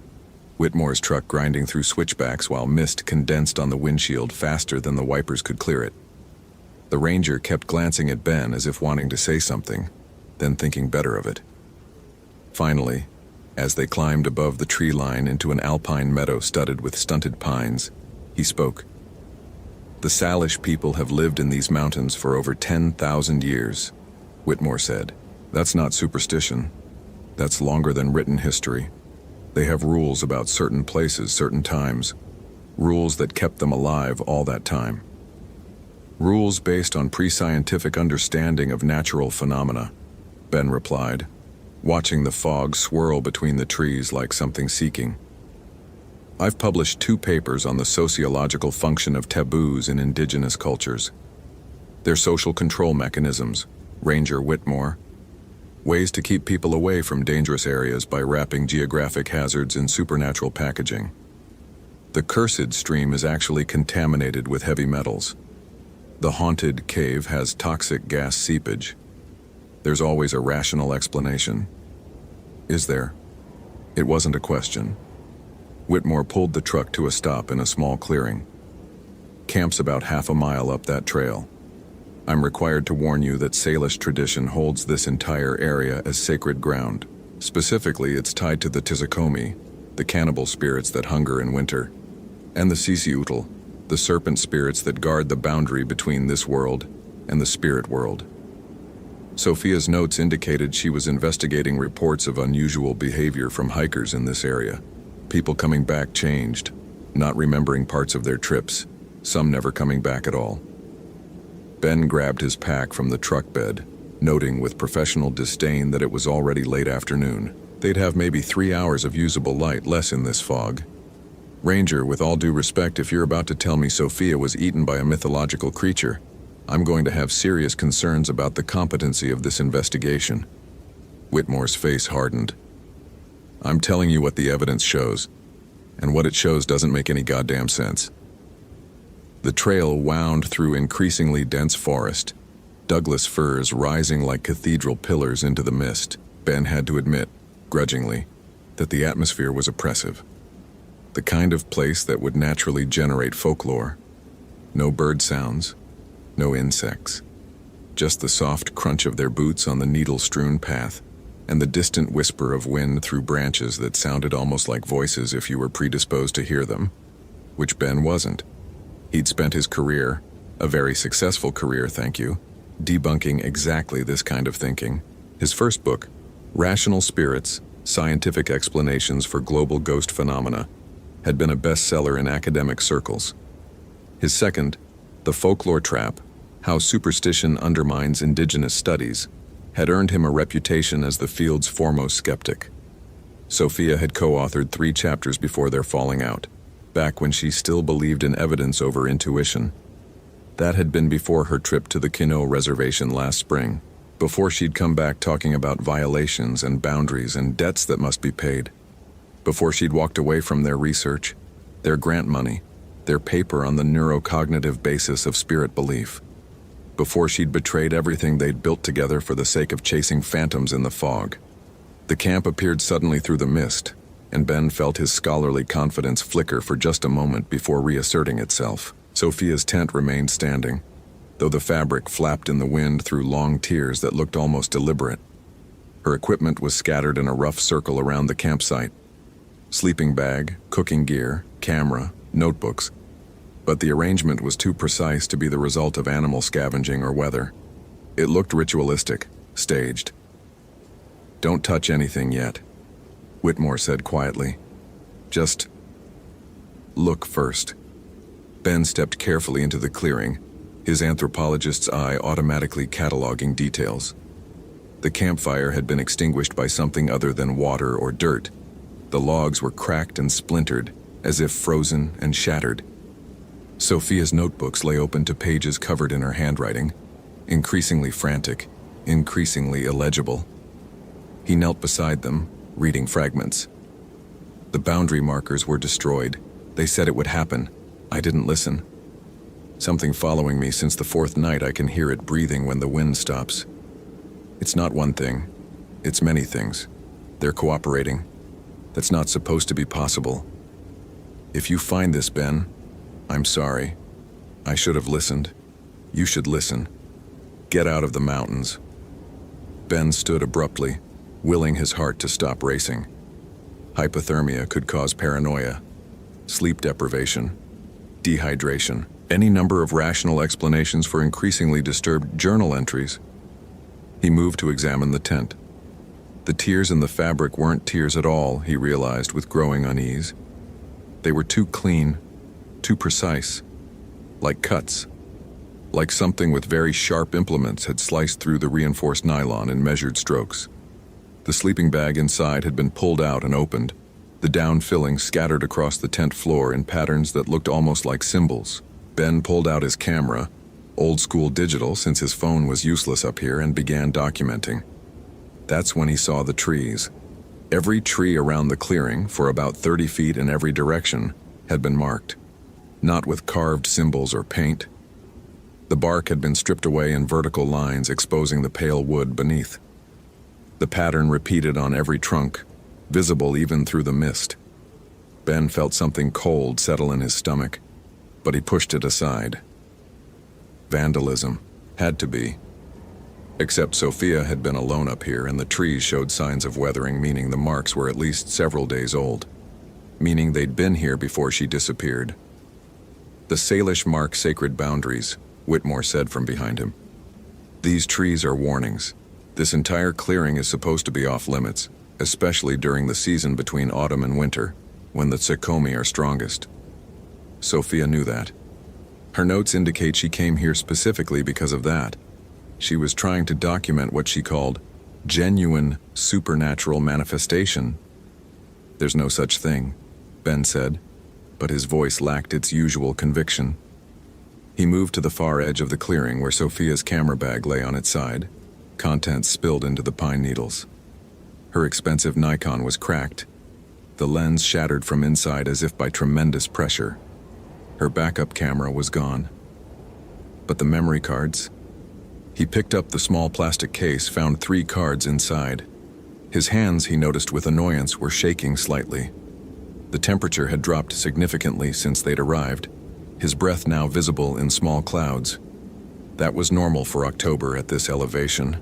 [SPEAKER 1] Whitmore's truck grinding through switchbacks while mist condensed on the windshield faster than the wipers could clear it. The ranger kept glancing at Ben as if wanting to say something, then thinking better of it. Finally, as they climbed above the tree line into an alpine meadow studded with stunted pines, he spoke. "The Salish people have lived in these mountains for over 10,000 years, Whitmore said. "That's not superstition. That's longer than written history. They have rules about certain places, certain times, rules that kept them alive all that time. Rules based on pre-scientific understanding of natural phenomena," Ben replied, watching the fog swirl between the trees like something seeking. "I've published 2 papers on the sociological function of taboos in indigenous cultures. Their social control mechanisms, Ranger Whitmore. Ways to keep people away from dangerous areas by wrapping geographic hazards in supernatural packaging. The cursed stream is actually contaminated with heavy metals. The haunted cave has toxic gas seepage. There's always a rational explanation." "Is there?" It wasn't a question. Whitmore pulled the truck to a stop in a small clearing. "Camp's about half a mile up that trail. I'm required to warn you that Salish tradition holds this entire area as sacred ground. Specifically, it's tied to the Tizikomi, the cannibal spirits that hunger in winter, and the Sisiutl, the serpent spirits that guard the boundary between this world and the spirit world." Sophia's notes indicated she was investigating reports of unusual behavior from hikers in this area. People coming back changed, not remembering parts of their trips, some never coming back at all. Ben grabbed his pack from the truck bed, noting with professional disdain that it was already late afternoon. They'd have maybe 3 hours of usable light less in this fog. "Ranger, with all due respect, if you're about to tell me Sophia was eaten by a mythological creature, I'm going to have serious concerns about the competency of this investigation." Whitmore's face hardened. "I'm telling you what the evidence shows, and what it shows doesn't make any goddamn sense." The trail wound through increasingly dense forest, Douglas firs rising like cathedral pillars into the mist. Ben had to admit, grudgingly, that the atmosphere was oppressive. The kind of place that would naturally generate folklore. No bird sounds, no insects. Just the soft crunch of their boots on the needle-strewn path, and the distant whisper of wind through branches that sounded almost like voices if you were predisposed to hear them, which Ben wasn't. He'd spent his career, a very successful career, thank you, debunking exactly this kind of thinking. His first book, Rational Spirits, Scientific Explanations for Global Ghost Phenomena, had been a bestseller in academic circles. His second, The Folklore Trap, How Superstition Undermines Indigenous Studies, had earned him a reputation as the field's foremost skeptic. Sophia had co-authored 3 chapters before their falling out, back when she still believed in evidence over intuition. That had been before her trip to the Kino Reservation last spring, before she'd come back talking about violations and boundaries and debts that must be paid, before she'd walked away from their research, their grant money, their paper on the neurocognitive basis of spirit belief, before she'd betrayed everything they'd built together for the sake of chasing phantoms in the fog. The camp appeared suddenly through the mist, and Ben felt his scholarly confidence flicker for just a moment before reasserting itself. Sophia's tent remained standing, though the fabric flapped in the wind through long tiers that looked almost deliberate. Her equipment was scattered in a rough circle around the campsite. Sleeping bag, cooking gear, camera, notebooks. But the arrangement was too precise to be the result of animal scavenging or weather. It looked ritualistic, staged. "Don't touch anything yet," Whitmore said quietly. "Just look first." Ben stepped carefully into the clearing, his anthropologist's eye automatically cataloging details. The campfire had been extinguished by something other than water or dirt. The logs were cracked and splintered, as if frozen and shattered. Sophia's notebooks lay open to pages covered in her handwriting, increasingly frantic, increasingly illegible. He knelt beside them, reading fragments. The boundary markers were destroyed. They said it would happen. I didn't listen. Something following me since the fourth night. I can hear it breathing when the wind stops. It's not one thing. It's many things. They're cooperating. That's not supposed to be possible. If you find this, Ben, I'm sorry. I should have listened. You should listen. Get out of the mountains. Ben stood abruptly, willing his heart to stop racing. Hypothermia could cause paranoia, sleep deprivation, dehydration, any number of rational explanations for increasingly disturbed journal entries. He moved to examine the tent. The tears in the fabric weren't tears at all, he realized with growing unease. They were too clean, too precise, like cuts, like something with very sharp implements had sliced through the reinforced nylon in measured strokes. The sleeping bag inside had been pulled out and opened, the down filling scattered across the tent floor in patterns that looked almost like symbols. Ben pulled out his camera, old school digital since his phone was useless up here, and began documenting. That's when he saw the trees. Every tree around the clearing, for about 30 feet in every direction, had been marked. Not with carved symbols or paint. The bark had been stripped away in vertical lines, exposing the pale wood beneath. The pattern repeated on every trunk, visible even through the mist. Ben felt something cold settle in his stomach, but he pushed it aside. Vandalism. Had to be. Except Sophia had been alone up here, and the trees showed signs of weathering, meaning the marks were at least several days old. Meaning they'd been here before she disappeared. The Salish mark sacred boundaries, Whitmore said from behind him. These trees are warnings. This entire clearing is supposed to be off limits, especially during the season between autumn and winter, when the Tsukomi are strongest. Sophia knew that. Her notes indicate she came here specifically because of that. She was trying to document what she called genuine supernatural manifestation. There's no such thing, Ben said, but his voice lacked its usual conviction. He moved to the far edge of the clearing where Sophia's camera bag lay on its side, contents spilled into the pine needles. Her expensive Nikon was cracked, the lens shattered from inside as if by tremendous pressure. Her backup camera was gone. But the memory cards? He picked up the small plastic case, found 3 cards inside. His hands, he noticed with annoyance, were shaking slightly. The temperature had dropped significantly since they'd arrived, his breath now visible in small clouds. That was normal for October at this elevation.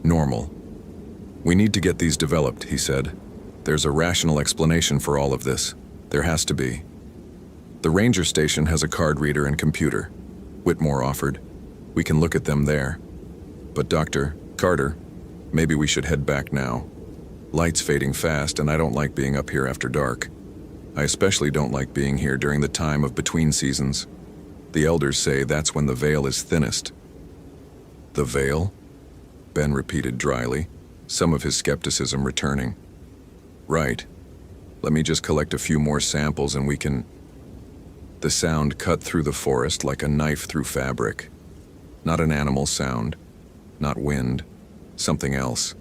[SPEAKER 1] Normal. We need to get these developed, he said. There's a rational explanation for all of this. There has to be. The ranger station has a card reader and computer, Whitmore offered. We can look at them there. But Dr. Carter, maybe we should head back now. Light's fading fast, and I don't like being up here after dark. I especially don't like being here during the time of between seasons. The elders say that's when the veil is thinnest. The veil? Ben repeated dryly, some of his skepticism returning. Right. Let me just collect a few more samples and we can... The sound cut through the forest like a knife through fabric. Not an animal sound, not wind, something else.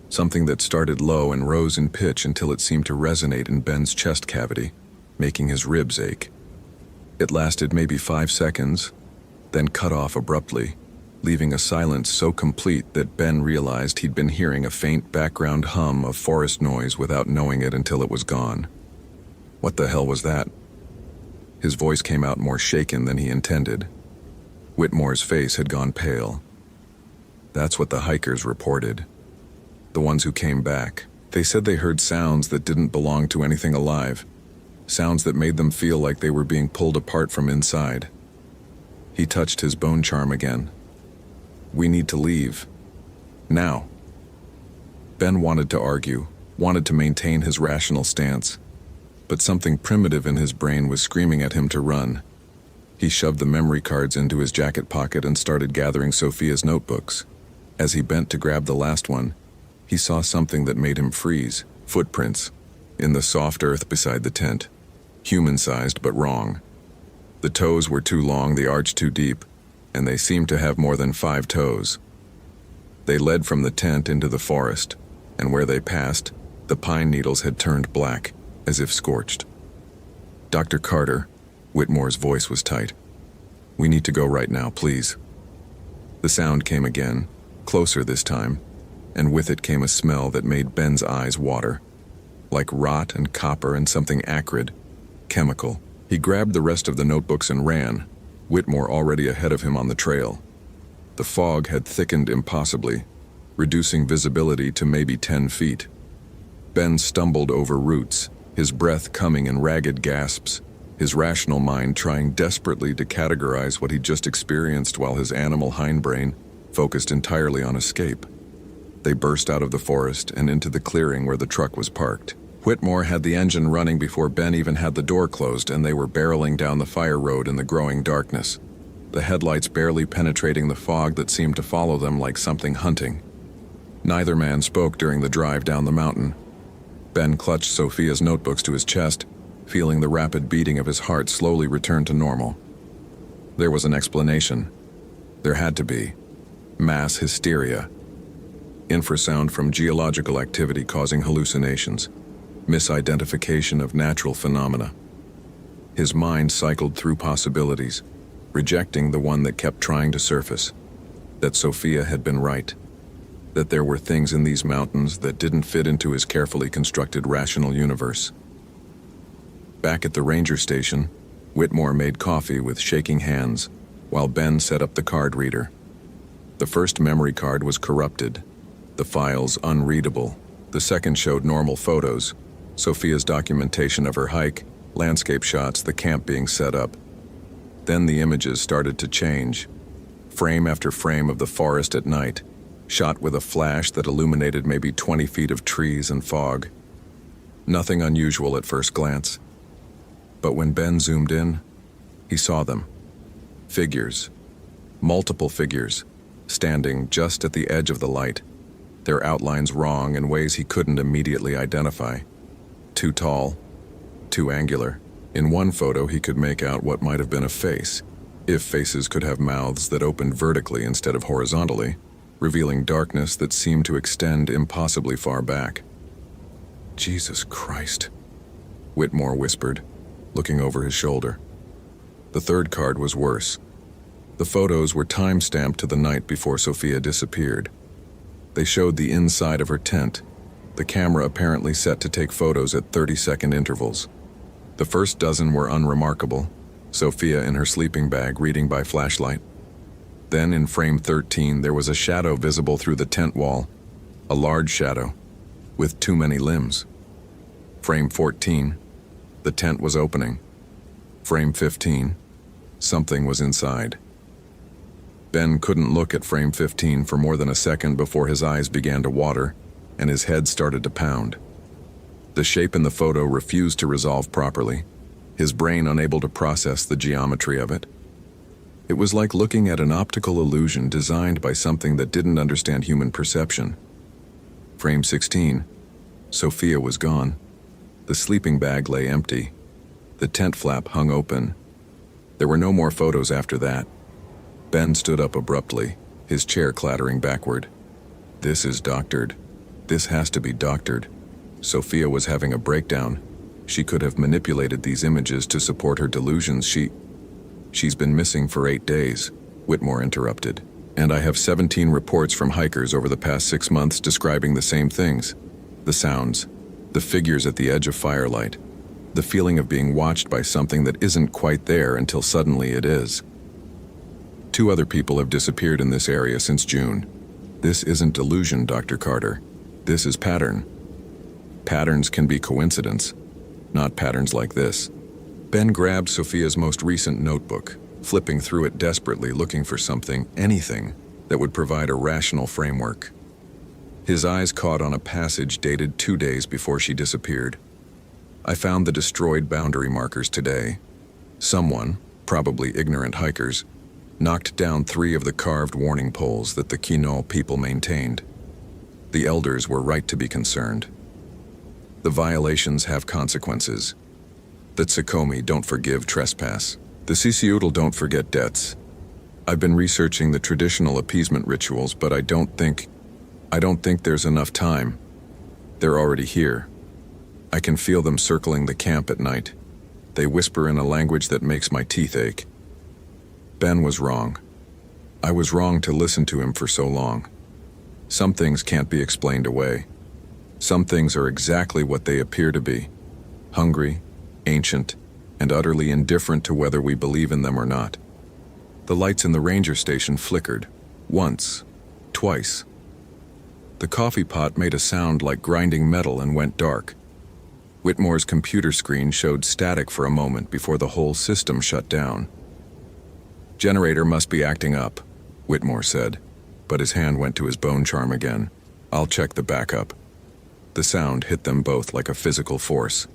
[SPEAKER 1] Something that started low and rose in pitch until it seemed to resonate in Ben's chest cavity, making his ribs ache. It lasted maybe 5 seconds, then cut off abruptly, leaving a silence so complete that Ben realized he'd been hearing a faint background hum of forest noise without knowing it until it was gone. What the hell was that? His voice came out more shaken than he intended. Whitmore's face had gone pale. That's what the hikers reported. The ones who came back. They said they heard sounds that didn't belong to anything alive. Sounds that made them feel like they were being pulled apart from inside. He touched his bone charm again. We need to leave. Now. Ben wanted to argue, wanted to maintain his rational stance. But something primitive in his brain was screaming at him to run. He shoved the memory cards into his jacket pocket and started gathering Sophia's notebooks. As he bent to grab the last one, he saw something that made him freeze. Footprints in the soft earth beside the tent. Human-sized but wrong. The toes were too long, the arch too deep, and they seemed to have more than 5 toes. They led from the tent into the forest, and where they passed, the pine needles had turned black, as if scorched. "Dr. Carter," Whitmore's voice was tight. "We need to go right now, please." The sound came again, closer this time, and with it came a smell that made Ben's eyes water. Like rot and copper and something acrid, chemical. He grabbed the rest of the notebooks and ran, Whitmore already ahead of him on the trail. The fog had thickened impossibly, reducing visibility to maybe 10 feet. Ben stumbled over roots, his breath coming in ragged gasps, his rational mind trying desperately to categorize what he'd just experienced while his animal hindbrain focused entirely on escape. They burst out of the forest and into the clearing where the truck was parked. Whitmore had the engine running before Ben even had the door closed, and they were barreling down the fire road in the growing darkness, the headlights barely penetrating the fog that seemed to follow them like something hunting. Neither man spoke during the drive down the mountain. Ben clutched Sophia's notebooks to his chest, feeling the rapid beating of his heart slowly return to normal. There was an explanation. There had to be. Mass hysteria. Infrasound from geological activity causing hallucinations. Misidentification of natural phenomena. His mind cycled through possibilities, rejecting the one that kept trying to surface. That Sophia had been right. That there were things in these mountains that didn't fit into his carefully constructed rational universe. Back at the ranger station, Whitmore made coffee with shaking hands, while Ben set up the card reader. The first memory card was corrupted, the files unreadable. The second showed normal photos, Sophia's documentation of her hike, landscape shots, the camp being set up. Then the images started to change. Frame after frame of the forest at night, shot with a flash that illuminated maybe 20 feet of trees and fog. Nothing unusual at first glance. But when Ben zoomed in, he saw them. Figures. Multiple figures, standing just at the edge of the light, their outlines wrong in ways he couldn't immediately identify. Too tall, too angular. In one photo he could make out what might have been a face, if faces could have mouths that opened vertically instead of horizontally, revealing darkness that seemed to extend impossibly far back. "Jesus Christ," Whitmore whispered, looking over his shoulder. The third card was worse. The photos were time-stamped to the night before Sophia disappeared. They showed the inside of her tent, the camera apparently set to take photos at 30-second intervals. The first dozen were unremarkable, Sophia in her sleeping bag reading by flashlight. Then in frame 13 there was a shadow visible through the tent wall, a large shadow, with too many limbs. Frame 14, the tent was opening. Frame 15, something was inside. Ben couldn't look at frame 15 for more than a second before his eyes began to water and his head started to pound. The shape in the photo refused to resolve properly, his brain unable to process the geometry of it. It was like looking at an optical illusion designed by something that didn't understand human perception. Frame 16, Sophia was gone. The sleeping bag lay empty. The tent flap hung open. There were no more photos after that. Ben stood up abruptly, his chair clattering backward. This is doctored. This has to be doctored. Sophia was having a breakdown. She could have manipulated these images to support her delusions. She's been missing for 8 days, Whitmore interrupted. And I have 17 reports from hikers over the past 6 months describing the same things. The sounds, the figures at the edge of firelight, the feeling of being watched by something that isn't quite there until suddenly it is. 2 other people have disappeared in this area since June. This isn't delusion, Dr. Carter. This is pattern. Patterns can be coincidence, not patterns like this. Ben grabbed Sophia's most recent notebook, flipping through it desperately, looking for something, anything, that would provide a rational framework. His eyes caught on a passage dated 2 days before she disappeared. I found the destroyed boundary markers today. Someone, probably ignorant hikers, knocked down 3 of the carved warning poles that the Quinault people maintained. The elders were right to be concerned. The violations have consequences. The Tsukomi don't forgive trespass. The Sisiutl don't forget debts. I've been researching the traditional appeasement rituals, but I don't think there's enough time. They're already here. I can feel them circling the camp at night. They whisper in a language that makes my teeth ache. Ben was wrong. I was wrong to listen to him for so long. Some things can't be explained away. Some things are exactly what they appear to be. Hungry, ancient, and utterly indifferent to whether we believe in them or not. The lights in the ranger station flickered. Once. Twice. The coffee pot made a sound like grinding metal and went dark. Whitmore's computer screen showed static for a moment before the whole system shut down. "Generator must be acting up," Whitmore said, but his hand went to his bone charm again. "I'll check the backup." The sound hit them both like a physical force.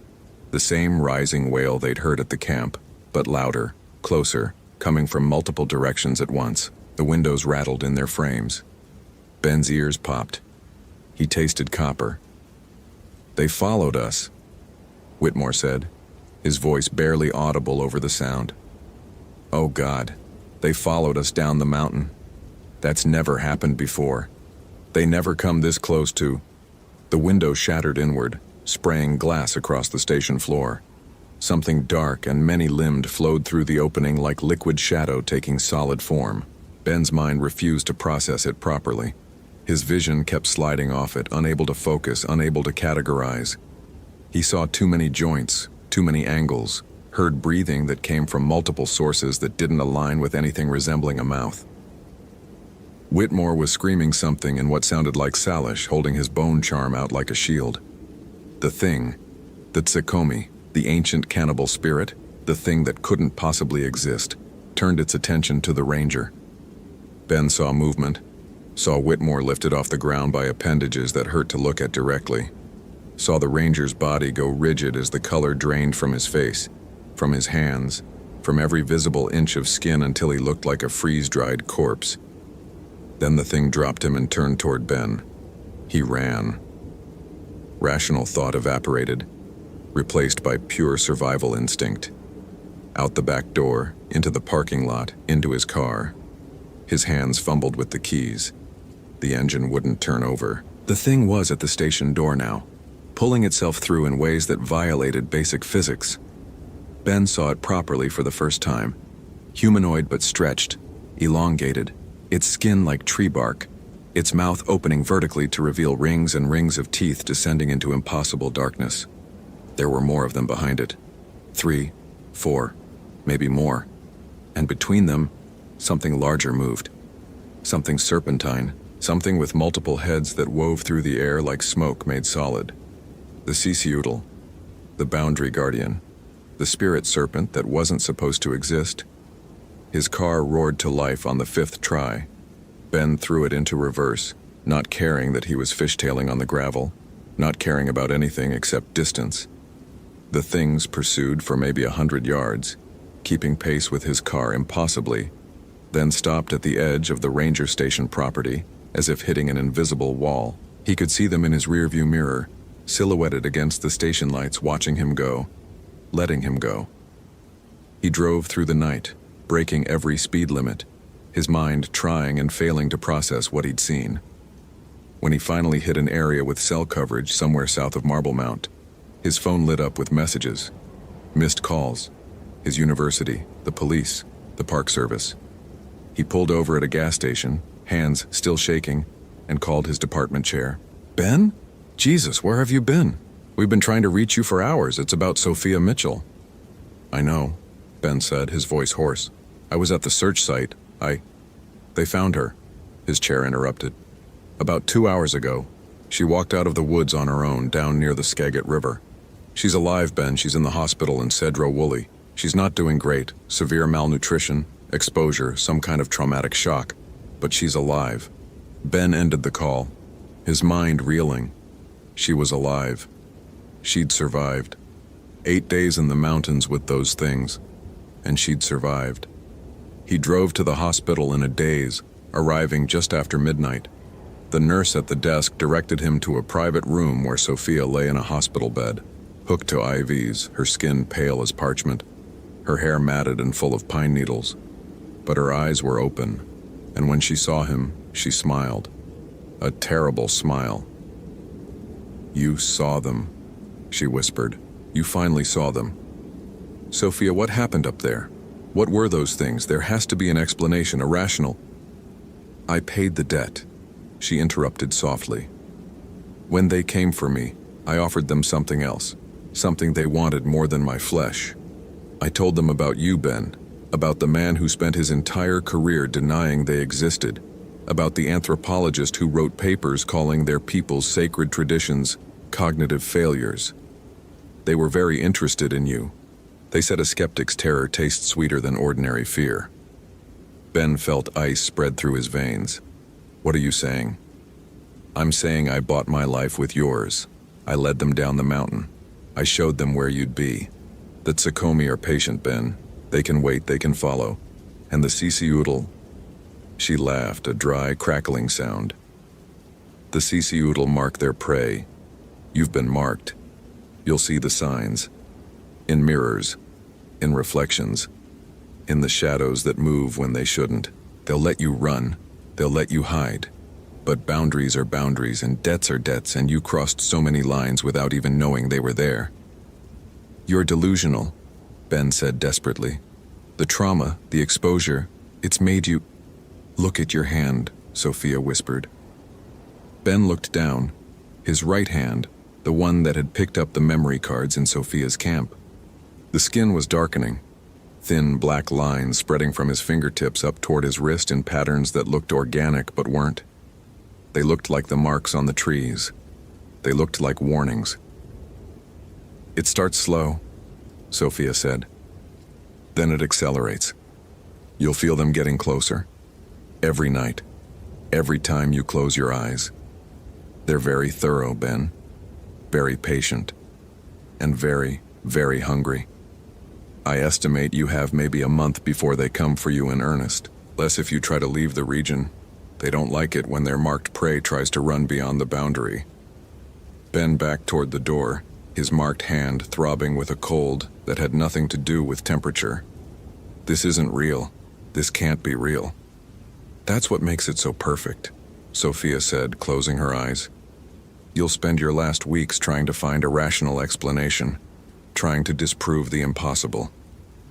[SPEAKER 1] The same rising wail they'd heard at the camp, but louder, closer, coming from multiple directions at once. The windows rattled in their frames. Ben's ears popped. He tasted copper. "They followed us," Whitmore said, his voice barely audible over the sound. "Oh God, they followed us down the mountain. That's never happened before. They never come this close to..." The window shattered inward, spraying glass across the station floor. Something dark and many-limbed flowed through the opening like liquid shadow taking solid form. Ben's mind refused to process it properly. His vision kept sliding off it, unable to focus, unable to categorize. He saw too many joints, too many angles, heard breathing that came from multiple sources that didn't align with anything resembling a mouth. Whitmore was screaming something in what sounded like Salish, holding his bone charm out like a shield. The thing, the Tsukomi, the ancient cannibal spirit, the thing that couldn't possibly exist, turned its attention to the ranger. Ben saw movement, saw Whitmore lifted off the ground by appendages that hurt to look at directly, saw the ranger's body go rigid as the color drained from his face, from his hands, from every visible inch of skin until he looked like a freeze-dried corpse. Then the thing dropped him and turned toward Ben. He ran. Rational thought evaporated, replaced by pure survival instinct. Out the back door, into the parking lot, into his car. His hands fumbled with the keys. The engine wouldn't turn over. The thing was at the station door now, pulling itself through in ways that violated basic physics. Ben saw it properly for the first time. Humanoid but stretched, elongated, its skin like tree bark, its mouth opening vertically to reveal rings and rings of teeth descending into impossible darkness. There were more of them behind it. 3, 4, maybe more. And between them, something larger moved. Something serpentine, something with multiple heads that wove through the air like smoke made solid. The Sisiutl, the boundary guardian, the spirit serpent that wasn't supposed to exist. His car roared to life on the 5th try. Ben threw it into reverse, not caring that he was fishtailing on the gravel, not caring about anything except distance. The things pursued for maybe 100 yards, keeping pace with his car impossibly, then stopped at the edge of the ranger station property, as if hitting an invisible wall. He could see them in his rearview mirror, silhouetted against the station lights, watching him go, letting him go. He drove through the night, breaking every speed limit, his mind trying and failing to process what he'd seen. When he finally hit an area with cell coverage somewhere south of Marble Mount, his phone lit up with messages, missed calls, his university, the police, the park service. He pulled over at a gas station, hands still shaking, and called his department chair. "Ben? Jesus, where have you been? We've been trying to reach you for hours. It's about Sophia Mitchell." "I know," Ben said, his voice hoarse. "I was at the search site. They found her," his chair interrupted. "About 2 hours ago. She walked out of the woods on her own down near the Skagit River. She's alive, Ben. She's in the hospital in Cedro Woolley. She's not doing great. Severe malnutrition, exposure, some kind of traumatic shock. But she's alive." Ben ended the call, his mind reeling. She was alive. She'd survived. 8 days in the mountains with those things, and she'd survived. He drove to the hospital in a daze, arriving just after midnight. The nurse at the desk directed him to a private room where Sophia lay in a hospital bed, hooked to IVs, her skin pale as parchment, her hair matted and full of pine needles. But her eyes were open, and when she saw him, she smiled. A terrible smile. "You saw them," she whispered. "You finally saw them. Sophia, what happened up there? What were those things? There has to be an explanation, a rational—" "I paid the debt," she interrupted softly. "When they came for me, I offered them something else, something they wanted more than my flesh. I told them about you, Ben, about the man who spent his entire career denying they existed, about the anthropologist who wrote papers calling their people's sacred traditions cognitive failures. They were very interested in you. They said a skeptic's terror tastes sweeter than ordinary fear." Ben felt ice spread through his veins. "What are you saying?" "I'm saying I bought my life with yours. I led them down the mountain. I showed them where you'd be. The Tsukomi are patient, Ben. They can wait, they can follow. And the Sisiutl—" She laughed, a dry, crackling sound. "The Sisiutl mark their prey. You've been marked. You'll see the signs. In mirrors. In reflections. In the shadows that move when they shouldn't. They'll let you run. They'll let you hide. But boundaries are boundaries and debts are debts, and you crossed so many lines without even knowing they were there." "You're delusional," Ben said desperately. "The trauma, the exposure, it's made you—" "Look at your hand," Sophia whispered. Ben looked down, his right hand, the one that had picked up the memory cards in Sophia's camp. The skin was darkening, thin black lines spreading from his fingertips up toward his wrist in patterns that looked organic but weren't. They looked like the marks on the trees. They looked like warnings. "It starts slow," Sophia said. "Then it accelerates. You'll feel them getting closer. Every night. Every time you close your eyes. They're very thorough, Ben. Very patient. And very, very hungry. I estimate you have maybe a month before they come for you in earnest. Less if you try to leave the region. They don't like it when their marked prey tries to run beyond the boundary." Ben backed toward the door, his marked hand throbbing with a cold that had nothing to do with temperature. "This isn't real. This can't be real." "That's what makes it so perfect," Sophia said, closing her eyes. "You'll spend your last weeks trying to find a rational explanation, trying to disprove the impossible.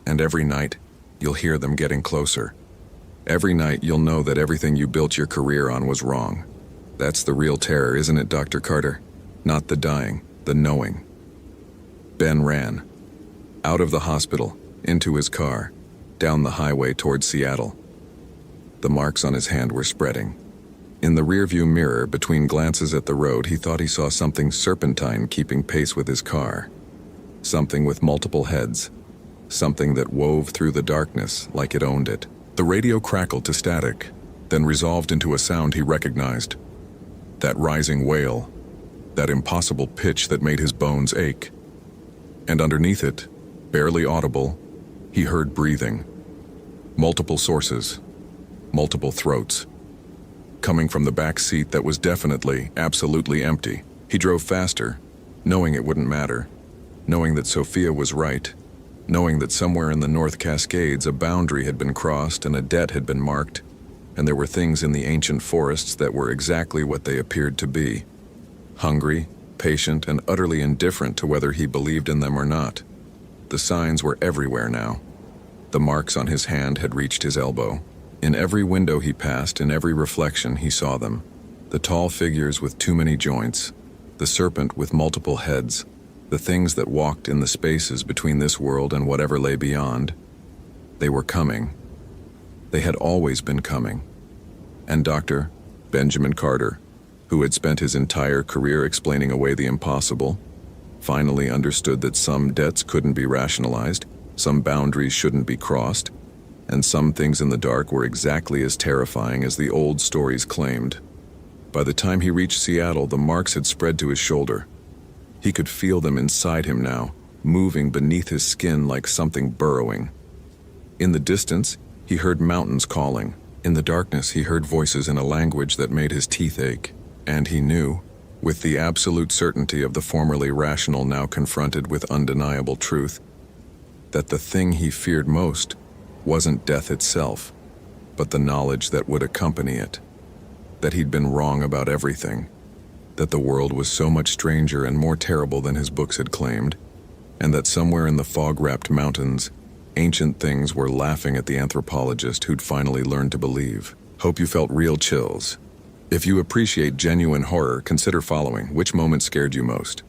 [SPEAKER 1] And every night, you'll hear them getting closer. Every night you'll know that everything you built your career on was wrong. That's the real terror, isn't it, Dr. Carter? Not the dying, the knowing." Ben ran. Out of the hospital, into his car, down the highway toward Seattle. The marks on his hand were spreading. In the rearview mirror, between glances at the road, he thought he saw something serpentine keeping pace with his car. Something with multiple heads. Something that wove through the darkness like it owned it. The radio crackled to static, then resolved into a sound he recognized. That rising wail. That impossible pitch that made his bones ache. And underneath it, barely audible, he heard breathing. Multiple sources. Multiple throats. Coming from the back seat that was definitely, absolutely empty. He drove faster, knowing it wouldn't matter. Knowing that Sophia was right. Knowing that somewhere in the North Cascades a boundary had been crossed and a debt had been marked, and there were things in the ancient forests that were exactly what they appeared to be. Hungry, patient, and utterly indifferent to whether he believed in them or not. The signs were everywhere now. The marks on his hand had reached his elbow. In every window he passed, in every reflection, he saw them. The tall figures with too many joints, the serpent with multiple heads, the things that walked in the spaces between this world and whatever lay beyond. They were coming. They had always been coming. And Dr. Benjamin Carter, who had spent his entire career explaining away the impossible, finally understood that some debts couldn't be rationalized, some boundaries shouldn't be crossed, and some things in the dark were exactly as terrifying as the old stories claimed. By the time he reached Seattle, the marks had spread to his shoulder. He could feel them inside him now, moving beneath his skin like something burrowing. In the distance, He heard mountains calling. In the darkness, he heard voices in a language that made his teeth ache. And he knew, with the absolute certainty of the formerly rational now confronted with undeniable truth, that the thing he feared most wasn't death itself, but the knowledge that would accompany it. That he'd been wrong about everything. That the world was so much stranger and more terrible than his books had claimed, and that somewhere in the fog-wrapped mountains, ancient things were laughing at the anthropologist who'd finally learned to believe. Hope you felt real chills. If you appreciate genuine horror, consider following. Which moment scared you most?